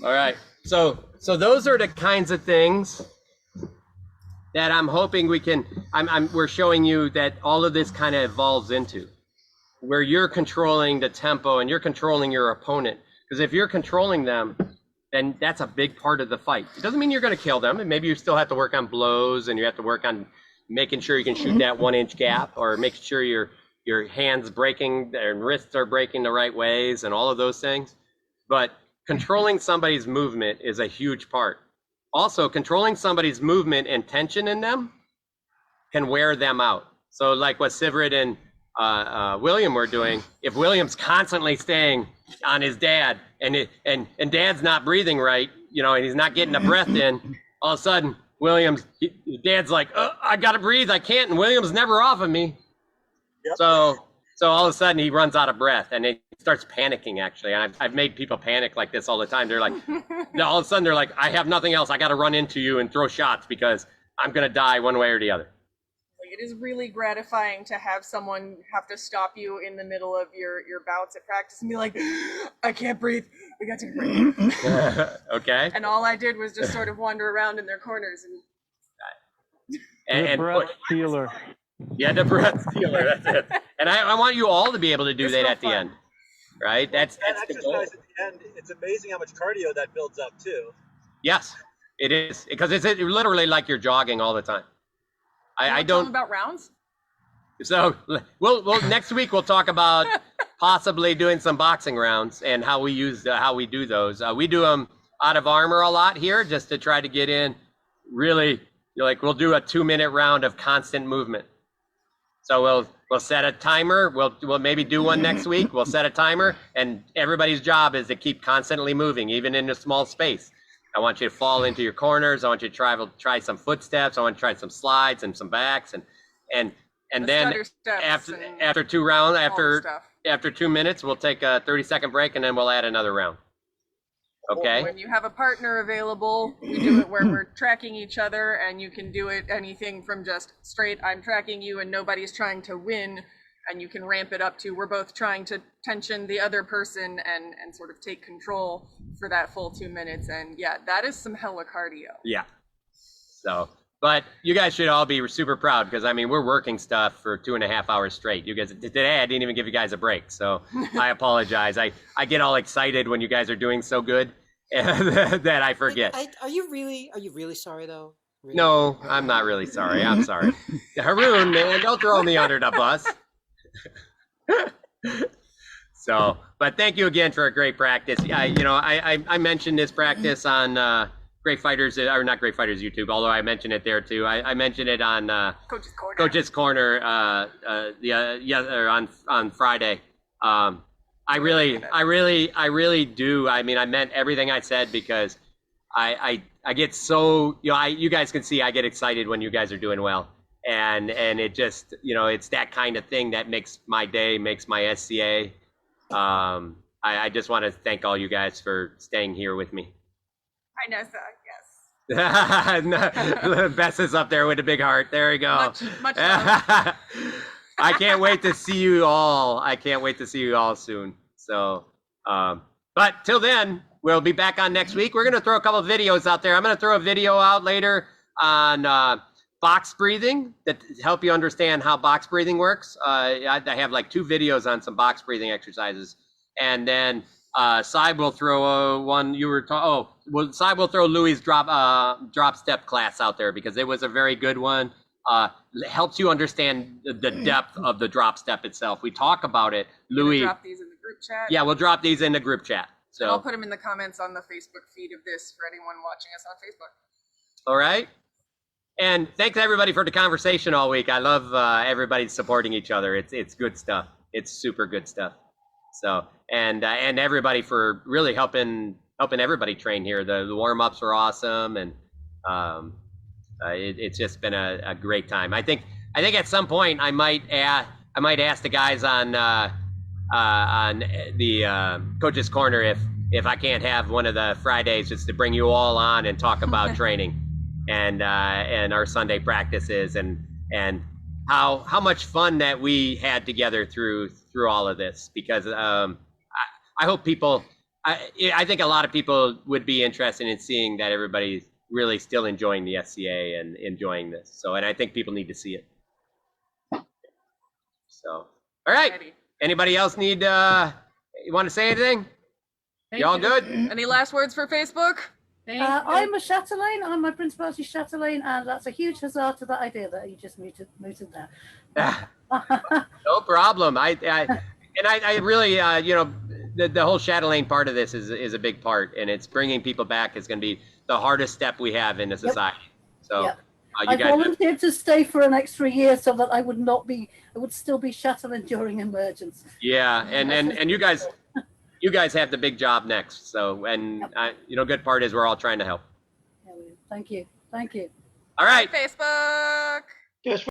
All right. So those are the kinds of things that I'm hoping we can. We're showing you that all of this kind of evolves into, where you're controlling the tempo and you're controlling your opponent. Because if you're controlling them, then that's a big part of the fight. It doesn't mean you're going to kill them. And maybe you still have to work on blows and you have to work on making sure you can shoot that 1 inch gap, or make sure your hands breaking and wrists are breaking the right ways and all of those things. But controlling somebody's movement is a huge part. Also, controlling somebody's movement and tension in them can wear them out. So like what Sivert and William were doing, if William's constantly staying on his dad and dad's not breathing right, and he's not getting a breath in, all of a sudden dad's like, I gotta breathe, I can't, and William's never off of me. Yep. So all of a sudden he runs out of breath and he starts panicking, actually. And I've made people panic like this all the time. They're like, all of a sudden they're like, I have nothing else, I gotta run into you and throw shots because I'm gonna die one way or the other.
It is really gratifying to have someone have to stop you in the middle of your bouts at practice and be like, I can't breathe, we got to breathe.
Okay.
And all I did was just sort of wander around in their corners
and breath stealer.
Yeah, the breath stealer, that's it. And I want you all to be able to do that at the end, right? That's the goal.
At the end, it's amazing how much cardio that builds up too.
Yes, it is, because it's literally like you're jogging all the time. I
don't about rounds.
So we'll next week we'll talk about possibly doing some boxing rounds and how we do those. We do them out of armor a lot here just to try to get in. Really, we'll do a 2-minute round of constant movement. So we'll set a timer. We'll maybe do one next week. We'll set a timer, and everybody's job is to keep constantly moving, even in a small space. I want you to fall into your corners. I want you to try some footsteps. I want you to try some slides and some backs, and then after 2 rounds, after 2 minutes, we'll take a 30-second break, and then we'll add another round. Okay.
When you have a partner available, we do it where we're tracking each other, and you can do it anything from just straight, I'm tracking you and nobody's trying to win, and you can ramp it up to we're both trying to tension the other person and sort of take control for that full 2 minutes. And yeah, that is some hella cardio.
Yeah. So, but you guys should all be super proud, because I mean, we're working stuff for 2.5 hours straight. You guys, today I didn't even give you guys a break, so I apologize. I get all excited when you guys are doing so good that I forget.
Are you really sorry though? Really?
No, I'm not really sorry. I'm sorry. Haroon, man, don't throw me under the bus. So, but thank you again for a great practice. I mentioned this practice on Great Fighters, or not Great Fighters YouTube, although I mentioned it there too. I mentioned it on Coach's Corner on Friday. I really do. I mean, I meant everything I said, because I get so, you guys can see I get excited when you guys are doing well. And it just, it's that kind of thing that makes my day, makes my SCA. I just want to thank all you guys for staying here with me.
Hi, Nessa. Yes.
Bess is up there with a big heart. There we go.
Much love.
I can't wait to see you all. I can't wait to see you all soon. So, but till then, we'll be back on next week. We're going to throw a couple of videos out there. I'm going to throw a video out later on box breathing that help you understand how box breathing works. I have like 2 videos on some box breathing exercises. And then Cy will throw one Cy will throw Louis' drop step class out there, because it was a very good one. Helps you understand the depth of the drop step itself. We talk about it. Louis,
drop these in the group chat.
Yeah, we'll drop these in the group chat. So
and I'll put them in the comments on the Facebook feed of this for anyone watching us on Facebook.
All right. And thanks everybody for the conversation all week. I love everybody supporting each other. It's good stuff. It's super good stuff. So and everybody for really helping everybody train here. The warm-ups were awesome, and it's just been a great time. I think at some point I might ask the guys on the Coach's Corner if I can't have one of the Fridays just to bring you all on and talk about training and our Sunday practices and how much fun that we had together through all of this, because I hope people, I think a lot of people would be interested in seeing that everybody's really still enjoying the SCA and enjoying this. So, and I think people need to see it. So, all right. Anybody else need, you want to say anything? Y'all good?
Any last words for Facebook?
I'm a Chatelaine. I'm my principality Chatelaine, and that's a huge huzzah to that idea that you just mooted there.
No problem. I really, the whole Chatelaine part of this is a big part, and it's bringing people back is going to be the hardest step we have in the society. So
I volunteered to stay for an extra year so that I would still be Chatelaine during emergence.
Yeah, and you guys have the big job next. So, and good part is we're all trying to help.
Thank you.
All right.
Facebook.
Yes.